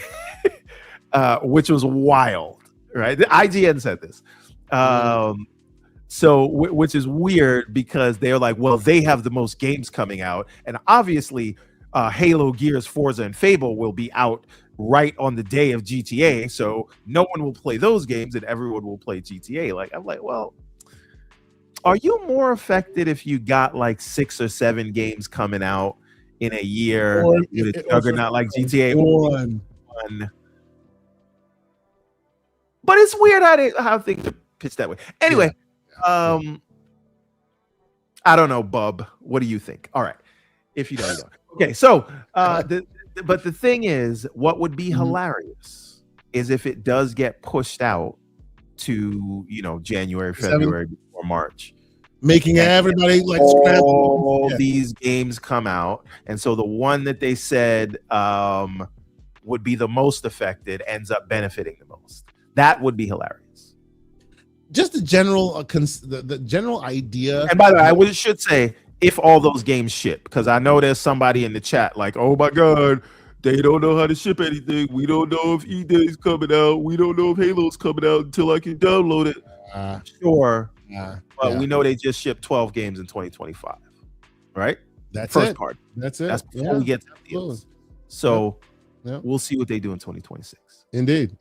Speaker 2: Which was wild, right? The IGN said this. So, which is weird because they're like, well, they have the most games coming out, and obviously Halo, Gears, Forza, and Fable will be out right on the day of GTA, so no one will play those games and everyone will play GTA. Like, I'm like, well, are you more affected if you got like 6 or 7 games coming out in a year with a juggernaut like GTA? One. But it's weird how things are pitched that way. Anyway, I don't know, Bub. What do you think? All right, if you don't know. Okay, so but the thing is, what would be hilarious is if it does get pushed out to January, February, or March,
Speaker 1: making everybody like
Speaker 2: all these games come out, and so the one that they said would be the most affected ends up benefiting the most. That would be hilarious.
Speaker 1: Just the general the general idea.
Speaker 2: And by the way, I should say, if all those games ship, because I know there's somebody in the chat like, oh my God, they don't know how to ship anything. We don't know if E-Day's coming out. We don't know if Halo's coming out until I can download it. Sure. but we know they just shipped 12 games in 2025, right?
Speaker 1: That's
Speaker 2: First
Speaker 1: it.
Speaker 2: part.
Speaker 1: That's it.
Speaker 2: That's before we get to the deals. So we'll see what they do in 2026.
Speaker 1: Indeed.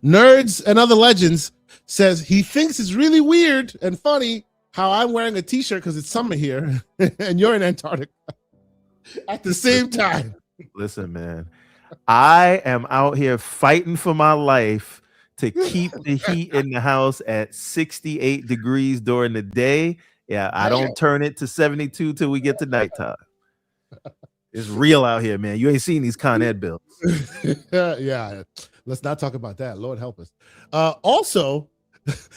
Speaker 1: Nerds and Other Legends says he thinks it's really weird and funny how I'm wearing a t-shirt because it's summer here and you're in Antarctica at the same time.
Speaker 2: Listen, man, I am out here fighting for my life to keep the heat in the house at 68 degrees during the day. Yeah, I don't turn it to 72 till we get to nighttime. It's real out here, man. You ain't seen these Con Ed bills.
Speaker 1: Yeah, let's not talk about that. Lord help us. Also,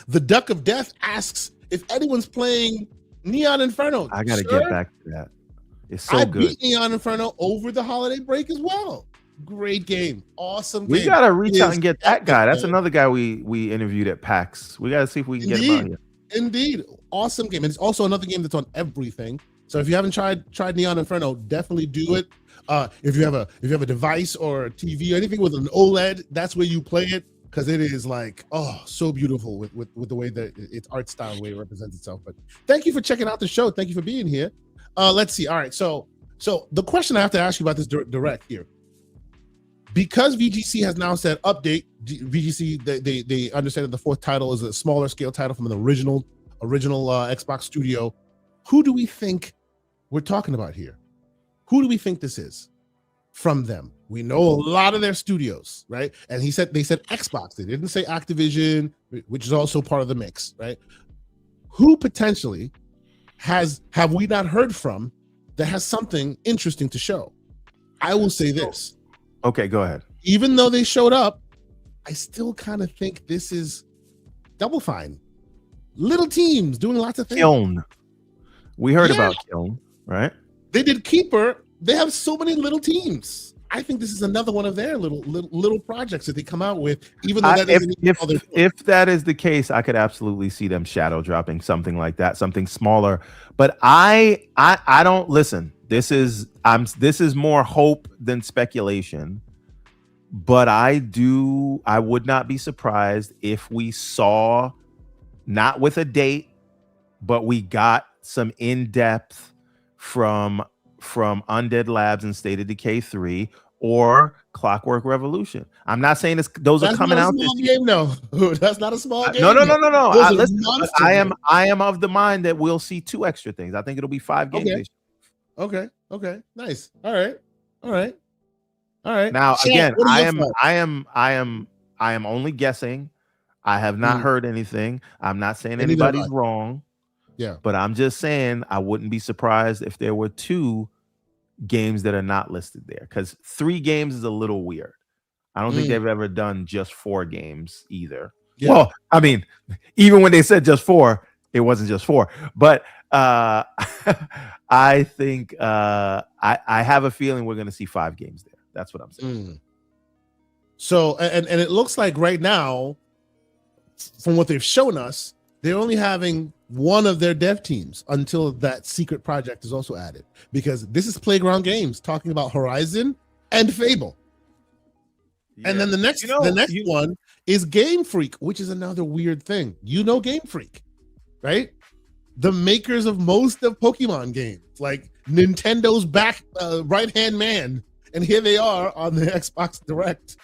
Speaker 1: the Duck of Death asks if anyone's playing Neon Inferno.
Speaker 2: I gotta get back to that. It's so good.
Speaker 1: I beat Neon Inferno over the holiday break as well. Great game, awesome game.
Speaker 2: We gotta reach out and get that guy. That's another guy we interviewed at PAX. We gotta see if we can get him out here. Indeed,
Speaker 1: awesome game. And it's also another game that's on everything. So if you haven't tried Neon Inferno, definitely do it. If you have a device or a TV or anything with an OLED, that's where you play it, because it is like, oh, so beautiful with the way that its art style, the way it represents itself. But thank you for checking out the show. Thank you for being here. Let's see. All right, so the question I have to ask you about this direct here, because VGC has now said update. VGC they understand that the fourth title is a smaller scale title from an original Xbox studio. Who do we think we're talking about here? Who do we think this is from them? We know a lot of their studios, right? And they said Xbox. They didn't say Activision, which is also part of the mix, right? Who potentially have we not heard from that has something interesting to show? I will say this.
Speaker 2: Okay, go ahead.
Speaker 1: Even though they showed up, I still kind of think this is Double Fine. Little teams doing lots of things.
Speaker 2: Kiln. We heard about Kiln, right?
Speaker 1: They did Keeper. They have so many little teams. I think this is another one of their little projects that they come out with. Even though
Speaker 2: if that is the case, I could absolutely see them shadow dropping something like that, something smaller. But I don't listen. This is more hope than speculation. But I would not be surprised if we saw, not with a date, but we got some in-depth from Undead Labs and State of Decay 3 or Clockwork Revolution. I'm not saying those are coming out this year.
Speaker 1: No, that's not a small game.
Speaker 2: No. I am of the mind that we'll see 2 extra things. I think it'll be 5 games.
Speaker 1: Okay. Nice. All right.
Speaker 2: Now, again, I am only guessing. I have not heard anything. I'm not saying anybody's wrong.
Speaker 1: Yeah.
Speaker 2: But I'm just saying I wouldn't be surprised if there were 2 games that are not listed there, because 3 games is a little weird. I don't think they've ever done just 4 games either. Yeah. Well, I mean, even when they said just 4, it wasn't just 4. But I think I have a feeling we're going to see 5 games there. That's what I'm saying.
Speaker 1: So, and it looks like right now, from what they've shown us, they're only having one of their dev teams until that secret project is also added, because this is Playground Games talking about Horizon and Fable. Yeah. And then the next one is Game Freak, which is another weird thing. Game Freak, right? The makers of most of Pokemon games, like Nintendo's back right-hand man. And here they are on the Xbox Direct,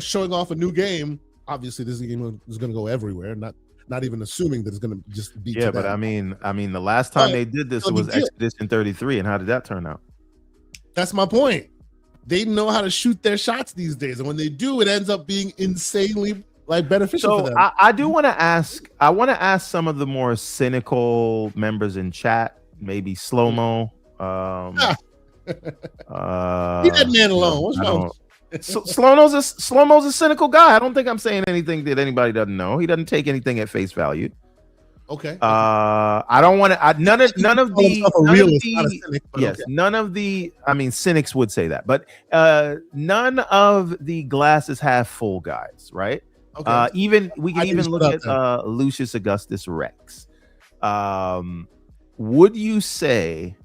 Speaker 1: showing off a new game. Obviously, this game is going to go everywhere, not even assuming that it's going to just be.
Speaker 2: Yeah, but I mean, the last time they did this was Expedition 33, and how did that turn out?
Speaker 1: That's my point. They know how to shoot their shots these days, and when they do, it ends up being insanely beneficial for them.
Speaker 2: I do want to ask. I want to ask some of the more cynical members in chat, maybe Slow Mo.
Speaker 1: Leave that man alone. What's wrong?
Speaker 2: Slow-Mo's a cynical guy. I don't think I'm saying anything that anybody doesn't know. He doesn't take anything at face value.
Speaker 1: Okay.
Speaker 2: I don't want to. None of the. I mean, cynics would say that, but none of the glasses half full guys, right? Okay. We can even look at Lucius Augustus Rex. Would you say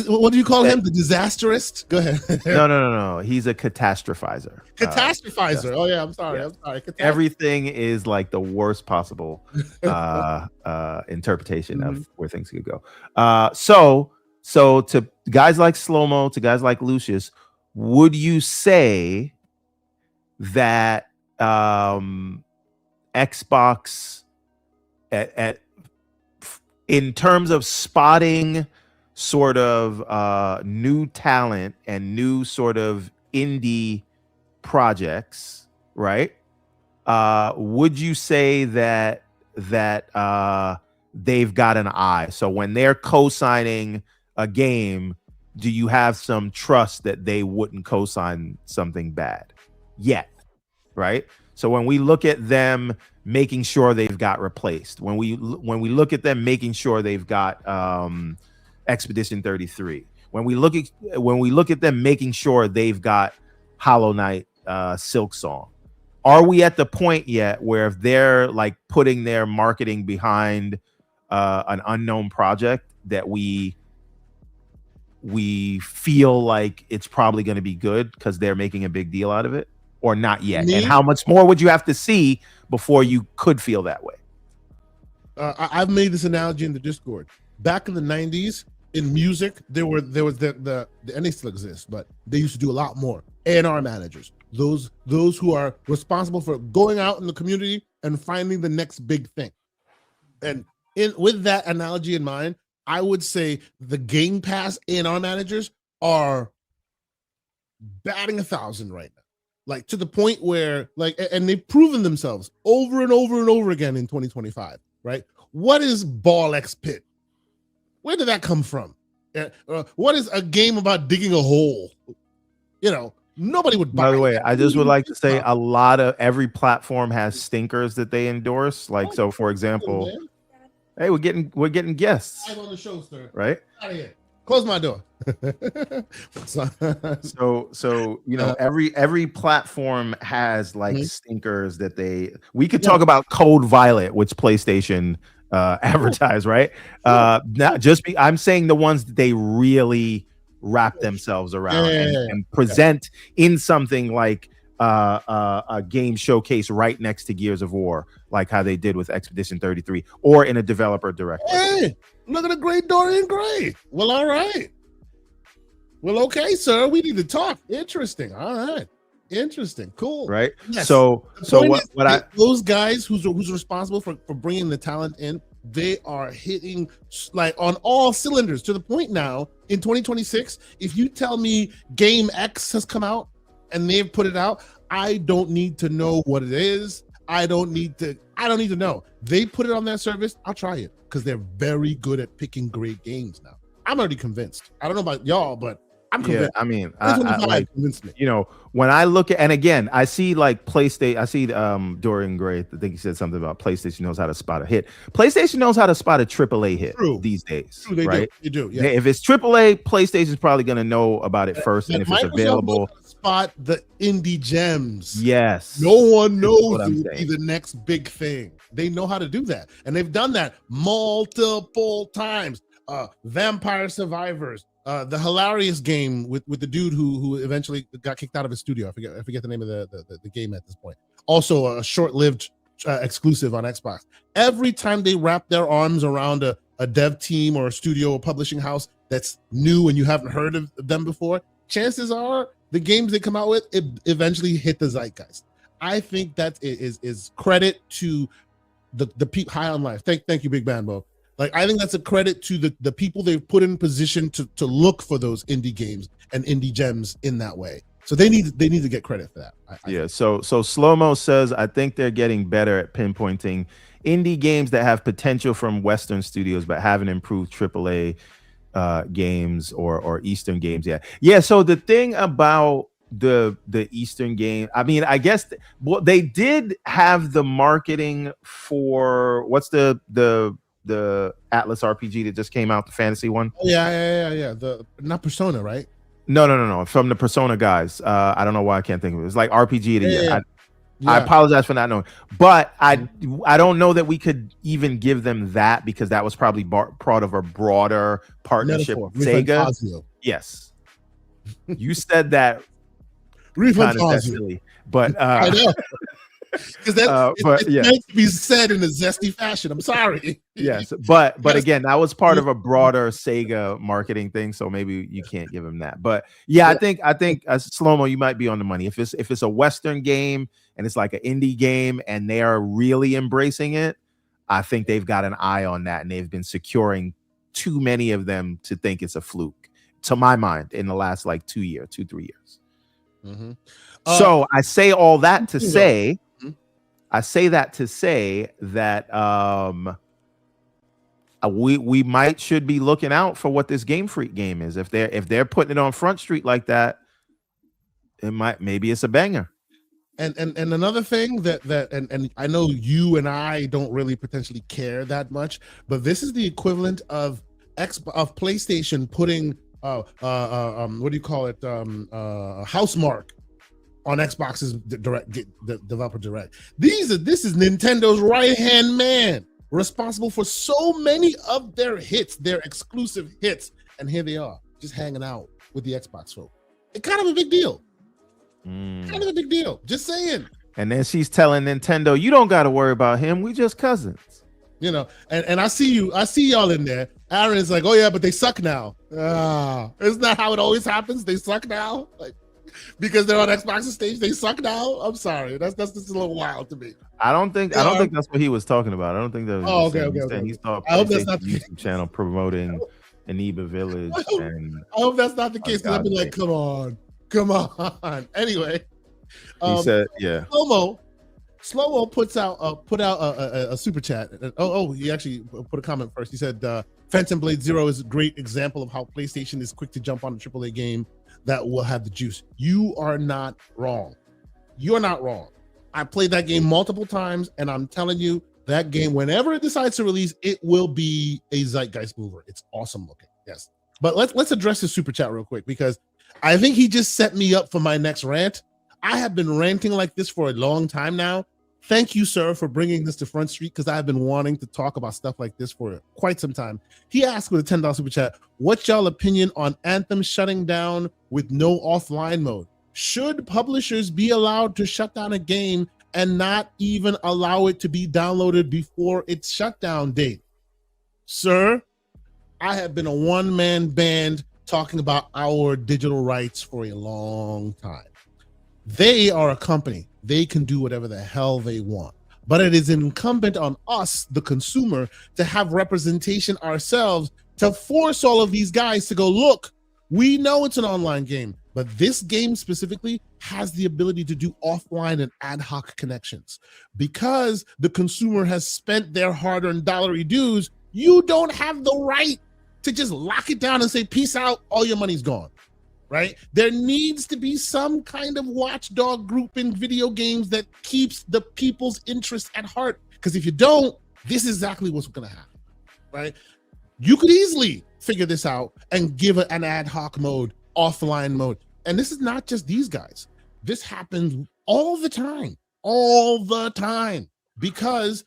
Speaker 1: What do you call him? The disasterist? Go ahead.
Speaker 2: No. He's a catastrophizer.
Speaker 1: Catastrophizer. Oh yeah, I'm sorry.
Speaker 2: Yeah.
Speaker 1: I'm sorry.
Speaker 2: Everything is like the worst possible interpretation of where things could go. So to guys like Slow-Mo, to guys like Lucius, would you say that Xbox at in terms of spotting sort of new talent and new sort of indie projects, right? Would you say that they've got an eye? So when they're co-signing a game, do you have some trust that they wouldn't co-sign something bad yet? Right? So when we look at them making sure they've got replaced, when we look at them making sure they've got Expedition 33, when we look at them making sure they've got Hollow Knight, Silk Song, are we at the point yet where if they're like putting their marketing behind an unknown project that we feel like it's probably going to be good because they're making a big deal out of it, or not yet? And how much more would you have to see before you could feel that way?
Speaker 1: I've made this analogy in the Discord. Back in the 90s, in music, there was the and they still exist, but they used to do a lot more. A&R managers, those who are responsible for going out in the community and finding the next big thing. And with that analogy in mind, I would say the Game Pass A&R managers are batting 1,000 right now, like to the point where and they've proven themselves over and over and over again in 2025. Right? What is Ball X Pit? Where did that come from? What is a game about digging a hole? Nobody would buy.
Speaker 2: By the way, I just would like to say a lot of every platform has stinkers that they endorse. Like, so for example, hey, we're getting guests.
Speaker 1: I'm on the show, sir.
Speaker 2: Right?
Speaker 1: Out of here. Close my door.
Speaker 2: so every platform has like stinkers that we could talk about Code Violet, which PlayStation advertise, right? I'm saying the ones that they really wrap themselves around and present in something like a game showcase right next to Gears of War, like how they did with Expedition 33, or in a developer direct.
Speaker 1: Hey, look at the great Dorian Gray. Well, all right. Well, okay, sir. We need to talk. Interesting. All right. Interesting. Cool.
Speaker 2: Right.
Speaker 1: Yes.
Speaker 2: So
Speaker 1: those guys who's responsible for bringing the talent in, they are hitting like on all cylinders to the point now in 2026. If you tell me Game X has come out and they've put it out, I don't need to know what it is. I don't need to know. They put it on their service. I'll try it because they're very good at picking great games now. I'm already convinced. I don't know about y'all, but I'm convinced.
Speaker 2: Yeah, I mean, I like, convinced me. When I look at, and again, I see like PlayStation, I see Dorian Gray, I think he said something about PlayStation knows how to spot a hit. PlayStation knows how to spot a AAA hit these days. True, right?
Speaker 1: They do. Yeah.
Speaker 2: If it's AAA, PlayStation's probably going to know about it first, and if it's available.
Speaker 1: Spot the indie gems.
Speaker 2: Yes.
Speaker 1: No one knows it will be the next big thing. They know how to do that. And they've done that multiple times. Vampire Survivors, the hilarious game with the dude who eventually got kicked out of his studio. I forget the name of the game at this point. Also a short-lived exclusive on Xbox. Every time they wrap their arms around a dev team or a studio or publishing house that's new and you haven't heard of them before, chances are the games they come out with eventually hit the zeitgeist. I think that is credit to the people high on life. Thank you, Big Bambo. Like, I think that's a credit to the people they've put in position to look for those indie games and indie gems in that way. So they need to get credit for that.
Speaker 2: So Slow-Mo says, I think they're getting better at pinpointing indie games that have potential from Western studios but haven't improved AAA games or Eastern games yet. Yeah. So the thing about the Eastern game, I mean, I guess they did have the marketing for what's the Atlas RPG that just came out, the fantasy one.
Speaker 1: Oh, yeah. Not Persona, right?
Speaker 2: No. From the Persona guys. I don't know why I can't think of it. It's like RPG. I
Speaker 1: Yeah.
Speaker 2: apologize for not knowing, but I don't know that we could even give them that because that was probably part of a broader partnership
Speaker 1: Metaphor.
Speaker 2: with Sega.
Speaker 1: Refantazio.
Speaker 2: Yes, you said that kind of
Speaker 1: Refantazio.
Speaker 2: zestily, but
Speaker 1: I know. Because it's
Speaker 2: yeah.
Speaker 1: meant to be said in a zesty fashion. I'm sorry.
Speaker 2: Yes, but
Speaker 1: Yes.
Speaker 2: again, that was part of a broader Sega marketing thing, so maybe you can't give him that. But yeah, I think Slow-Mo, you might be on the money. If it's a Western game and it's like an indie game and they are really embracing it, I think they've got an eye on that, and they've been securing too many of them to think it's a fluke, to my mind, in the last like 3 years.
Speaker 1: Mm-hmm.
Speaker 2: So I say all that to say.
Speaker 1: Mhm.
Speaker 2: I say that to say that we should be looking out for what this Game Freak game is. If they're putting it on Front Street like that, maybe it's a banger.
Speaker 1: And another thing that I know you and I don't really potentially care that much, but this is the equivalent of PlayStation putting what do you call it, Housemark on Xbox's developer direct. This is Nintendo's right-hand man, responsible for so many of their hits, their exclusive hits, and here they are, just hanging out with the Xbox folk. It's kind of a big deal. Kind of a big deal. Just saying.
Speaker 2: And then she's telling Nintendo, "You don't got to worry about him. We just cousins."
Speaker 1: You know, and I see y'all in there. Aaron's like, "Oh yeah, but they suck now." Isn't that how it always happens? They suck now, like because they're on Xbox's stage. They suck now. I'm sorry, that's just a little wild to me.
Speaker 2: I don't think that's what he was talking about. I don't think that was.
Speaker 1: Oh, okay.
Speaker 2: He's talking.
Speaker 1: I hope that's not the
Speaker 2: YouTube channel promoting Aniba Village.
Speaker 1: I hope that's not the case. Because I'd be like, come on. Anyway,
Speaker 2: he said, "Yeah."
Speaker 1: Slow-Mo put out a super chat. He actually put a comment first. He said, "Phantom Blade Zero is a great example of how PlayStation is quick to jump on a AAA game that will have the juice." You are not wrong. You're not wrong. I played that game multiple times, and I'm telling you, that game, whenever it decides to release, it will be a zeitgeist mover. It's awesome looking. Yes, but let's address the super chat real quick because I think he just set me up for my next rant. I have been ranting like this for a long time now. Thank you, sir, for bringing this to Front Street because I've been wanting to talk about stuff like this for quite some time. He asked with a $10 super chat, what's y'all opinion on Anthem shutting down with no offline mode? Should publishers be allowed to shut down a game and not even allow it to be downloaded before its shutdown date? Sir, I have been a one-man band talking about our digital rights for a long time. They are a company. They can do whatever the hell they want. But it is incumbent on us, the consumer, to have representation ourselves to force all of these guys to go, look, we know it's an online game, but this game specifically has the ability to do offline and ad hoc connections. Because the consumer has spent their hard-earned dollary dues, you don't have the right to just lock it down and say, peace out, all your money's gone. Right? There needs to be some kind of watchdog group in video games that keeps the people's interest at heart. Because if you don't, this is exactly what's going to happen. Right? You could easily figure this out and give it an ad hoc mode, offline mode. And this is not just these guys. This happens all the time, because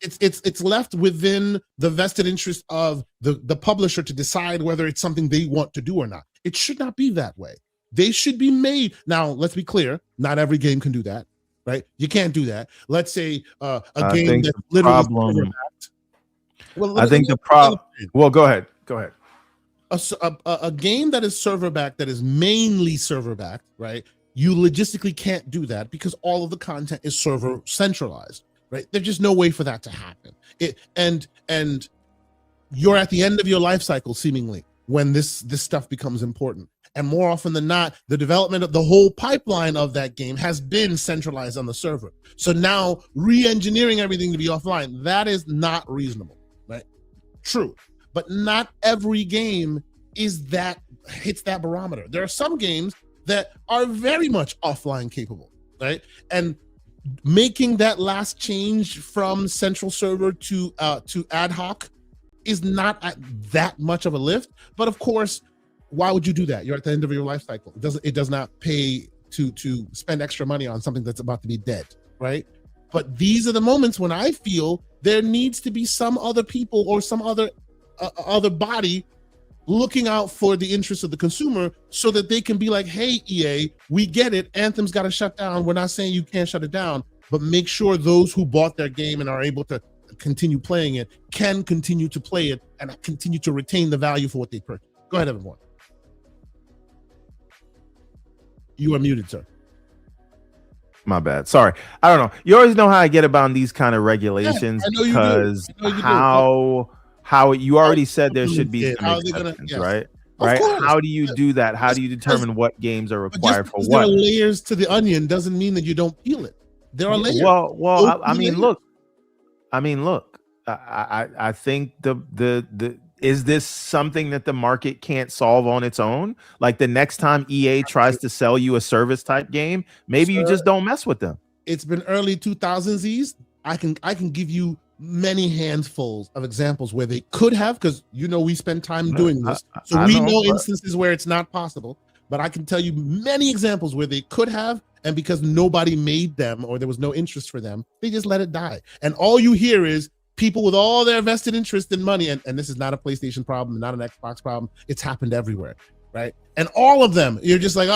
Speaker 1: it's left within the vested interest of the publisher to decide whether it's something they want to do or not. It should not be that way. They should be made. Now, let's be clear. Not every game can do that, right? You can't do that. Let's say a game that's literally server backed.
Speaker 2: I think the problem. Well, go ahead.
Speaker 1: A game that is server backed, that is mainly server backed, right? You logistically can't do that because all of the content is server centralized, right? There's just no way for that to happen. And you're at the end of your life cycle, seemingly, when this stuff becomes important. And more often than not, the development of the whole pipeline of that game has been centralized on the server. So now re-engineering everything to be offline, that is not reasonable, right? True. But not every game hits that barometer. There are some games that are very much offline capable, right? And making that last change from central server to ad hoc is not that much of a lift. But of course, why would you do that? You're at the end of your life cycle. It does not pay to spend extra money on something that's about to be dead, right? But these are the moments when I feel there needs to be some other people or some other body looking out for the interests of the consumer so that they can be like, hey, EA, we get it. Anthem's got to shut down. We're not saying you can't shut it down, but make sure those who bought their game and are able to continue playing it can continue to play it and continue to retain the value for what they purchased. Go ahead, everyone. You are muted, sir.
Speaker 2: My bad. Sorry. I don't know. You always know how I get about these kind of regulations because how you already said there should be some exceptions, right? Right. How do you do that? How do you determine what games are required for what?
Speaker 1: There are layers to the onion doesn't mean that you don't peel it. There are layers.
Speaker 2: Well, I mean, look. I think the is this something that the market can't solve on its own? Like the next time EA tries to sell you a service type game, maybe you just don't mess with them.
Speaker 1: It's been early 2000s. I can give you many handfuls of examples where they could have, because we spend time doing this, so we know instances where it's not possible. But I can tell you many examples where they could have, and because nobody made them or there was no interest for them, they just let it die. And all you hear is people with all their vested interest in money, and this is not a PlayStation problem, not an Xbox problem. It's happened everywhere, right? And all of them, you're just like,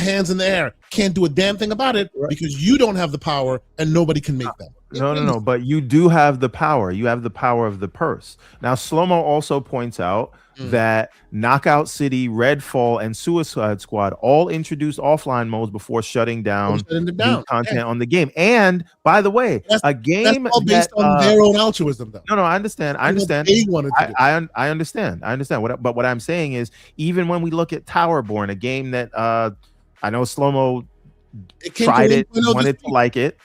Speaker 1: hands in the air. Can't do a damn thing about it because you don't have the power and nobody can make them.
Speaker 2: No. But you do have the power. You have the power of the purse. Now, Slow-Mo also points out that Knockout City, Redfall, and Suicide Squad all introduced offline modes before shutting down new content on the game. And by the way, a game
Speaker 1: that's all based on their own altruism, though.
Speaker 2: No, I understand. I understand. I understand. But what I'm saying is, even when we look at Towerborn, a game that I know Slow-Mo tried it, wanted to like it.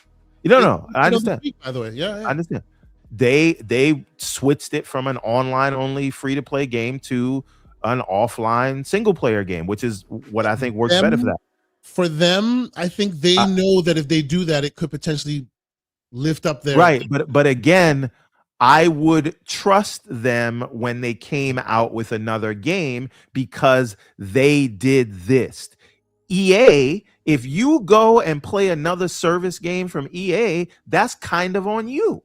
Speaker 2: No, I understand.
Speaker 1: By the way,
Speaker 2: I understand. They switched it from an online only free to play game to an offline single player game, which is what I think works better for that.
Speaker 1: For them, I think they know that if they do that, it could potentially lift up their
Speaker 2: But again, I would trust them when they came out with another game because they did this. EA, if you go and play another service game from EA, that's kind of on you.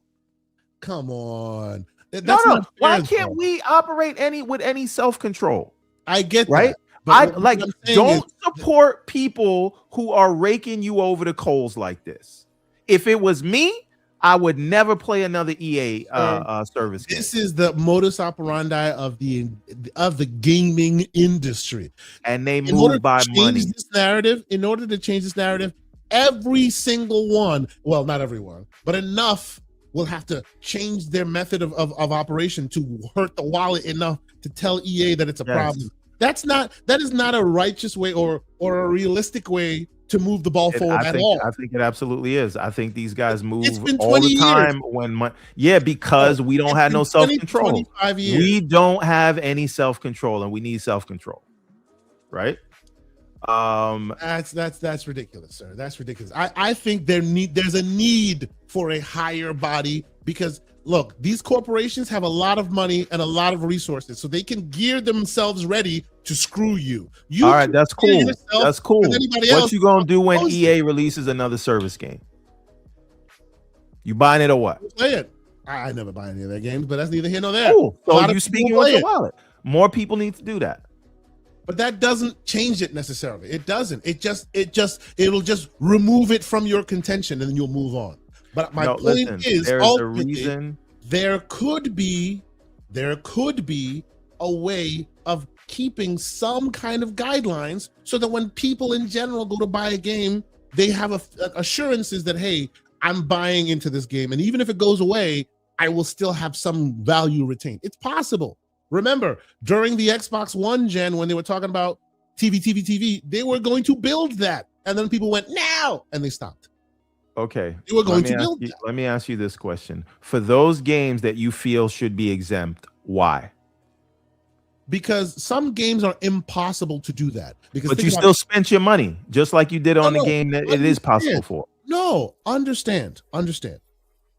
Speaker 1: Come on.
Speaker 2: No. Why can't we operate with any self-control?
Speaker 1: I get
Speaker 2: right.
Speaker 1: That,
Speaker 2: don't support people who are raking you over the coals like this. If it was me, I would never play another EA service game.
Speaker 1: This is the modus operandi of the gaming industry,
Speaker 2: and they move by money.
Speaker 1: In order to change this narrative, every single one, well, not everyone, but enough, will have to change their method of operation to hurt the wallet enough to tell EA that it's a problem. That is not a righteous way or a realistic way to move the ball forward at all.
Speaker 2: I think it absolutely is. I think these guys move all the time because we don't have no self-control. We don't have any self-control, and we need self-control. Right?
Speaker 1: That's ridiculous, sir. That's ridiculous. I think there's a need for a higher body because look, these corporations have a lot of money and a lot of resources, so they can gear themselves ready to screw you.
Speaker 2: All right, that's cool. That's cool. What you gonna do when EA releases another service game? You buying it or what?
Speaker 1: Play it. I never buy any of their games, but that's neither here nor there.
Speaker 2: Cool. So you speaking with your wallet. More people need to do that.
Speaker 1: But that doesn't change it necessarily. It doesn't. It'll just remove it from your contention, and then you'll move on. But my point is,
Speaker 2: there's a reason.
Speaker 1: There could be a way of keeping some kind of guidelines so that when people in general go to buy a game, they have assurances that, hey, I'm buying into this game, and even if it goes away, I will still have some value retained. It's possible. Remember, during the Xbox One gen, when they were talking about TV, they were going to build that. And then people went, no, and they stopped.
Speaker 2: Okay.
Speaker 1: They were going to build that.
Speaker 2: Let me ask you this question. For those games that you feel should be exempt, why?
Speaker 1: Because some games are impossible to do that.
Speaker 2: But you still spent your money, just like you did on the game that it is possible for.
Speaker 1: No, understand.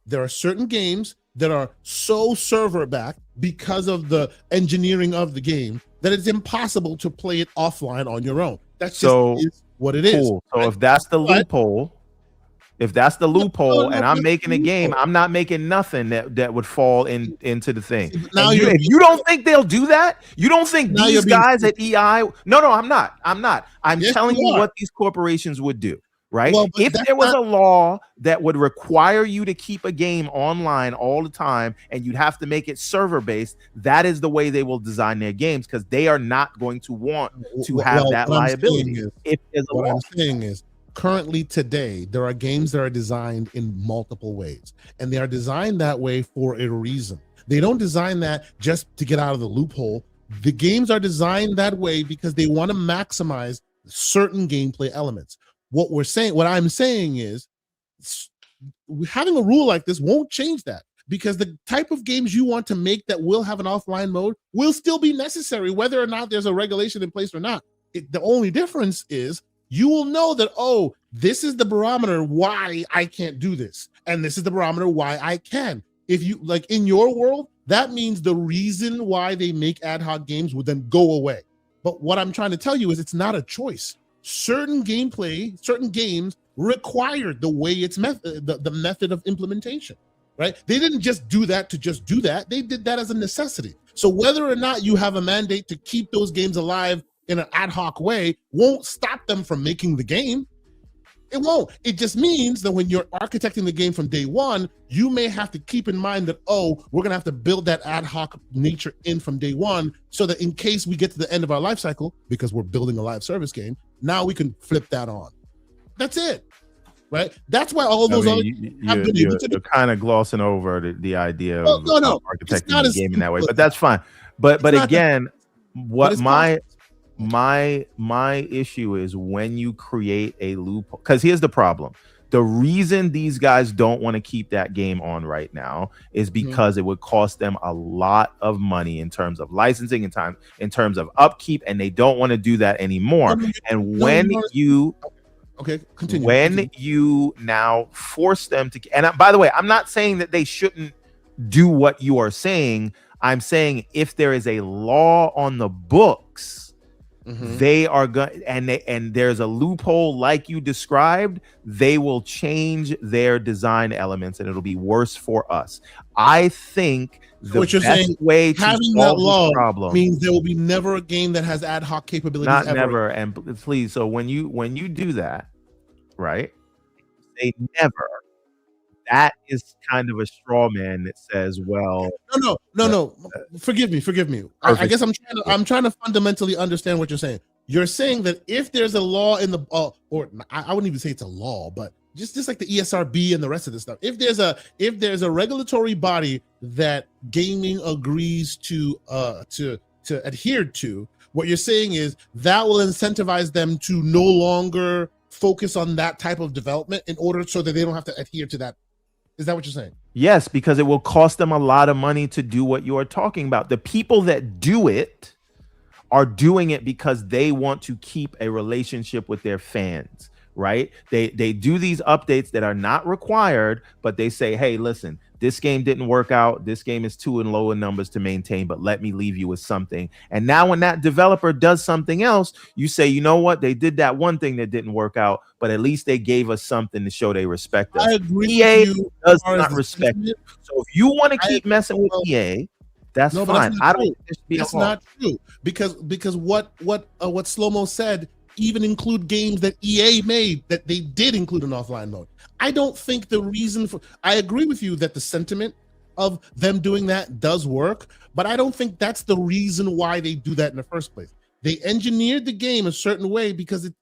Speaker 1: There are certain games that are so server backed because of the engineering of the game that it's impossible to play it offline on your own. That's just what it is.
Speaker 2: Cool. So if that's the loophole, and I'm making a game, I'm not making nothing that would fall into the thing.
Speaker 1: Now
Speaker 2: if you don't think they'll do that, you don't think these guys at EI? No, I'm not. I'm telling you what these corporations would do. Right?
Speaker 1: Well,
Speaker 2: if there was a law that would require you to keep a game online all the time and you'd have to make it server based, that is the way they will design their games, because they are not going to want to have that liability.
Speaker 1: What I'm saying is, currently today, there are games that are designed in multiple ways, and they are designed that way for a reason. They don't design that just to get out of the loophole. The games are designed that way because they want to maximize certain gameplay elements. What I'm saying is, having a rule like this won't change that, because the type of games you want to make that will have an offline mode will still be necessary, whether or not there's a regulation in place or not. The only difference is you will know that, oh, this is the barometer why I can't do this, and this is the barometer why I can. If you, like, in your world, that means the reason why they make ad hoc games would then go away. But what I'm trying to tell you is it's not a choice. Certain games require the way it's the method of implementation, right? They didn't just do that to just do that. They did that as a necessity. So whether or not you have a mandate to keep those games alive in an ad hoc way won't stop them from making the game. It won't. It just means that when you're architecting the game from day one, you may have to keep in mind that, oh, we're going to have to build that ad hoc nature in from day one, so that in case we get to the end of our life cycle, because we're building a live service game, now we can flip that on. That's it, right? That's why all those other have been able to do.
Speaker 2: You're kind of glossing over the idea of architecting the game in that way, but that's fine. But again, what my issue is, when you create a loophole, because here's the problem. The reason these guys don't want to keep that game on right now is because it would cost them a lot of money in terms of licensing and time, in terms of upkeep, and they don't want to do that anymore. You now force them to, and by the way, I'm not saying that they shouldn't do what you are saying. I'm saying if there is a law on the books, they are going, and there's a loophole like you described, they will change their design elements, and it'll be worse for us. I think the best way to solve this problem
Speaker 1: means there will be never a game that has ad hoc capabilities.
Speaker 2: Not never, and please. So when you do that, right? Say never. That is kind of a straw man that says, well,
Speaker 1: no. Forgive me. I guess I'm trying to fundamentally understand what you're saying. You're saying that if there's a law in the, or I wouldn't even say it's a law, but just like the ESRB and the rest of this stuff, if there's a regulatory body that gaming agrees to adhere to, what you're saying is that will incentivize them to no longer focus on that type of development in order so that they don't have to adhere to that. Is that what you're saying?
Speaker 2: Yes, because it will cost them a lot of money to do what you are talking about. The people that do it are doing it because they want to keep a relationship with their fans, right? They do these updates that are not required, but they say, hey, listen, this game didn't work out. This game is too low in numbers to maintain, but let me leave you with something. And now when that developer does something else, you say, you know what? They did that one thing that didn't work out, but at least they gave us something to show they respect us.
Speaker 1: I agree.
Speaker 2: EA does not respect it. So if you want to keep messing with EA, that's fine.
Speaker 1: That's not true, because what Slow-Mo said even include games that EA made that they did include an offline mode. I don't think the reason for, I agree with you that the sentiment of them doing that does work, but I don't think that's the reason why they do that in the first place. They engineered the game a certain way because it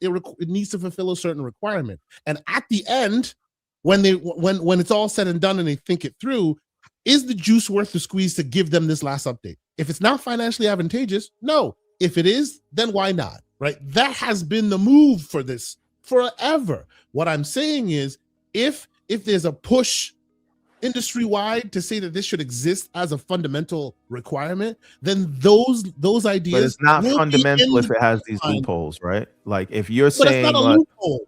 Speaker 1: needs to fulfill a certain requirement. And at the end, when it's all said and done and they think it through, is the juice worth the squeeze to give them this last update? If it's not financially advantageous, no. If it is, then why not? Right? That has been the move for this forever. What I'm saying is, if there's a push industry-wide to say that this should exist as a fundamental requirement, then those ideas. But
Speaker 2: it's not fundamental if it has these loopholes, right? Like if you're
Speaker 1: saying, it's not a loophole.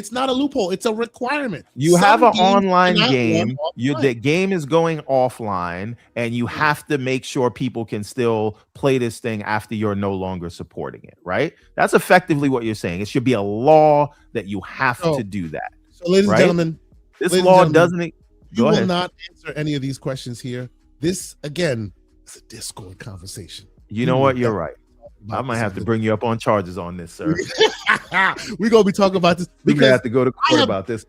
Speaker 1: It's not a loophole. It's a requirement.
Speaker 2: You have an
Speaker 1: Some games
Speaker 2: online
Speaker 1: cannot
Speaker 2: game.
Speaker 1: run
Speaker 2: The
Speaker 1: offline.
Speaker 2: game is going offline, and you have to make sure people can still play this thing after you're no longer supporting it, right? That's effectively what you're saying. It should be a law that you have
Speaker 1: So,
Speaker 2: to do that,
Speaker 1: ladies and
Speaker 2: right?
Speaker 1: gentlemen,
Speaker 2: This
Speaker 1: ladies and
Speaker 2: law
Speaker 1: gentlemen,
Speaker 2: doesn't.
Speaker 1: you
Speaker 2: Go
Speaker 1: will
Speaker 2: ahead.
Speaker 1: not answer any of these questions here. This, again, is a Discord conversation.
Speaker 2: You know what? You're
Speaker 1: will
Speaker 2: right. I
Speaker 1: about
Speaker 2: might
Speaker 1: this
Speaker 2: have to
Speaker 1: on
Speaker 2: bring you up on charges on this, sir.
Speaker 1: We're gonna be talking about this
Speaker 2: We're gonna
Speaker 1: because
Speaker 2: have to go to
Speaker 1: I
Speaker 2: court
Speaker 1: have-
Speaker 2: about this.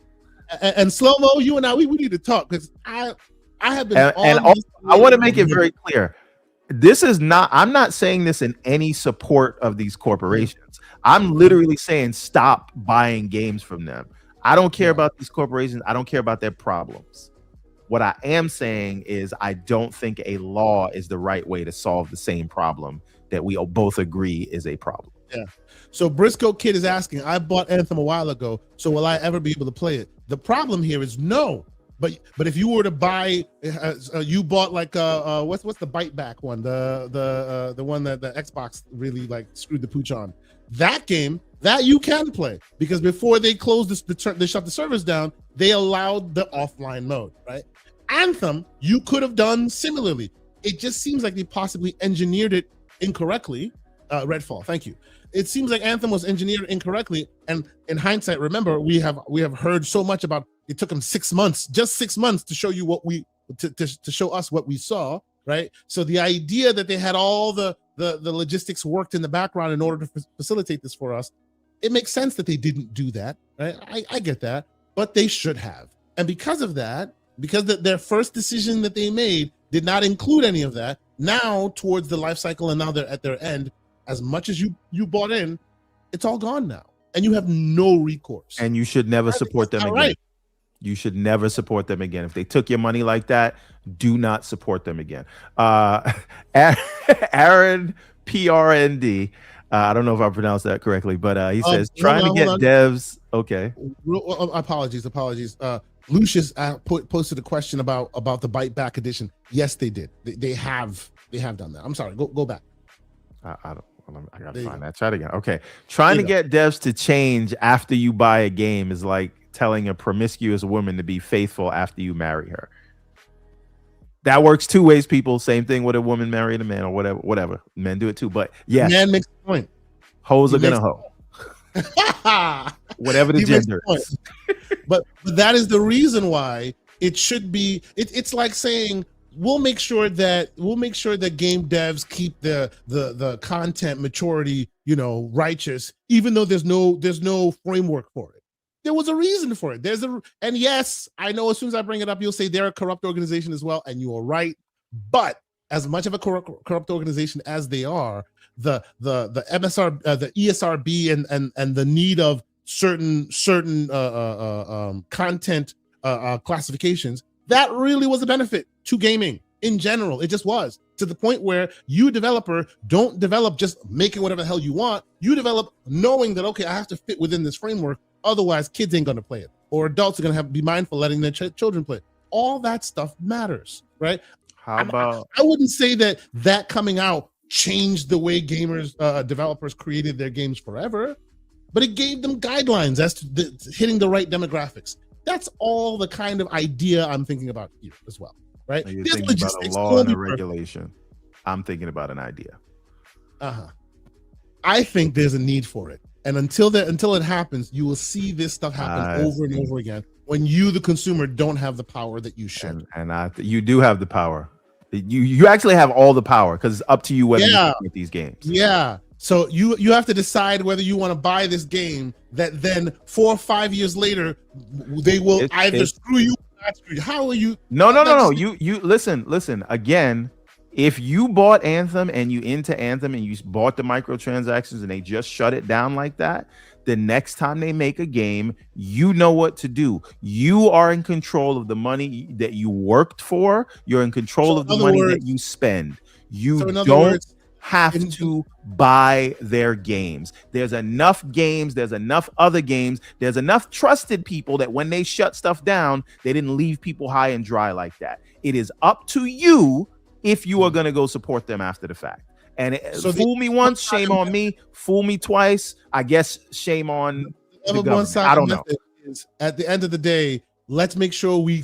Speaker 1: and slow mo. You and I, we need to talk because I have been
Speaker 2: And
Speaker 1: on this
Speaker 2: I want to make it
Speaker 1: for
Speaker 2: very clear. This is not, I'm not saying this in any support of these corporations. I'm literally saying stop buying games from them. I don't care about these corporations. I don't care about their problems. What I am saying is I don't think a law is the right way to solve the same problem that we both agree is a problem.
Speaker 1: Yeah. So Briscoe Kid is asking, I bought Anthem a while ago, so will I ever be able to play it? The problem here is no. But if you were to buy, you bought like what's the bite back one, the one that the Xbox really like screwed the pooch on. That game that you can play because before they closed they shut the servers down, they allowed the offline mode, right? Anthem, you could have done similarly. It just seems like they possibly engineered it incorrectly. Redfall, thank you. It seems like Anthem was engineered incorrectly, and in hindsight, remember we have heard so much about. It took them 6 months, just 6 months, to show you what to show us what we saw, right? So the idea that they had all the logistics worked in the background in order to facilitate this for us, it makes sense that they didn't do that, right? I get that, but they should have, and because of that, because their first decision that they made did not include any of that. Now towards the life cycle, and now they're at their end. As much as you bought in, it's all gone now, and you have no recourse.
Speaker 2: And you should never support them again.
Speaker 1: Right.
Speaker 2: You should never support them again. If they took your money like that, do not support them again. Aaron PRND, I don't know if I pronounced that correctly, but he says trying to get devs. Okay.
Speaker 1: Apologies. Lucius posted a question about the bite back edition. Yes, they did. They have done that. I'm sorry. Go back.
Speaker 2: I gotta find that. Try it again. Okay. Trying to get devs to change after you buy a game is like telling a promiscuous woman to be faithful after you marry her. That works two ways, people. Same thing with a woman marrying a man or whatever. Men do it too. But yeah,
Speaker 1: man makes the point.
Speaker 2: Hoes are gonna hoe. Whatever the gender is.
Speaker 1: But that is the reason why it should be. It's like saying we'll make sure that game devs keep the content maturity, righteous, even though there's no framework for it. There was a reason for it. And yes, I know as soon as I bring it up, you'll say they're a corrupt organization as well, and you are right. But as much of a corrupt organization as they are, the MSR, the ESRB, and the need of certain content classifications, that really was a benefit to gaming in general. It just was, to the point where you developer don't develop just making whatever the hell you want. You develop knowing that, okay, I have to fit within this framework. Otherwise, kids ain't going to play it, or adults are going to have to be mindful letting their children play it. All that stuff matters, right? I wouldn't say that coming out changed the way gamers, developers created their games forever, but it gave them guidelines as to hitting the right demographics. That's all the kind of idea I'm thinking about here as well, right?
Speaker 2: You're thinking about a law and a regulation. I'm thinking about an idea.
Speaker 1: I think there's a need for it. And until it happens, you will see this stuff happen over and over again when you, the consumer, don't have the power that you should.
Speaker 2: And you do have the power. You actually have all the power, because it's up to you whether you get these games. Yeah.
Speaker 1: So you have to decide whether you want to buy this game that then 4 or 5 years later they will either screw you or not screw you. How are you?
Speaker 2: No. You listen again. If you bought Anthem and you into Anthem and you bought the microtransactions and they just shut it down like that, the next time they make a game, you know what to do. You are in control of the money that you worked for. You're in control of the money that you spend. You don't have to buy their games. There's enough games. There's enough other games. There's enough trusted people that when they shut stuff down, they didn't leave people high and dry like that. It is up to you if you are going to go support them after the fact. And fool me once, shame on me. Fool me twice, I guess shame on government. I don't know.
Speaker 1: Is at the end of the day, let's make sure we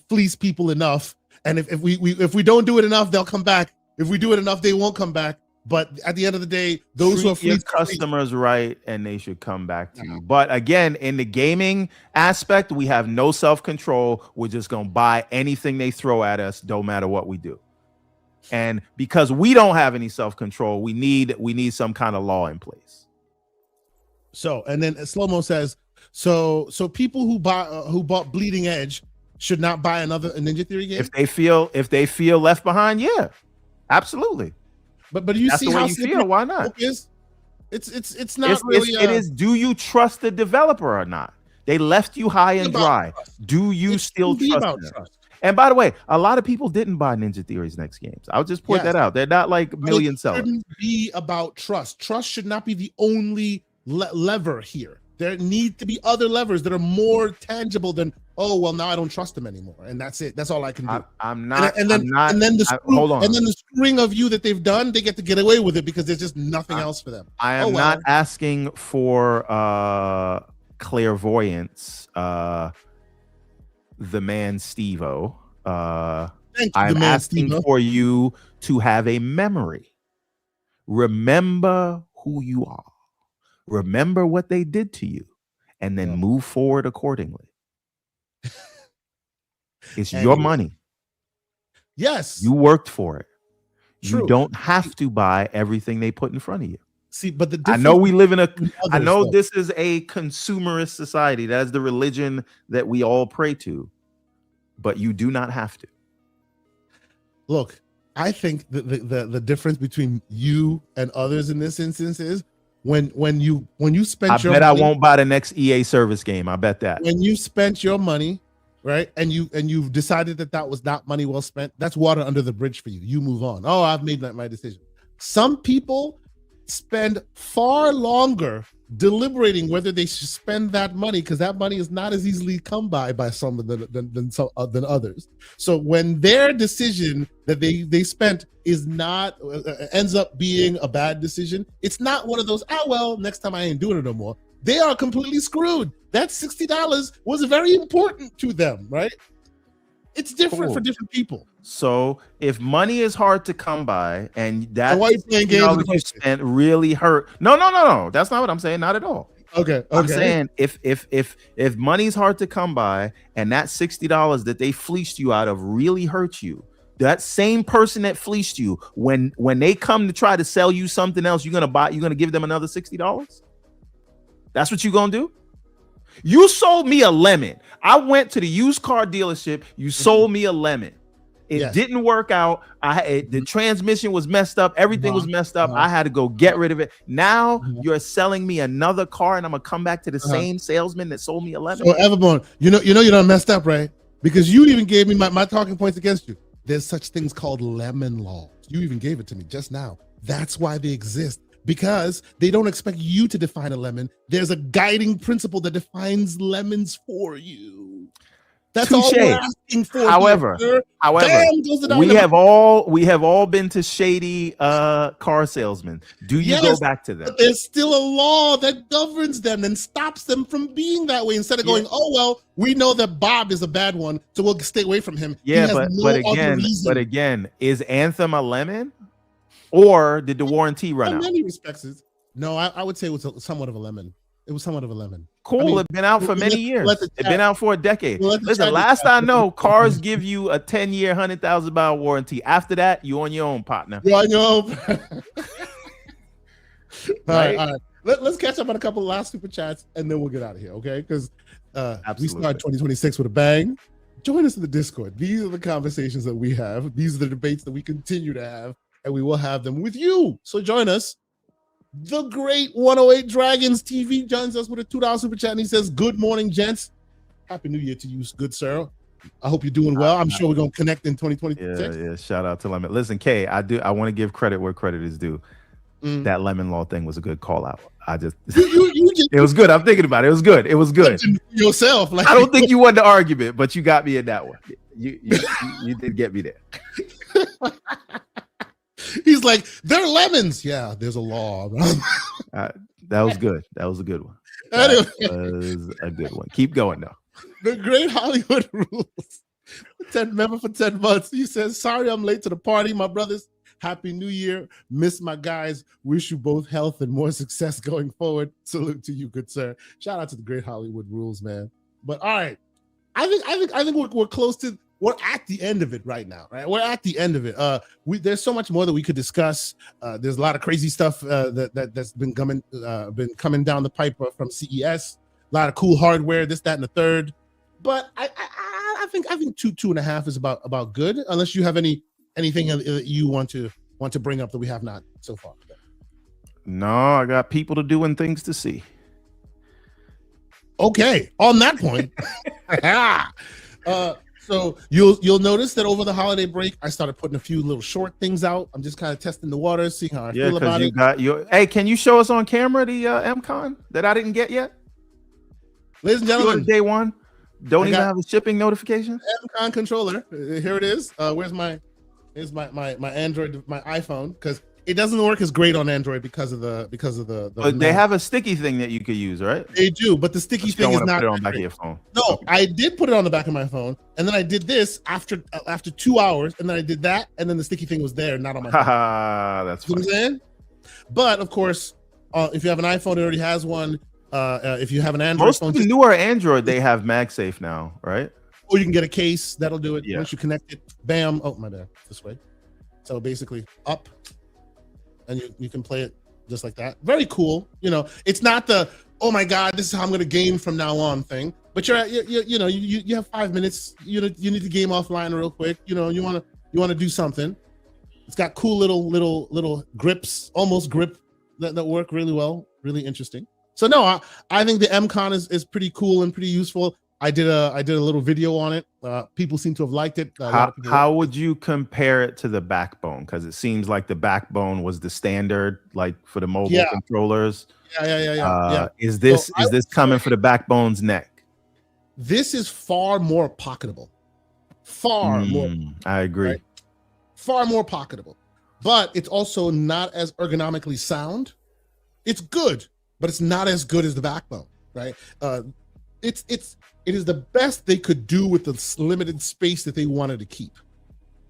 Speaker 1: fleece people enough, and if we don't do it enough, they'll come back. If we do it enough, they won't come back. But at the end of the day, those who are
Speaker 2: treat your customers right, and they should come back to you. But again, in the gaming aspect, we have no self-control. We're just gonna buy anything they throw at us, no matter what we do. And because we don't have any self-control, we need some kind of law in place.
Speaker 1: So, and then Slow-Mo says, so people who bought Bleeding Edge should not buy another Ninja Theory game
Speaker 2: if they feel left behind. Yeah, absolutely.
Speaker 1: But you
Speaker 2: That's
Speaker 1: see
Speaker 2: the way
Speaker 1: how
Speaker 2: you feel. Why not?
Speaker 1: It's not really.
Speaker 2: It is. Do you trust the developer or not? They left you high and dry. Do you still trust them? And by the way, a lot of people didn't buy Ninja Theory's next games. I'll just point that out. They're not like million sellers. It shouldn't
Speaker 1: be about trust. Trust should not be the only lever here. There need to be other levers that are more tangible than, oh well, now I don't trust them anymore, and that's it. That's all I can do.
Speaker 2: I'm not.
Speaker 1: And then the string of you that they've done, they get to get away with it because there's just nothing else for them.
Speaker 2: I am not asking for clairvoyance. The man Steve-O. I'm asking for you to have a memory. Remember who you are. Remember what they did to you, and then move forward accordingly. It's your money.
Speaker 1: Yes.
Speaker 2: You worked for it.
Speaker 1: True.
Speaker 2: You don't have to buy everything they put in front of you.
Speaker 1: See, but
Speaker 2: I know we live in I know this is a consumerist society. That's the religion that we all pray to, but you do not have to.
Speaker 1: Look, I think the difference between you and others in this instance is when you spent
Speaker 2: I bet I won't buy the next EA service game. I bet that.
Speaker 1: When you spent your money, right, and you've decided that was not money well spent, that's water under the bridge for you. You move on. Oh, I've made my decision. Some people spend far longer deliberating whether they should spend that money because that money is not as easily come by some than others. So when their decision that they spent is not ends up being a bad decision, it's not one of those, well, next time I ain't doing it no more. They are completely screwed. That $60 was very important to them, right? It's different for different people.
Speaker 2: So if money is hard to come by, and that
Speaker 1: why you playing games
Speaker 2: you spent really hurt. No. That's not what I'm saying. Not at all.
Speaker 1: Okay.
Speaker 2: I'm saying if money's hard to come by, and that $60 that they fleeced you out of really hurt you, that same person that fleeced you, when they come to try to sell you something else, you're gonna give them another $60. That's what you're gonna do. You sold me a lemon. I went to the used car dealership. You sold me a lemon. It didn't work out. The transmission was messed up. Everything was messed up. I had to go get rid of it. Now you're selling me another car, and I'm gonna come back to the same salesman that sold me a lemon.
Speaker 1: So Everborn, you know you done messed up, right? Because you even gave me my talking points against you. There's such things called lemon laws. You even gave it to me just now. That's why they exist. Because they don't expect you to define a lemon. There's a guiding principle that defines lemons for you. That's all we're asking for.
Speaker 2: However, we have all been to shady car salesmen. Do you go back to them?
Speaker 1: But there's still a law that governs them and stops them from being that way. Instead of going, oh well, we know that Bob is a bad one, so we'll stay away from him.
Speaker 2: Yeah, but again, is Anthem a lemon? Or did the warranty run out?
Speaker 1: In many respects, no, I would say it was somewhat of a lemon. It was somewhat of a lemon.
Speaker 2: Cool. I mean, it's been out for many years. It's been out for a decade. Listen, last I know, cars give you a 10-year, $100,000 warranty. After that, you're on your own, partner.
Speaker 1: You're on your own. All right. Let's catch up on a couple of last super chats, and then we'll get out of here, okay? Because we start 2026 with a bang. Join us in the Discord. These are the conversations that we have. These are the debates that we continue to have. And we will have them with you. So join us. The great 108 Dragons TV joins us with a $2 super chat. And he says, good morning, gents. Happy New Year to you, good sir. I hope you're doing well. I'm sure we're going to connect in 2026.
Speaker 2: Yeah. Shout out to Lemon. Listen, Kay, I want to give credit where credit is due. That lemon law thing was a good call out. It was good. I'm thinking about it. It was good.
Speaker 1: Yourself.
Speaker 2: I don't think you won the argument, but you got me in that one. You did get me there.
Speaker 1: He's like, they're lemons. Yeah, there's a law.
Speaker 2: That was good. That was a good one.
Speaker 1: Anyway,
Speaker 2: was a good one. Keep going though.
Speaker 1: the Great Hollywood Rules. 10 member for 10 months. He says, sorry I'm late to the party, my brothers. Happy New Year. Miss my guys. Wish you both health and more success going forward. Salute to you, good sir. Shout out to the Great Hollywood Rules, man. But all right. I think we're close to, we're at the end of it right now, right? We're at the end of it. There's so much more that we could discuss. There's a lot of crazy stuff that's been coming down the pipe from CES. A lot of cool hardware, this, that, and the third. But I think 2.5 is about good, unless you have anything that you want to bring up that we have not so far.
Speaker 2: No, I got people to do and things to see.
Speaker 1: Okay, on that point, so you'll notice that over the holiday break, I started putting a few little short things out. I'm just kind of testing the waters, seeing how I feel about it.
Speaker 2: Hey, can you show us on camera the MCon that I didn't get yet?
Speaker 1: Ladies and gentlemen,
Speaker 2: day one. Don't even have a shipping notification.
Speaker 1: MCon controller. Here it is. Here's my Android, my iPhone, because it doesn't work as great on Android because of the.
Speaker 2: But they have a sticky thing that you could use, right?
Speaker 1: They do, but the sticky thing is not.
Speaker 2: Put it on the back of your phone.
Speaker 1: No, okay. I did put it on the back of my phone, and then I did this after 2 hours, and then I did that, and then the sticky thing was there, not on my phone.
Speaker 2: That's
Speaker 1: what I'm saying. But of course, if you have an iPhone, it already has one. If you have an Android phone,
Speaker 2: the newer Android, they have MagSafe now, right?
Speaker 1: Or you can get a case that'll do it.
Speaker 2: Yeah.
Speaker 1: Once you connect it, bam. Oh, my bad. This way. So basically, up, and you can play it just like that. Very cool. You know, it's not the oh my god, this is how I'm going to game from now on thing. But you have 5 minutes. You need to game offline real quick. You want to do something. It's got cool little grips, almost grip that work really well. Really interesting. So no, I think the MCon is pretty cool and pretty useful. I did a little video on it. People seem to have liked it.
Speaker 2: How would you compare it to the Backbone? Because it seems like the Backbone was the standard, like for the mobile controllers.
Speaker 1: Yeah.
Speaker 2: Is this coming for the Backbone's neck?
Speaker 1: This is far more pocketable. Far more.
Speaker 2: I agree.
Speaker 1: Right? Far more pocketable, but it's also not as ergonomically sound. It's good, but it's not as good as the Backbone, right? It is the best they could do with the limited space that they wanted to keep,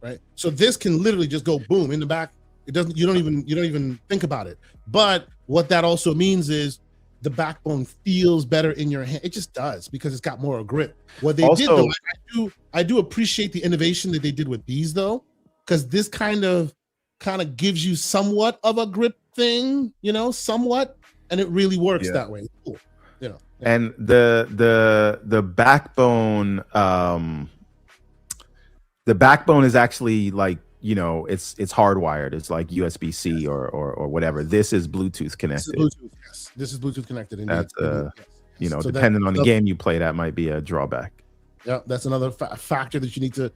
Speaker 1: right? So this can literally just go boom in the back. It doesn't. You don't even think about it. But what that also means is the Backbone feels better in your hand. It just does because it's got more grip. What they did though, I do appreciate the innovation that they did with these though, because this kind of gives you somewhat of a grip thing, somewhat, and it really works that way. Cool.
Speaker 2: And the Backbone, the Backbone is actually like, it's hardwired. It's like USB-C or whatever. This is Bluetooth connected.
Speaker 1: This is Bluetooth connected. Indeed.
Speaker 2: That's
Speaker 1: So
Speaker 2: depending on the game you play, that might be a drawback.
Speaker 1: Yeah, that's another factor that you need to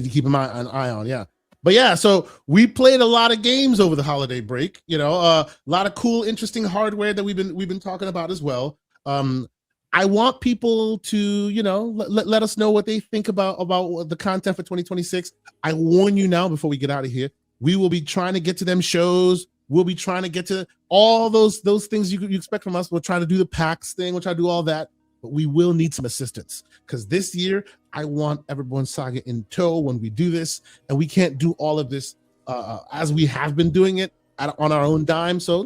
Speaker 1: keep an eye on. Yeah. But yeah, so we played a lot of games over the holiday break. A lot of cool, interesting hardware that we've been talking about as well. I want people to, let us know what they think about the content for 2026. I warn you now before we get out of here, we will be trying to get to them shows. We'll be trying to get to all those things you expect from us. We'll try to do the PAX thing. We'll try to do all that. But we will need some assistance because this year I want Everborn Saga in tow when we do this, and we can't do all of this as we have been doing it on our own dime. So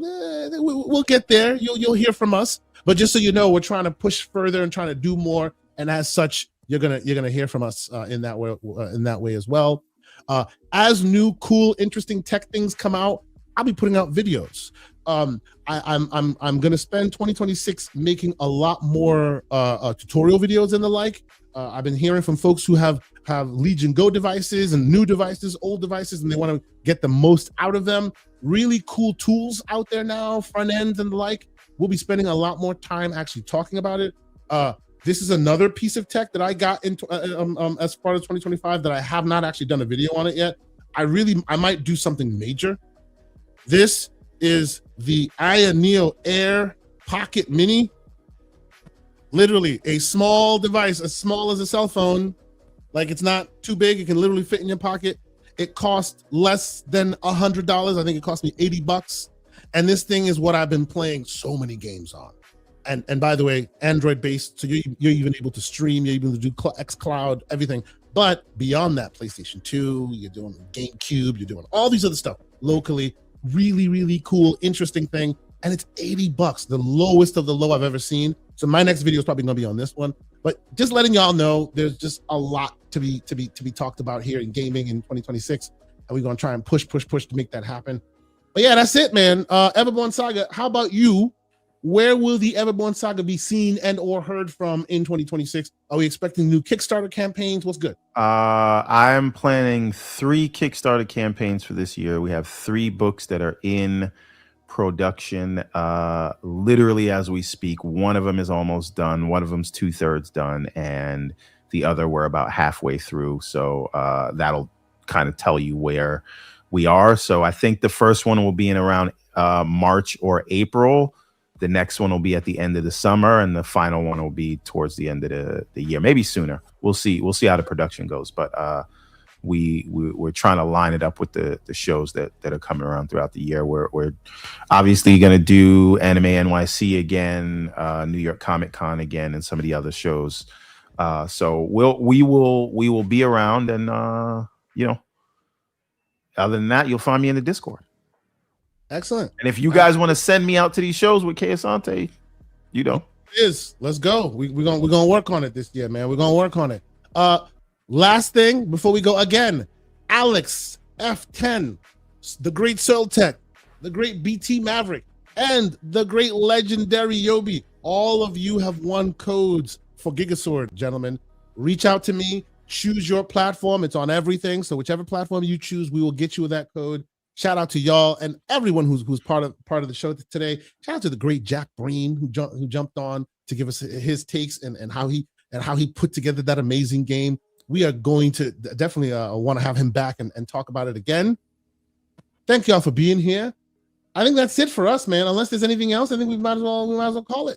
Speaker 1: we'll get there. You'll hear from us. But just so you know, we're trying to push further and trying to do more, and as such, you're gonna hear from us in that way as well. As new, cool, interesting tech things come out, I'll be putting out videos. I'm gonna spend 2026 making a lot more tutorial videos and the like. I've been hearing from folks who have Legion Go devices and new devices, old devices, and they want to get the most out of them. Really cool tools out there now, front ends and the like. We'll be spending a lot more time actually talking about it. This is another piece of tech that I got into as part of 2025 that I have not actually done a video on it yet. I might do something major. This is the Aya Neo Air Pocket Mini. Literally a small device, as small as a cell phone. Like, it's not too big. It can literally fit in your pocket. It costs less than $100. I think it cost me $80. And this thing is what I've been playing so many games on. And by the way, Android based, so you're even able to stream, you're able to do xCloud, everything. But beyond that, PlayStation 2, you're doing GameCube, you're doing all these other stuff locally. Really, really cool, interesting thing. And it's $80, the lowest of the low I've ever seen. So my next video is probably gonna be on this one. But just letting y'all know, there's just a lot to be talked about here in gaming in 2026, and we're gonna try and push to make that happen. But yeah, that's it, man. Everborn Saga. How about you? Where will the Everborn Saga be seen and or heard from in 2026? Are we expecting new Kickstarter campaigns? What's good?
Speaker 2: I'm planning 3 Kickstarter campaigns for this year. We have 3 books that are in production literally as we speak. One of them is almost done. One of them's 2/3 done, and the other we're about halfway through. So that'll kind of tell you where we are. So I think the first one will be in around March or April. The next one will be at the end of the summer, and the final one will be towards the end of the year, maybe sooner. We'll see how the production goes, but we're trying to line it up with the shows that are coming around throughout the year. We're obviously going to do Anime NYC again, New York Comic Con again, and some of the other shows. So we will be around, and other than that, you'll find me in the Discord.
Speaker 1: Excellent.
Speaker 2: And if you guys want to send me out to these shows with Asante,
Speaker 1: let's go. We're gonna work on it this year, man. We're gonna work on it. Last thing before we go again, Alex F10, the great Soul Tech, the great BT Maverick, and the great legendary Yobi. All of you have won codes for Gigasword, gentlemen. Reach out to me. Choose your platform. It's on everything. So whichever platform you choose, we will get you that code. Shout out to y'all and everyone who's part of the show today. Shout out to the great Jack Breen who jumped on to give us his takes and how he put together that amazing game. We are going to definitely want to have him back and talk about it again. Thank y'all for being here. I think that's it for us, man. Unless there's anything else, I think we might as well call it.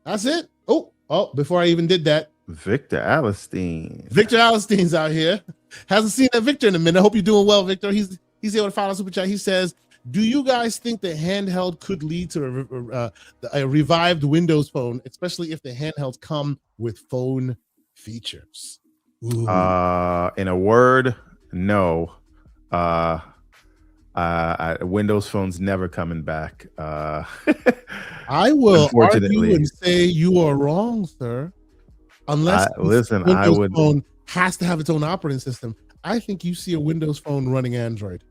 Speaker 1: That's it. Oh, before I even did that,
Speaker 2: Victor Alistine.
Speaker 1: Victor Alistine's out here. Hasn't seen that Victor in a minute. I hope you're doing well, Victor. He's here with a final super chat. He says, do you guys think the handheld could lead to a revived Windows phone, especially if the handhelds come with phone features? Ooh.
Speaker 2: In a word, no. Windows phone's never coming back.
Speaker 1: I will argue and say you are wrong, sir. Unless Windows phone has to have its own operating system. I think you see a Windows phone running Android.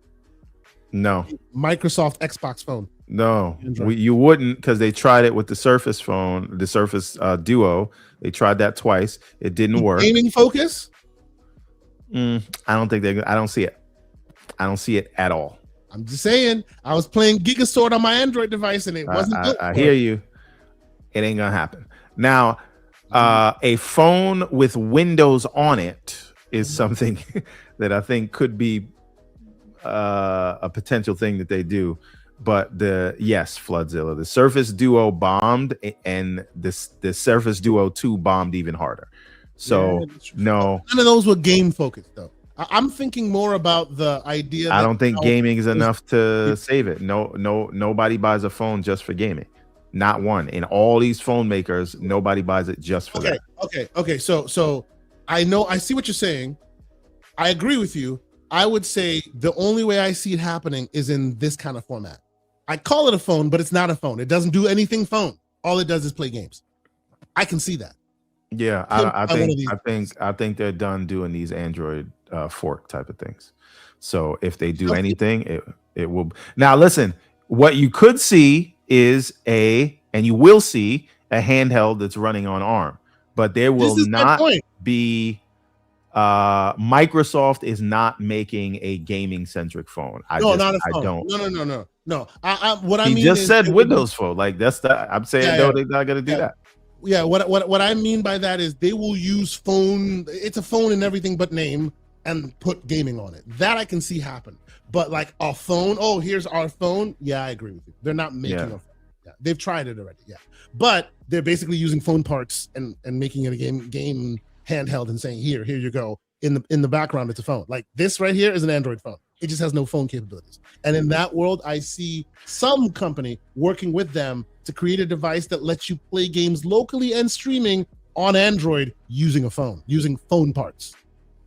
Speaker 2: No.
Speaker 1: Microsoft Xbox phone.
Speaker 2: No, you wouldn't, because they tried it with the Surface phone, the Surface Duo. They tried that twice. It didn't work.
Speaker 1: Gaming focus?
Speaker 2: I don't see it. I don't see it at all.
Speaker 1: I'm just saying. I was playing Gigasword on my Android device and it wasn't good.
Speaker 2: I hear you. It ain't gonna happen. Now, a phone with Windows on it is something that I think could be a potential thing that they do. But Floodzilla, the Surface Duo bombed, and the Surface Duo 2 bombed even harder. So no,
Speaker 1: none of those were game focused though. I'm thinking more about the idea.
Speaker 2: I don't think gaming is enough to save it. Nobody buys a phone just for gaming. Not one. In all these phone makers, nobody buys it just for that.
Speaker 1: Okay. So I see what you're saying. I agree with you. I would say the only way I see it happening is in this kind of format. I call it a phone, but it's not a phone. It doesn't do anything phone. All it does is play games. I can see that.
Speaker 2: Yeah, I think they're done doing these Android fork type of things. So if they do anything, it will. Now listen, what you could see is and you will see a handheld that's running on ARM, but there will not be. Microsoft is not making a gaming centric phone.
Speaker 1: Not a phone.
Speaker 2: I don't.
Speaker 1: No. What I mean,
Speaker 2: he just said Windows phone. Like that's that. I'm saying no, they're not gonna do that.
Speaker 1: Yeah, what I mean by that is they will use phone. It's a phone and everything but name, and put gaming on it. That I can see happen. But like a phone, here's our phone. Yeah, I agree with you. They're not making a phone. Yeah, they've tried it already. Yeah, but they're basically using phone parts and making it a game handheld and saying here you go. In the background, it's a phone. Like this right here is an Android phone. It just has no phone capabilities. And in that world, I see some company working with them to create a device that lets you play games locally and streaming on Android using a phone, using phone parts.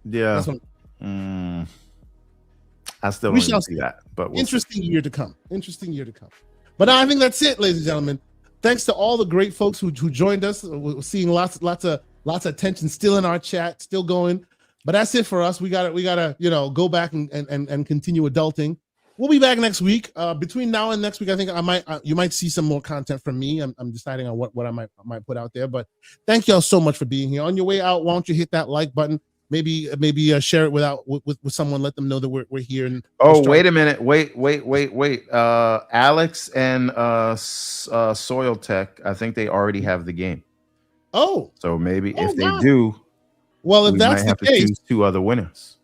Speaker 2: Yeah.
Speaker 1: That's what,
Speaker 2: I still
Speaker 1: we
Speaker 2: don't
Speaker 1: shall
Speaker 2: see that, but we'll
Speaker 1: interesting year to come. Interesting year to come. But I think that's it, ladies and gentlemen. Thanks to all the great folks who joined us. We're seeing lots of attention still in our chat, still going. But that's it for us. We gotta go back and continue adulting. We'll be back next week. Between now and next week, I think you might see some more content from me. I'm deciding on what I might put out there. But thank y'all so much for being here. On your way out, why don't you hit that like button? Maybe share it with someone. Let them know that we're here. And
Speaker 2: wait a minute. Wait. Alex and Soil Tech, I think they already have the game.
Speaker 1: Oh,
Speaker 2: so maybe if they do,
Speaker 1: well, if
Speaker 2: we
Speaker 1: that's
Speaker 2: might have
Speaker 1: the
Speaker 2: to
Speaker 1: case,
Speaker 2: choose 2 other winners.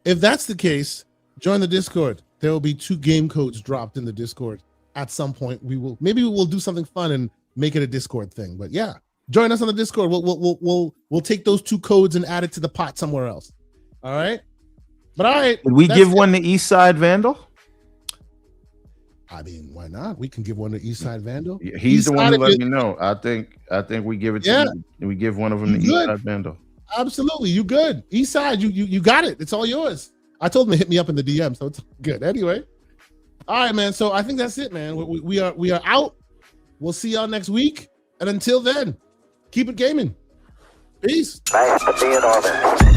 Speaker 1: If that's the case, join the Discord. There will be 2 game codes dropped in the Discord at some point. Maybe we'll do something fun and make it a Discord thing. But yeah, join us on the Discord. We'll take those 2 codes and add it to the pot somewhere else. All right. But all right.
Speaker 2: Did we give one to Eastside Vandal?
Speaker 1: I mean, why not? We can give one to Eastside Vandal.
Speaker 2: He's the one who let me know. I think we give it to we give one of them to Eastside Vandal.
Speaker 1: Absolutely. You good. Eastside, you got it. It's all yours. I told him to hit me up in the DM, so it's good. Anyway. All right, man. So I think that's it, man. We are out. We'll see y'all next week. And until then, keep it gaming. Peace.
Speaker 4: Nice to be in orbit.